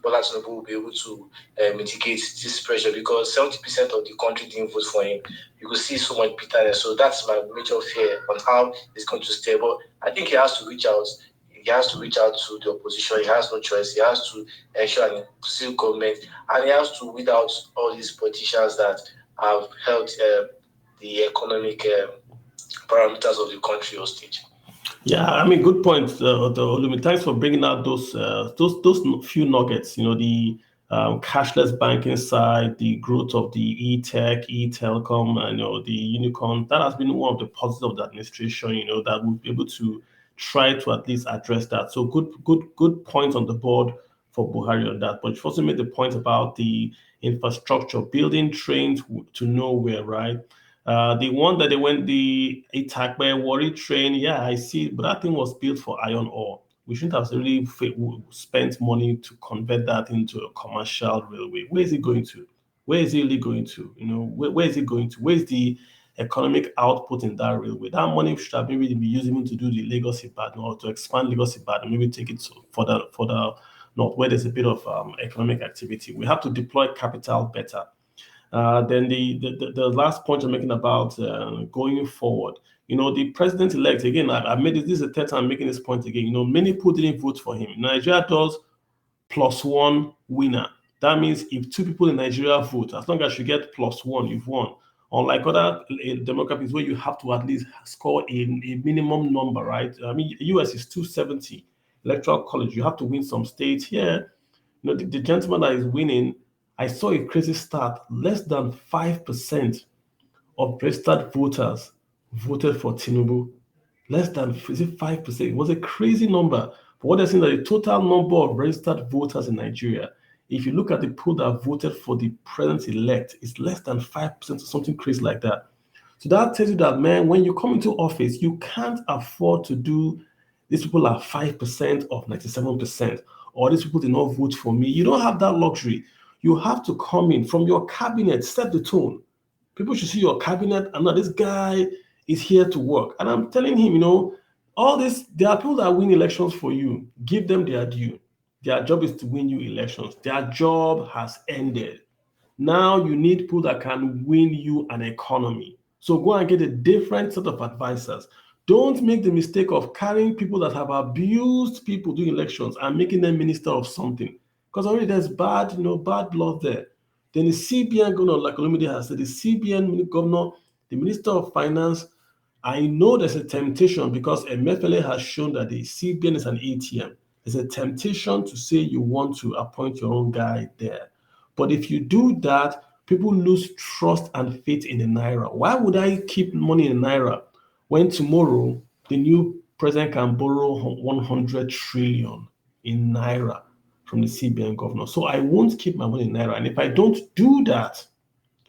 Bola Tinubu will be able to mitigate this pressure, because 70% of the country didn't vote for him. You could see so much bitterness. So that's my major fear on how it's going to stay. But I think he has to reach out. He has to reach out to the opposition. He has no choice. He has to ensure an inclusive government, and he has to weed out all these politicians that have held the economic parameters of the country hostage. Yeah, I mean, good point, Olumi. Thanks for bringing out those few nuggets. The cashless banking side, the growth of the e-tech, e-telecom, and the unicorn. That has been one of the positives of the administration. That we'll be able to try to at least address that. So good point on the board for Buhari on that. But you've also made the point about the infrastructure, building trains to nowhere, right? The one that they went the Itakbe Warri train, yeah, I see, but that thing was built for iron ore. We shouldn't have really spent money to convert that into a commercial railway. Where is it going to? Where is it really going to? Where is it going to? Where's the economic output in that railway? That money should have maybe be used even to do the Lagos-Ibadan, or to expand Lagos-Ibadan, maybe take it further north, where there's a bit of economic activity. We have to deploy capital better. Then the last point I'm making about going forward, the president-elect, again, I made this is the third time I'm making this point again. Many people didn't vote for him. Nigeria does +1 winner. That means if two people in Nigeria vote, as long as you get +1, you've won. Unlike other democracies where you have to at least score a minimum number, right? I mean, US is 270 electoral college. You have to win some states. Here, the gentleman that is winning, I saw a crazy stat. Less than 5% of registered voters voted for Tinubu. Less than 5%. It was a crazy number. But what they're saying that the total number of registered voters in Nigeria, if you look at the pool that voted for the president-elect, it's less than 5% or something crazy like that. So that tells you that, man, when you come into office, you can't afford to do, these people are 5% of 97%, or these people did not vote for me. You don't have that luxury. You have to come in from your cabinet, set the tone. People should see your cabinet and now this guy is here to work. And I'm telling him, all this, there are people that win elections for you. Give them their due. Their job is to win you elections. Their job has ended. Now you need people that can win you an economy. So go and get a different set of advisors. Don't make the mistake of carrying people that have abused people doing elections and making them minister of something. Because already there's bad blood there. Then the CBN governor, like Olumide has said, the CBN governor, the Minister of Finance, I know there's a temptation because Emefiele has shown that the CBN is an ATM. There's a temptation to say you want to appoint your own guy there. But if you do that, people lose trust and faith in the Naira. Why would I keep money in Naira when tomorrow the new president can borrow 100 trillion in Naira from the CBN governor? So I won't keep my money in Naira. And if I don't do that,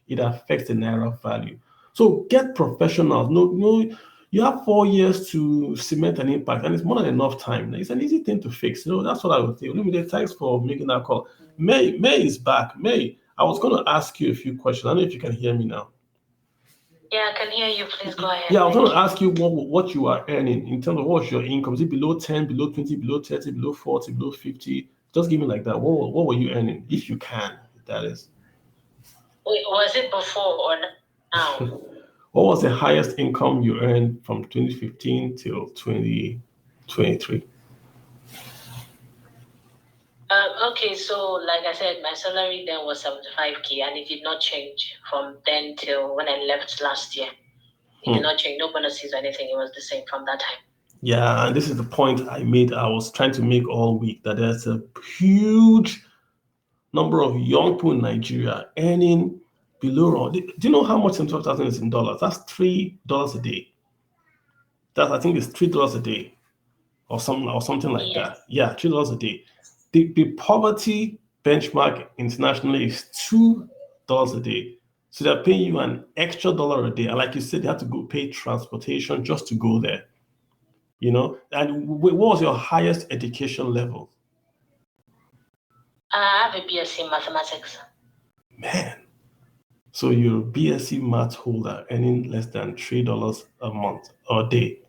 it affects the Naira value. So get professionals. No, you have 4 years to cement an impact, and it's more than enough time. It's an easy thing to fix. That's what I would think. Olumide, thanks for making that call. May is back. May, I was going to ask you a few questions. I don't know if you can hear me now. Yeah, I can hear you. Please go ahead. Yeah, I was going to ask you what you are earning in terms of what's your income. Is it below 10, below 20, below 30, below 40, below 50? Just give me like that. What were you earning, if you can, that is? Wait, was it before or now? What was the highest income you earned from 2015 till 2023? Okay, so like I said, my salary then was 75K, and it did not change from then till when I left last year. It did not change, no bonuses or anything. It was the same from that time. Yeah, and this is the point I made. I was trying to make all week, that there's a huge number of young people in Nigeria earning below. Do you know how much 12,000 is in dollars? That's $3 a day. I think it's $3 a day, or something like that. Yeah, $3 a day. The poverty benchmark internationally is $2 a day. So they're paying you an extra $1 a day. And like you said, you have to go pay transportation just to go there. And what was your highest education level? I have a BSc in mathematics. Man. So you're a BSc math holder earning less than $3 a month or a day.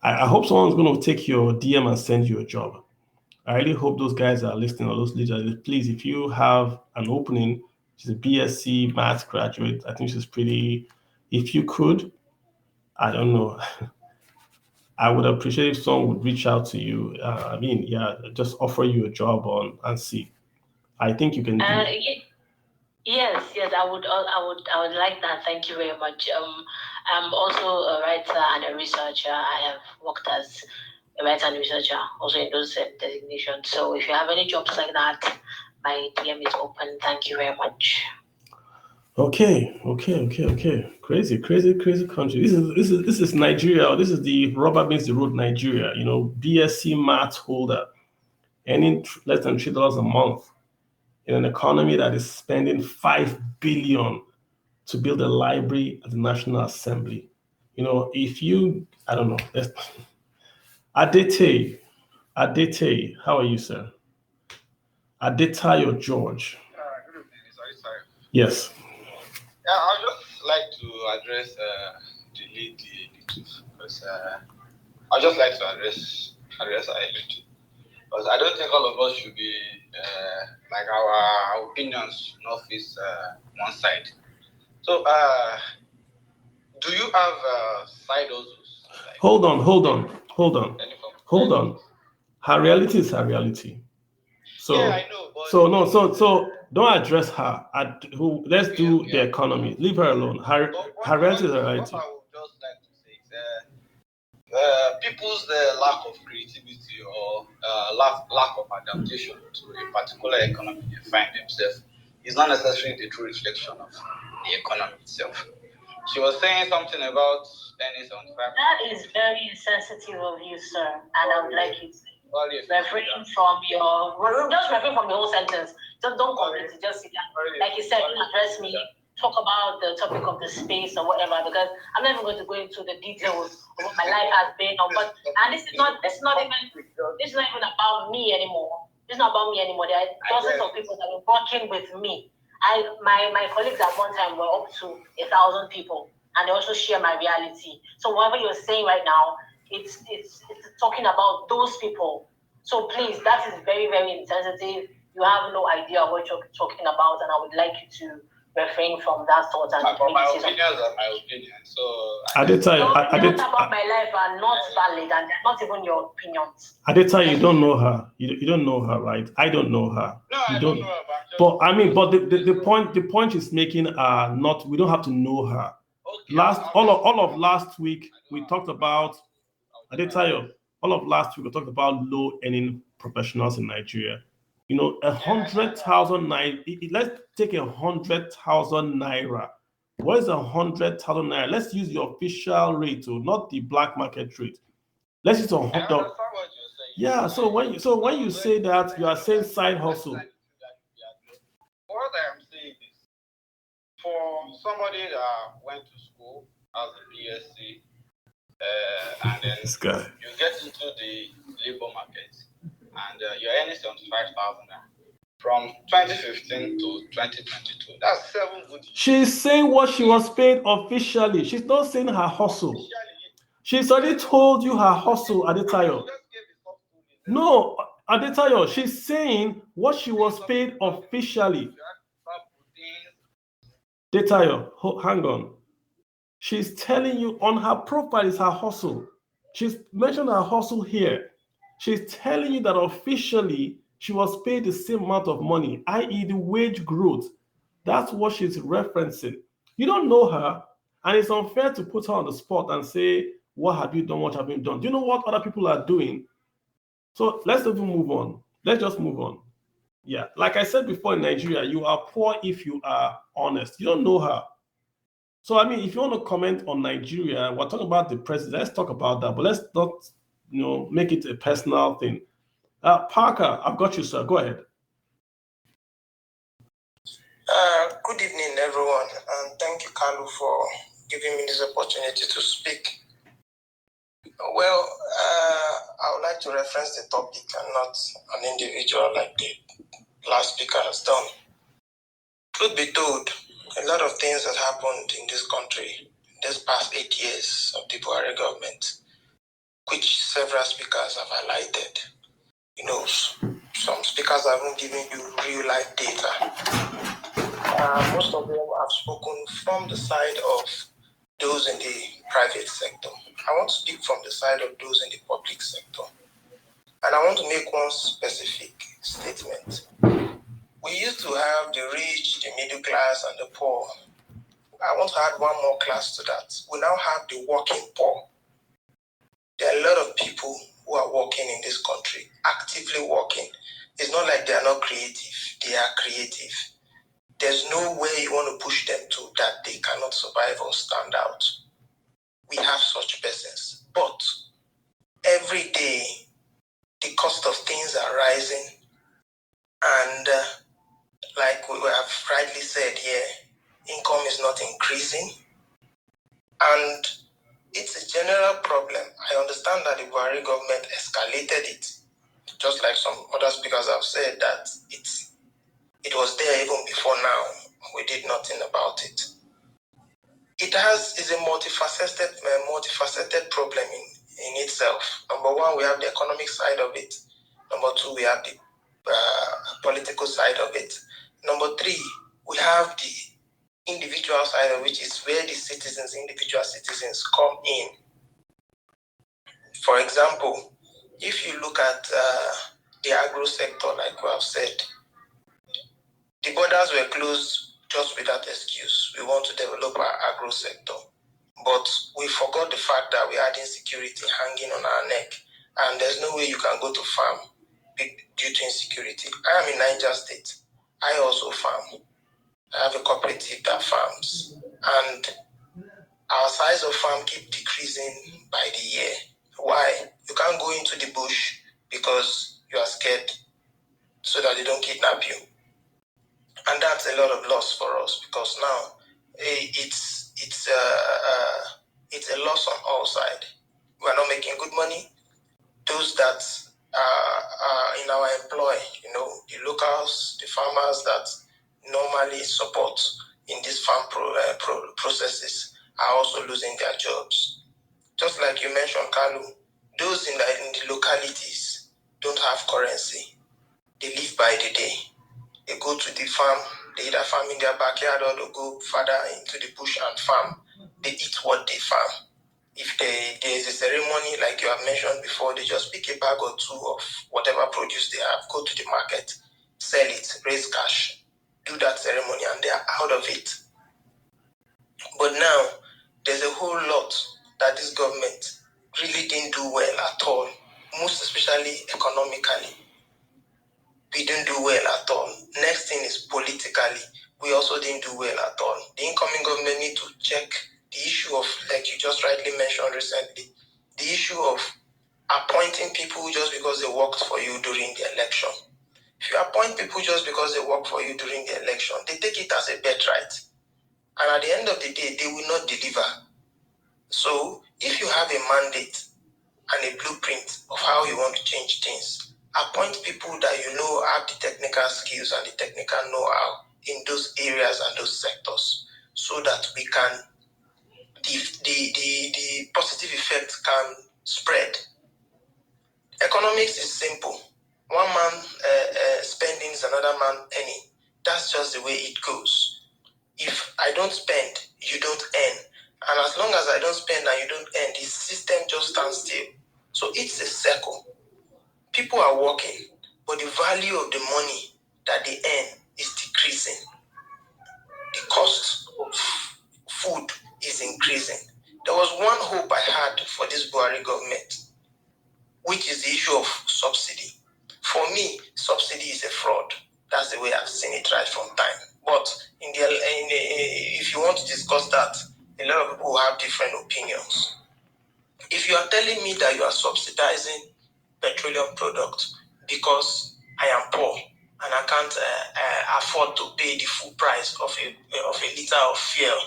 I hope someone's going to take your DM and send you a job. I really hope those guys are listening, or those leaders. Please, if you have an opening, she's a BSc math graduate. I think she's pretty. If you could, I don't know. I would appreciate if someone would reach out to you. Just offer you a job and see. I think you can do it. Yes, I would like that. Thank you very much. I'm also a writer and a researcher. I have worked as a writer and researcher, also in those designations. So if you have any jobs like that, my DM is open. Thank you very much. Okay. Crazy country. This is Nigeria. This is the rubber meets the road Nigeria. BSc math holder earning less than $3 a month in an economy that is spending $5 billion to build a library at the National Assembly. I don't know. Adete, how are you, sir? Adetayo George. Good evening. Sorry. Yes. Yeah, I'd just like to address the lead because I'd just like to address our issue. Because I don't think all of us should be like our opinions not face one side. So, do you have side hustles? Hold on. Her reality is her reality. So, yeah, I know. But so don't address her. Let's do the economy. Leave her alone. Her reality is her reality. What I would just like to say is people's lack of creativity or lack of adaptation to a particular economy they find themselves is not necessarily the true reflection of the economy itself. She was saying something about earnings on fire. That is very insensitive of you, sir, and I would like you to refrain from your whole sentence. Just don't complete it. Just like you said, address me. Talk about the topic of the space or whatever, because I'm not even going to go into the details of what my life has been. And this is not even about me anymore. It's not about me anymore. There are dozens of people that are working with me, My colleagues at one time were up to 1,000 people, and they also share my reality. So whatever you're saying right now, it's talking about those people. So please, that is very, very insensitive. You have no idea what you're talking about, and I would like you to refrain from that thought. And but my opinions are my opinion. So your opinions about my life are not valid, and they're not even your opinions. Adeta, you don't know her. You don't know her, right? I don't know her. No, I don't know her. But I mean, but the point she's making are not. We don't have to know her. Okay, all of last week we talked about Adetayo. All of last week we talked about low earning professionals in Nigeria. 100,000 naira. Let's take 100,000 naira. What is 100,000 naira? Let's use the official rate, not the black market rate. Let's use Yeah. So when you say that, you are saying side hustle. What I'm saying is, for somebody that went to school as a BSc, and then This guy. you get into the labor market, and you're earning 75,000 from 2015 to 2022. That's 7 good years. She's saying what she was paid officially. She's not saying her hustle. She's already told you her hustle, Adetayo. No, Adetayo, she's saying what she was paid officially. Adetayo, hang on. She's telling you on her profile is her hustle. She's mentioned her hustle here. She's telling you that officially she was paid the same amount of money, i.e. the wage growth. That's what she's referencing. You don't know her, and it's unfair to put her on the spot and say, what have you done, what have you done? Do you know what other people are doing? So let's even move on. Let's just move on. Yeah, like I said before, in Nigeria, you are poor if you are honest. You don't know her. So, I mean, if you want to comment on Nigeria, we're talking about the president. Let's talk about that, but let's not, make it a personal thing. Parker, I've got you, sir. Go ahead. Good evening, everyone, and thank you, Kalu, for giving me this opportunity to speak. Well, I would like to reference the topic and not an individual like the last speaker has done. Truth be told, a lot of things have happened in this country this past 8 years of the Buhari government, which several speakers have highlighted. Some speakers haven't given you real life data. Most of them have spoken from the side of those in the private sector. I want to speak from the side of those in the public sector. And I want to make one specific statement. We used to have the rich, the middle class, and the poor. I want to add one more class to that. We now have the working poor. There are a lot of people who are working in this country, actively working. It's not like they are not creative. They are creative. There's no way you want to push them to that they cannot survive or stand out. We have such persons. But every day, the cost of things are rising. And like we have rightly said here, income is not increasing. And it's a general problem. I understand that the Buhari government escalated it, just like some other speakers have said that it was there even before now. We did nothing about it. It is a multifaceted problem in itself. Number one, we have the economic side of it. Number two, we have the political side of it. Number three, we have the individual side of which is where the individual citizens come in. For example, if you look at the agro sector, like we have said, the borders were closed just without excuse. We want to develop our agro sector. But we forgot the fact that we had insecurity hanging on our neck. And there's no way you can go to farm due to insecurity. I am in Niger State. I also farm. I have a cooperative that farms. And our size of farm keep decreasing by the year. Why? You can't go into the bush because you are scared so that they don't kidnap you. And that's a lot of loss for us because now it's a loss on all sides. We are not making good money. Those that are in our employ, the locals, the farmers that normally financially support in these farm processes are also losing their jobs. Just like you mentioned, Kalu, those in the localities don't have currency. They live by the day. They go to the farm, they either farm in their backyard or they go further into the bush and farm. They eat what they farm. If there is a ceremony, like you have mentioned before, they just pick a bag or two of whatever produce they have, go to the market, sell it, raise cash, do that ceremony, and they are out of it. But now, there's a whole lot that this government really didn't do well at all, most especially economically. We didn't do well at all. Next thing is politically, we also didn't do well at all. The incoming government need to check the issue of, like you just rightly mentioned recently, the issue of appointing people just because they worked for you during the election. If you appoint people just because they work for you during the election, they take it as a birthright. And at the end of the day, they will not deliver. So if you have a mandate and a blueprint of how you want to change things, appoint people that you know have the technical skills and the technical know-how in those areas and those sectors, so that we can, the positive effect can spread. Economics is simple. One man spending is another man earning. That's just the way it goes. If I don't spend, you don't earn. And as long as I don't spend and you don't earn, the system just stands still. So it's a circle. People are working, but the value of the money that they earn is decreasing. The cost of food is increasing. There was one hope I had for this Buhari government, which is the issue of subsidy. For me, subsidy is a fraud. That's the way I've seen it right from time. But if you want to discuss that, a lot of people have different opinions. If you are telling me that you are subsidizing petroleum products because I am poor and I can't afford to pay the full price of a liter of fuel,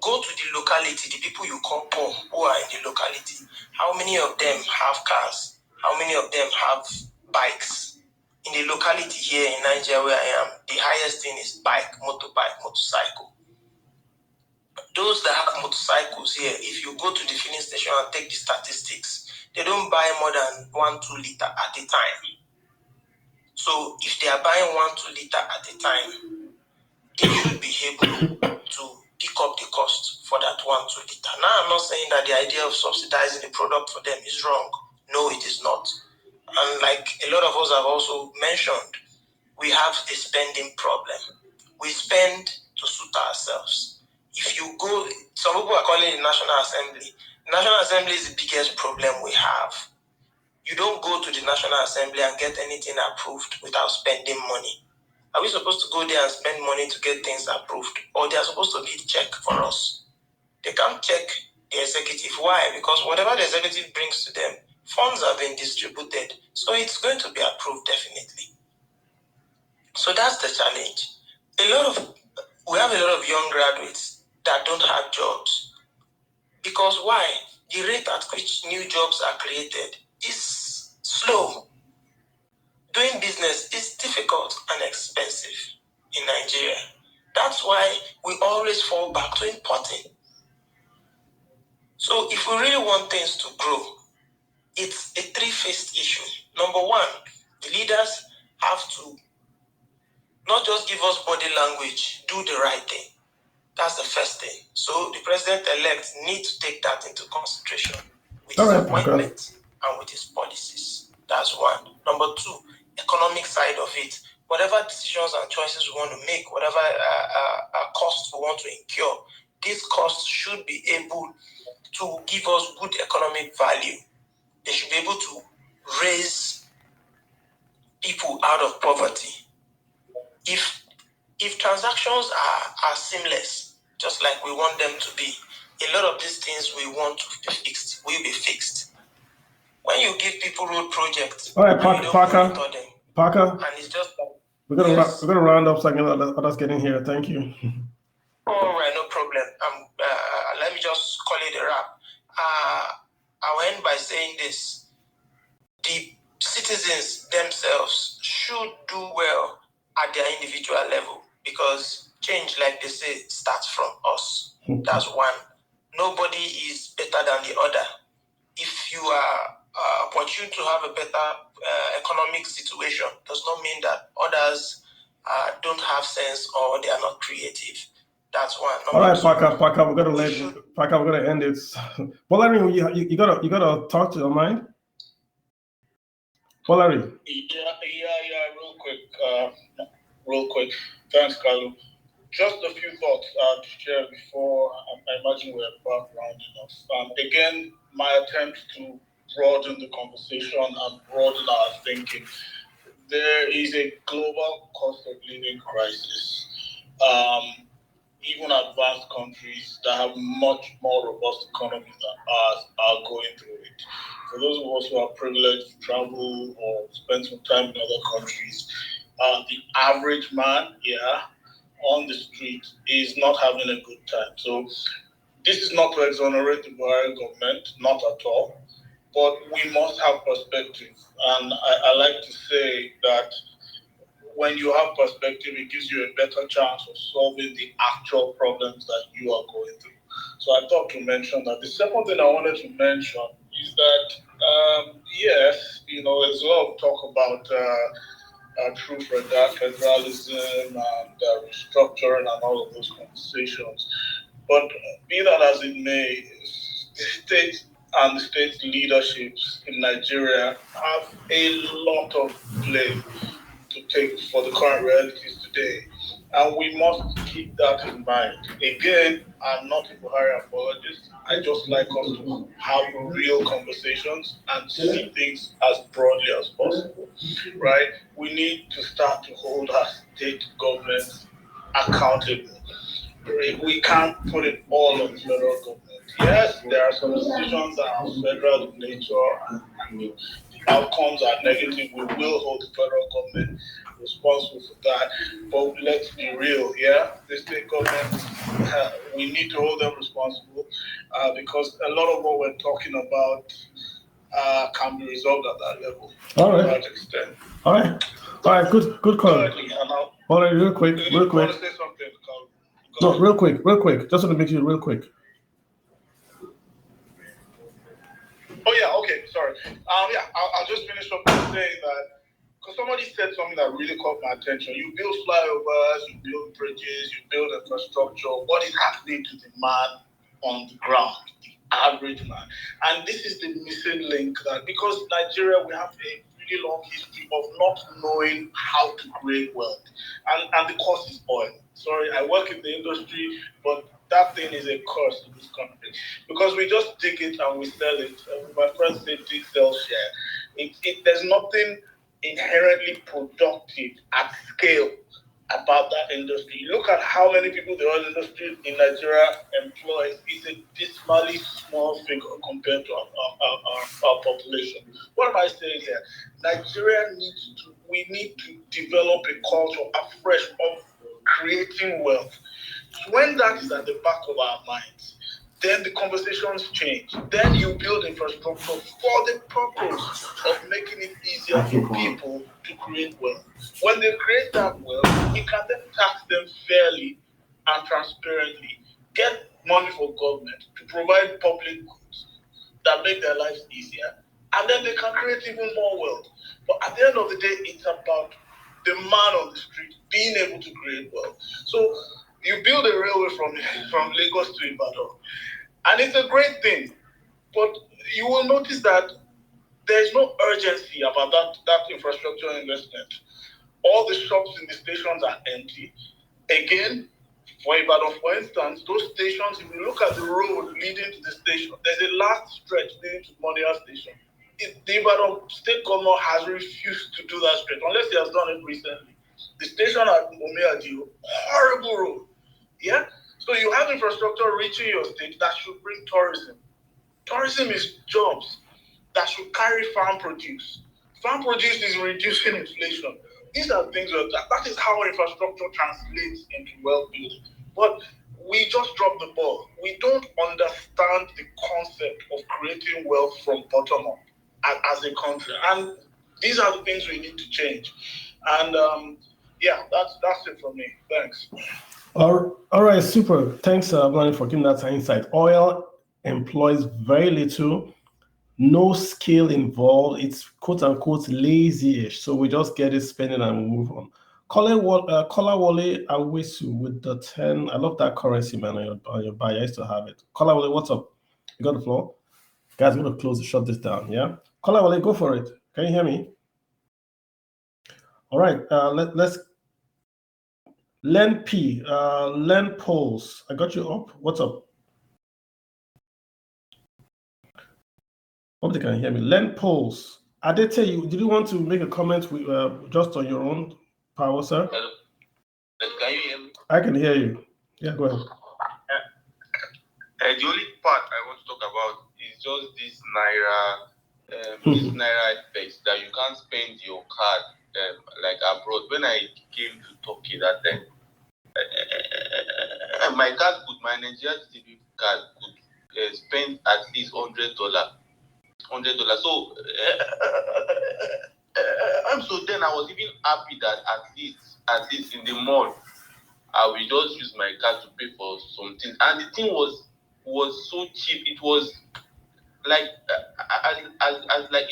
go to the locality, the people you call poor who are in the locality. How many of them have cars? How many of them have bikes? In the locality here in Nigeria where I am, the highest thing is bike, motorbike, motorcycle. Those that have motorcycles here, if you go to the filling station and take the statistics, they don't buy more than 1-2 liter at a time. So if they are buying 1-2 liter at a time, they should be able to pick up the cost for that 1-2 liter. Now, I'm not saying that the idea of subsidizing the product for them is wrong. No, it is not. And like a lot of us have also mentioned, we have a spending problem. We spend to suit ourselves. If you go, some people are calling it National Assembly. The National Assembly is the biggest problem we have. You don't go to the National Assembly and get anything approved without spending money. Are we supposed to go there and spend money to get things approved? Or they are supposed to be check for us? They can't check the executive. Why? Because whatever the executive brings to them, funds are being distributed. So it's going to be approved definitely. So that's the challenge. We have a lot of young graduates that don't have jobs. Because why? The rate at which new jobs are created is slow. Doing business is difficult and expensive in Nigeria. That's why we always fall back to importing. So if we really want things to grow, it's a three-phased issue. Number one, the leaders have to not just give us body language, do the right thing. That's the first thing. So the president-elect needs to take that into consideration with his appointment and with his policies. That's one. Number two, economic side of it. Whatever decisions and choices we want to make, whatever costs we want to incur, these costs should be able to give us good economic value. They should be able to raise people out of poverty. If transactions are seamless, just like we want them to be, a lot of these things we want to be fixed will be fixed. When you give people road projects, all right, Parker, and it's just like, we're gonna round up so I can let others get in here. Thank you. All right, no problem. Let me just call it a wrap. I'll end by saying this: the citizens themselves should do well at their individual level, because change, like they say, starts from us. That's one. Nobody is better than the other. If you are opportune to have a better economic situation, does not mean that others don't have sense or they are not creative. That's one. All right, Paka, we're gonna end it. Buhari, you gotta talk to your mind. Buhari. Real quick. Thanks, Carlo. Just a few thoughts to share before I imagine we're about rounding off. Again, my attempt to broaden the conversation and broaden our thinking. There is a global cost of living crisis. Even advanced countries that have much more robust economies than ours are going through it. For those of us who are privileged to travel or spend some time in other countries, the average man, on the street is not having a good time. So this is not to exonerate the Buhari government, not at all, but we must have perspective. And I like to say that when you have perspective, it gives you a better chance of solving the actual problems that you are going through. So I thought to mention that. The second thing I wanted to mention is that, yes, there's a lot of talk about true federalism and restructuring and all of those conversations. But be that as it may, the state and the state leaderships in Nigeria have a lot of blame to take for the current realities today. And we must keep that in mind. Again, I'm not a Buhari apologist. I just like us to have real conversations and see things as broadly as possible, right? We need to start to hold our state governments accountable. We can't put it all on the federal government. Yes, there are some decisions that are federal in nature and the outcomes are negative. We will hold the federal government responsible for that. But let's be real, the state government, we need to hold them responsible because a lot of what we're talking about can be resolved at that level to a large extent. All right, good call. All right, real quick. Want to say something, Carl? No, real quick. Just want to make it real quick. Oh yeah, okay, sorry. I'll just finish up by saying that because somebody said something that really caught my attention. You build flyovers, you build bridges, you build infrastructure. What is happening to the man on the ground, the average man? And this is the missing link that because Nigeria, we have a really long history of not knowing how to create wealth, and the cost is oil. Sorry, I work in the industry, but that thing is a curse in this country because we just dig it and we sell it. My friends say dig, sell, share. There's nothing inherently productive at scale about that industry. Look at how many people the oil industry in Nigeria employs. It's a dismally small figure compared to our population. What am I saying here? Nigeria we need to develop a culture afresh of creating wealth. When that is at the back of our minds, then the conversations change. Then you build infrastructure for the purpose of making it easier for people to create wealth. When they create that wealth, you can then tax them fairly and transparently. Get money for government to provide public goods that make their lives easier, and then they can create even more wealth. But at the end of the day, it's about the man on the street being able to create wealth. So you build a railway from Lagos to Ibadan, and it's a great thing. But you will notice that there's no urgency about that infrastructure investment. All the shops in the stations are empty. Again, for Ibadan, for instance, those stations, if you look at the road leading to the station, there's a last stretch leading to Monia Station. The Ibadan state governor has refused to do that stretch, unless he has done it recently. The station at Omeadio, horrible road. Yeah? So you have infrastructure reaching your state that should bring tourism. Tourism is jobs that should carry farm produce. Farm produce is reducing inflation. These are things that is how infrastructure translates into wealth building. But we just drop the ball. We don't understand the concept of creating wealth from bottom up as a country. And these are the things we need to change. And that's it for me. Thanks. All right, super. Thanks, Blani, for giving that insight. Oil employs very little, no skill involved. It's quote unquote lazy-ish. So we just get it spending and we move on. Kolawole Awisu with the 10. I love that currency, man, on your buy. I used to have it. Kolawole, what's up? You got the floor? Guys, I'm going to shut this down, yeah? Kolawole, go for it. Can you hear me? All right, let's Len P, Len Poles. I got you up. What's up? Hope they can hear me. Len Poles. I did tell you, did you want to make a comment with, just on your own power, sir? Hello. Can you hear me? I can hear you. Yeah, go ahead. The only part I want to talk about is just this Naira effect that you can't spend your card like abroad. When I came to Turkey that time, my Nigerian TV card could spend at least $100. So, so then I was even happy that at least in the mall, I will just use my card to pay for something. And the thing was so cheap. It was like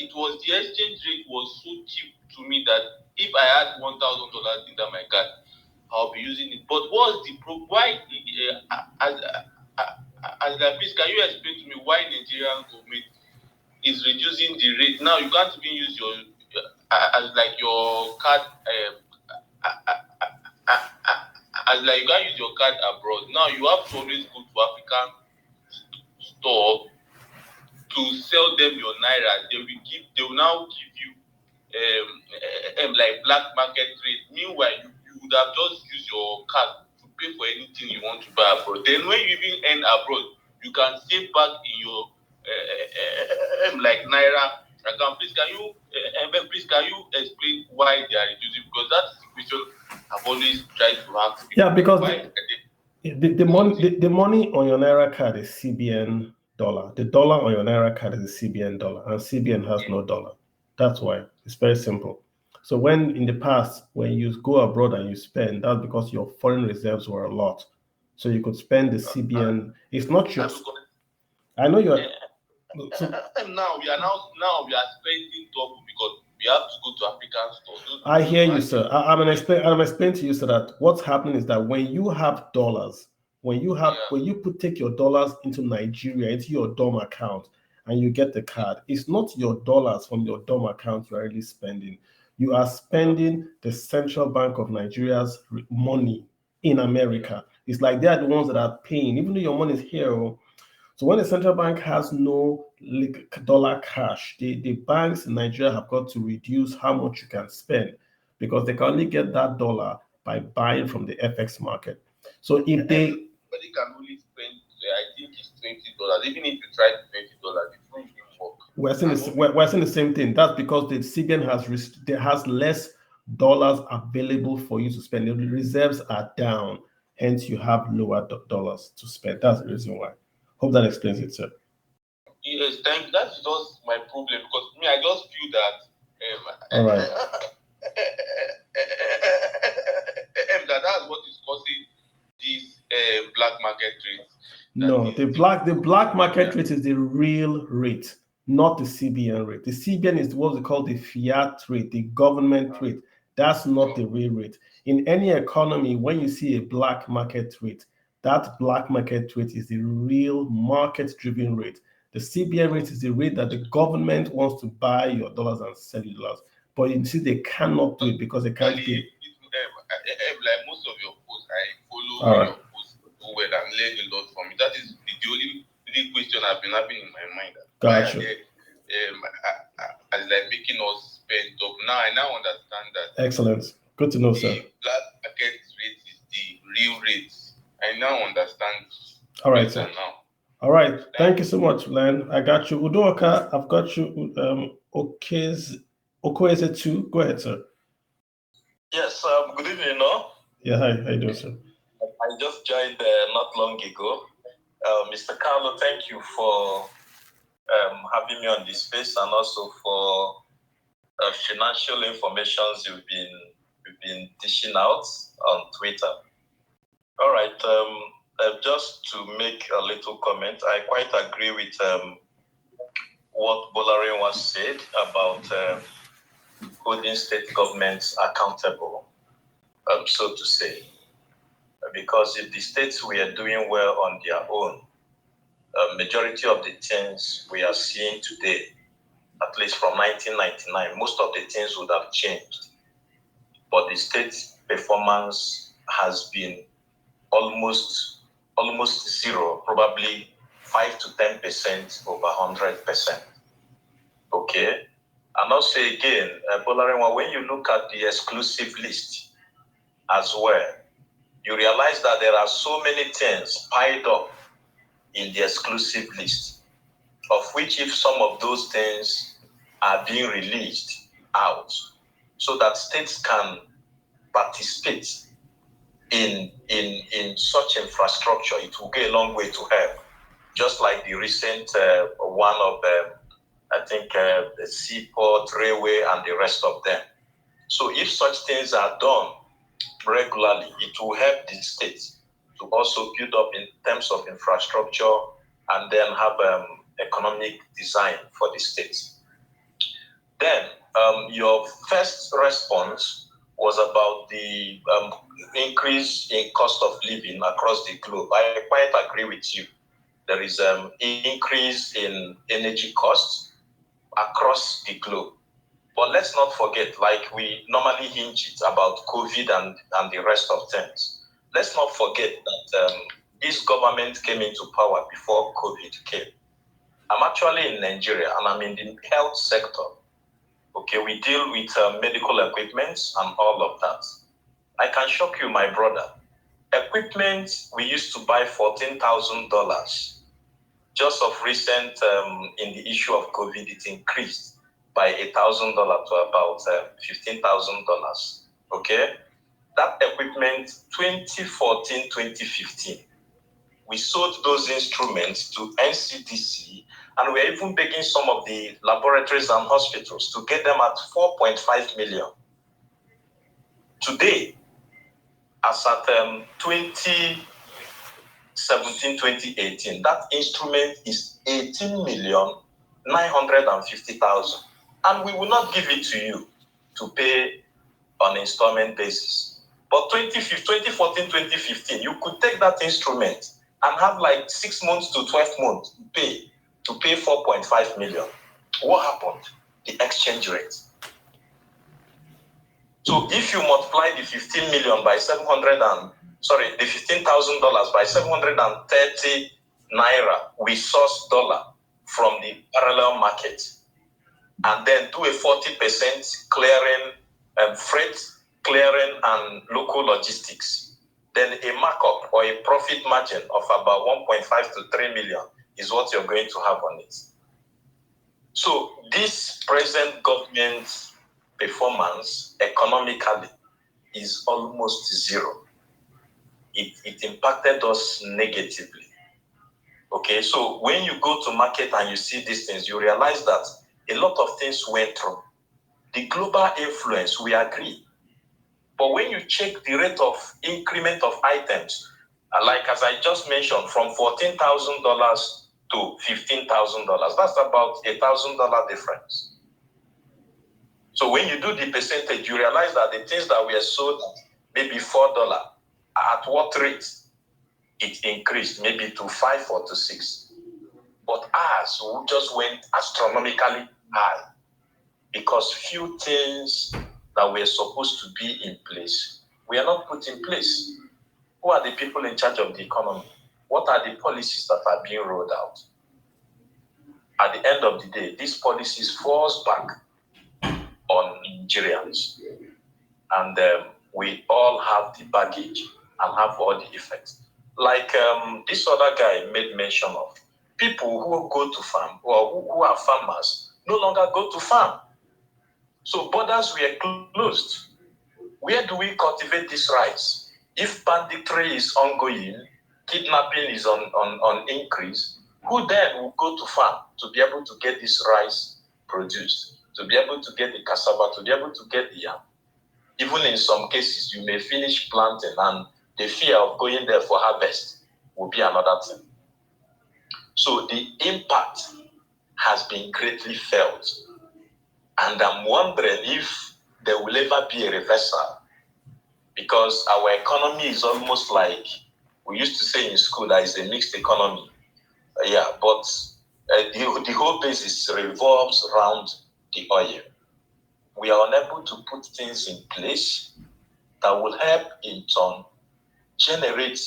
it was the exchange rate was so cheap to me that if I had $1,000 in my card, I'll be using it. But what's the problem? Why? Please, can you explain to me why Nigerian government is reducing the rate? Now you can't even use your card. You can't use your card abroad. Now you have to always go to African store to sell them your naira. They will now give you like black market rate. Meanwhile, you would have just used your card to pay for anything you want to buy abroad. Then when you even end abroad, you can save back in your like naira account. Please can you explain why they are reducing? Because that's the question I've always tried to ask. Yeah, because the money on your naira card is CBN dollar. The dollar on your naira card is the CBN dollar, and CBN has no dollar. That's why. It's very simple. So when in the past, when you go abroad and you spend, that's because your foreign reserves were a lot. So you could spend the CBN. It's not just. I know you're. So, now we are spending double because we have to go to African stores. I hear you, sir. I'm gonna explain to you so that what's happening is that when you have dollars, when you take your dollars into Nigeria, into your DOM account, and you get the card, it's not your dollars from your DOM account you are really spending. You are spending the Central Bank of Nigeria's money in America. It's like they are the ones that are paying, even though your money is here. So when the central bank has no dollar cash, the banks in Nigeria have got to reduce how much you can spend because they can only get that dollar by buying from the FX market. So if everybody can only spend, I think it's $20. Even if you try $20, it won't even work. We're saying the same thing. That's because the CBN has less dollars available for you to spend. The reserves are down, hence you have lower dollars to spend. That's the reason why. Hope that explains it, sir. Yes, thank you. That's just my problem because I just feel that. All right. That's what is causing these black market rates. No, the black market rate is the real rate, not the CBN rate. The CBN is what we call the fiat rate, the government rate. That's not the real rate. In any economy, when you see a black market rate, that black market rate is the real market-driven rate. The CBN rate is the rate that the government wants to buy your dollars and sell you dollars. But you see, they cannot do it because they can't pay. Like most of your posts, I follow your posts well and learn a lot from it. That is the only question I've been having in my mind. Gotcha. As like making us spend up. Now I understand that. Excellent. Good to know, sir. The black market rate is the real rate. I now understand. All right, sir. Now. All right. Thank you so much, Len. I got you. Udoka, I've got you. Okoeze too. Go ahead, sir. Yes, good evening, no? Yeah, hi. How you doing, sir? I just joined not long ago. Mr. Carlo, thank you for having me on this space and also for financial information you've been dishing out on Twitter. All right. Just to make a little comment, I quite agree with what Bolarin was said about holding state governments accountable, so to say. Because if the states were doing well on their own, majority of the things we are seeing today, at least from 1999, most of the things would have changed. But the state performance has been almost zero, probably 5 to 10% over 100%. Okay? And also again, Bolarinwa, when you look at the exclusive list as well, you realize that there are so many things piled up in the exclusive list, of which if some of those things are being released out so that states can participate in such infrastructure, it will go a long way to help. Just like the recent one of I think the seaport, railway, and the rest of them. So if such things are done regularly, it will help the states to also build up in terms of infrastructure and then have economic design for the states. Then your first response was about the increase in cost of living across the globe. I quite agree with you. There is an increase in energy costs across the globe. But let's not forget, like we normally hinge it about COVID and the rest of things. Let's not forget that this government came into power before COVID came. I'm actually in Nigeria and I'm in the health sector. Okay, we deal with medical equipment and all of that. I can shock you, my brother. Equipment we used to buy $14,000. Just of recent, in the issue of COVID, it increased by $1,000 to about $15,000. Okay, that equipment, 2014, 2015, we sold those instruments to NCDC, and we're even begging some of the laboratories and hospitals to get them at 4.5 million. Today, as at 2017, 2018, that instrument is 18,950,000, and we will not give it to you to pay on installment basis. But 2014, 2015, you could take that instrument and have like 6 months to 12 months to pay 4.5 million. What happened? The exchange rate. So if you multiply the 15 million by the $15,000 by 730 naira, we source dollar from the parallel market, and then do a 40% clearing, freight clearing and local logistics. Then a markup or a profit margin of about 1.5 to 3 million is what you're going to have on it. So this present government performance economically is almost zero. It impacted us negatively. Okay, so when you go to market and you see these things, you realize that a lot of things went wrong. The global influence, we agree. But when you check the rate of increment of items, like as I just mentioned, from $14,000 to $15,000, that's about $1,000 difference. So when you do the percentage, you realize that the things that were sold at maybe $4, at what rate it increased, maybe to 5 or to 6. But ours just went astronomically high because few things that were supposed to be in place were not put in place. Who are the people in charge of the economy? What are the policies that are being rolled out? At the end of the day, these policies falls back on Nigerians. And we all have the baggage and have all the effects. Like this other guy made mention of, people who go to farm or who are farmers no longer go to farm. So borders were closed. Where do we cultivate this rice? If banditry is ongoing, kidnapping is on increase, who then will go to farm to be able to get this rice produced, to be able to get the cassava, to be able to get the yam? Even in some cases, you may finish planting and the fear of going there for harvest will be another thing. So the impact has been greatly felt. And I'm wondering if there will ever be a reversal, because our economy is almost like, we used to say in school that it's a mixed economy. But the whole basis revolves around the oil. We are unable to put things in place that will help in turn generate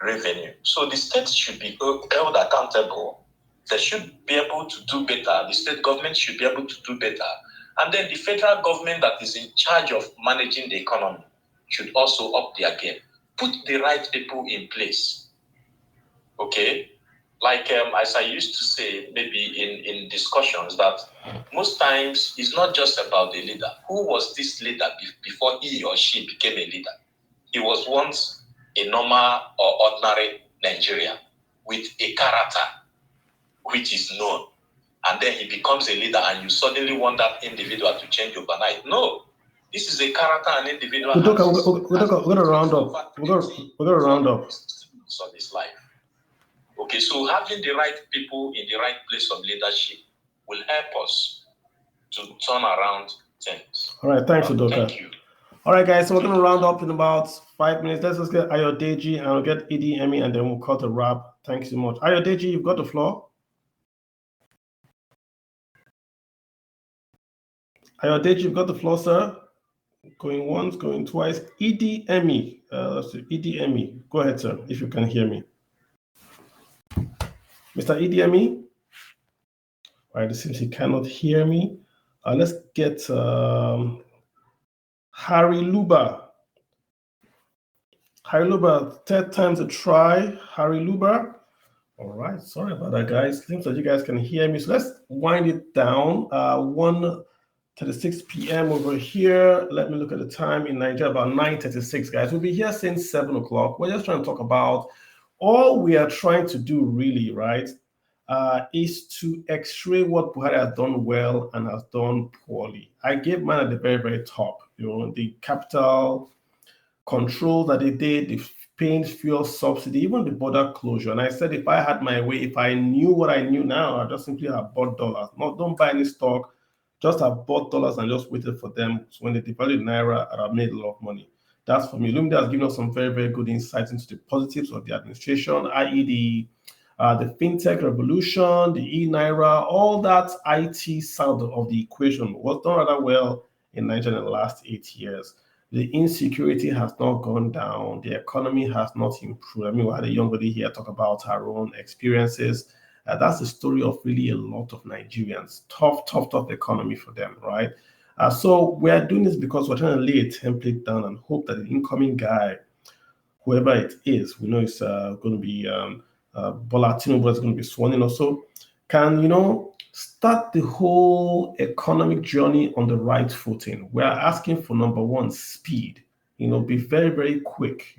revenue. So the states should be held accountable. They should be able to do better. The state government should be able to do better. And then the federal government that is in charge of managing the economy should also up their game. Put the right people in place. Okay? Like as I used to say, maybe in discussions, that most times it's not just about the leader. Who was this leader before he or she became a leader? He was once a normal or ordinary Nigerian with a character which is known. And then he becomes a leader and you suddenly want that individual to change overnight. No. This is a character and individual. We're going to round up. We're going to round up. On this life. Okay, so having the right people in the right place of leadership will help us to turn around things. All right, thanks, Udoka. Thank you. All right, guys, so we're going to round up in about 5 minutes. Let's just get Ayodeji and we'll get Idi Emi and then we'll cut a wrap. Thanks so much. Ayodeji, you've got the floor. Ayodeji, you've got the floor, sir. Going once, going twice. Idi Emi. Let's see. Idi Emi. Go ahead, sir, if you can hear me. Mr. Idi Emi? All right, it seems he cannot hear me. Let's get Harry Luba. Harry Luba, third time's a try. Harry Luba. All right, sorry about that, guys. Seems like you guys can hear me. So let's wind it down. 1:36 p.m. over here. Let me look at the time in Nigeria, about 9:36, guys. We'll be here since 7 o'clock. We're just trying to talk about all we are trying to do, really, right, is to x-ray what Buhari has done well and has done poorly. I gave mine at the very, very top. The capital control that they did, the paying fuel subsidy, even the border closure. And I said, if I had my way, if I knew what I knew now, I'd just simply have bought dollars. Don't buy any stock. Just have bought dollars and just waited for them. So when they devalued Naira, I'd have made a lot of money. That's for me. Lumida has given us some very, very good insights into the positives of the administration, i.e. the fintech revolution, the e-Naira, all that IT side of the equation was done rather well in Nigeria in the last 8 years. The insecurity has not gone down. The economy has not improved. I mean, we had a young lady here talk about her own experiences. That's the story of really a lot of Nigerians. Tough economy for them, right? So we're doing this because we're trying to lay a template down and hope that the incoming guy, whoever it is, we know it's going to be Bola Tinubu is going to be sworn in also, can, start the whole economic journey on the right footing. We're asking for, number one, speed. Be very, very quick,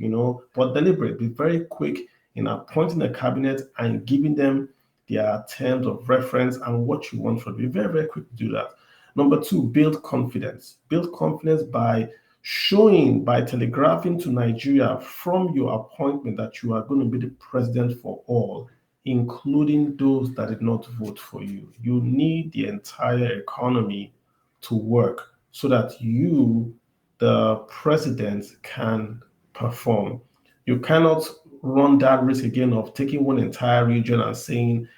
but deliberate. Be very quick in appointing a cabinet and giving them their terms of reference and what you want from them. Be very, very quick to do that. Number two, build confidence. Build confidence by telegraphing to Nigeria from your appointment that you are going to be the president for all, including those that did not vote for you. You need the entire economy to work so that you, the president, can perform. You cannot run that risk again of taking one entire region and saying,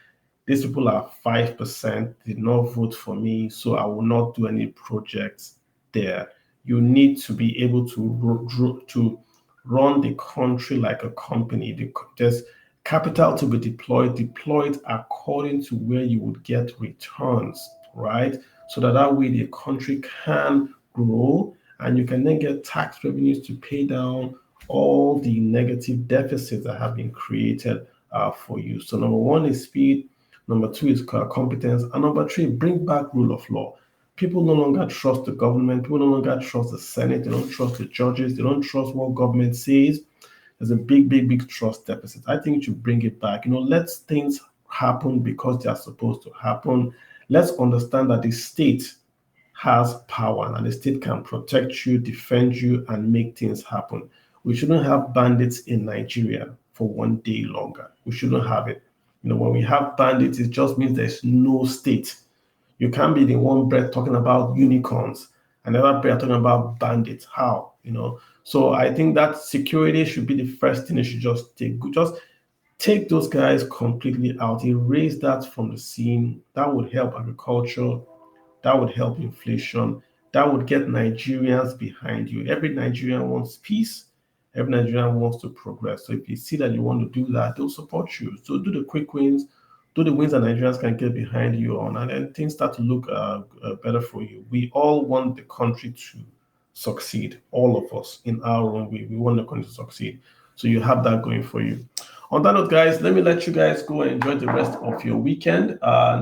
these people are 5%, did not vote for me, so I will not do any projects there. You need to be able to run the country like a company. There's capital to be deployed according to where you would get returns, right? So that way the country can grow and you can then get tax revenues to pay down all the negative deficits that have been created for you. So number one is speed. Number two is competence. And number three, bring back rule of law. People no longer trust the government. People no longer trust the Senate. They don't trust the judges. They don't trust what government says. There's a big trust deficit. I think you should bring it back. Let things happen because they are supposed to happen. Let's understand that the state has power and the state can protect you, defend you, and make things happen. We shouldn't have bandits in Nigeria for one day longer. We shouldn't have it. When we have bandits, it just means there's no state. You can't be the one breath talking about unicorns, another breath talking about bandits. How? So I think that security should be the first thing they should just take. Just take those guys completely out. Erase that from the scene. That would help agriculture. That would help inflation. That would get Nigerians behind you. Every Nigerian wants peace. Every Nigerian wants to progress. So if you see that you want to do that, they'll support you. So do the quick wins. Do the wins that Nigerians can get behind you on, and then things start to look better for you. We all want the country to succeed. All of us in our own way. We want the country to succeed. So you have that going for you. On that note, guys, let me let you guys go and enjoy the rest of your weekend.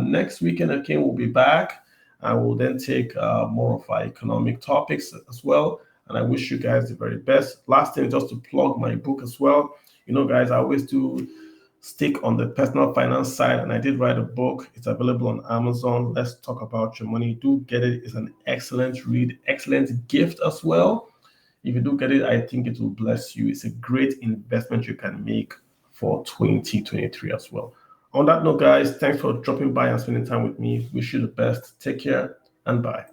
Next weekend, again, we'll be back. I will then take more of our economic topics as well. And I wish you guys the very best. Last thing, just to plug my book as well. Guys, I always do stick on the personal finance side, and I did write a book. It's available on Amazon. Let's Talk About Your Money. Do get it. It's an excellent read, excellent gift as well. If you do get it, I think it will bless you. It's a great investment you can make for 2023 as well. On that note, guys, thanks for dropping by and spending time with me. Wish you the best. Take care and bye.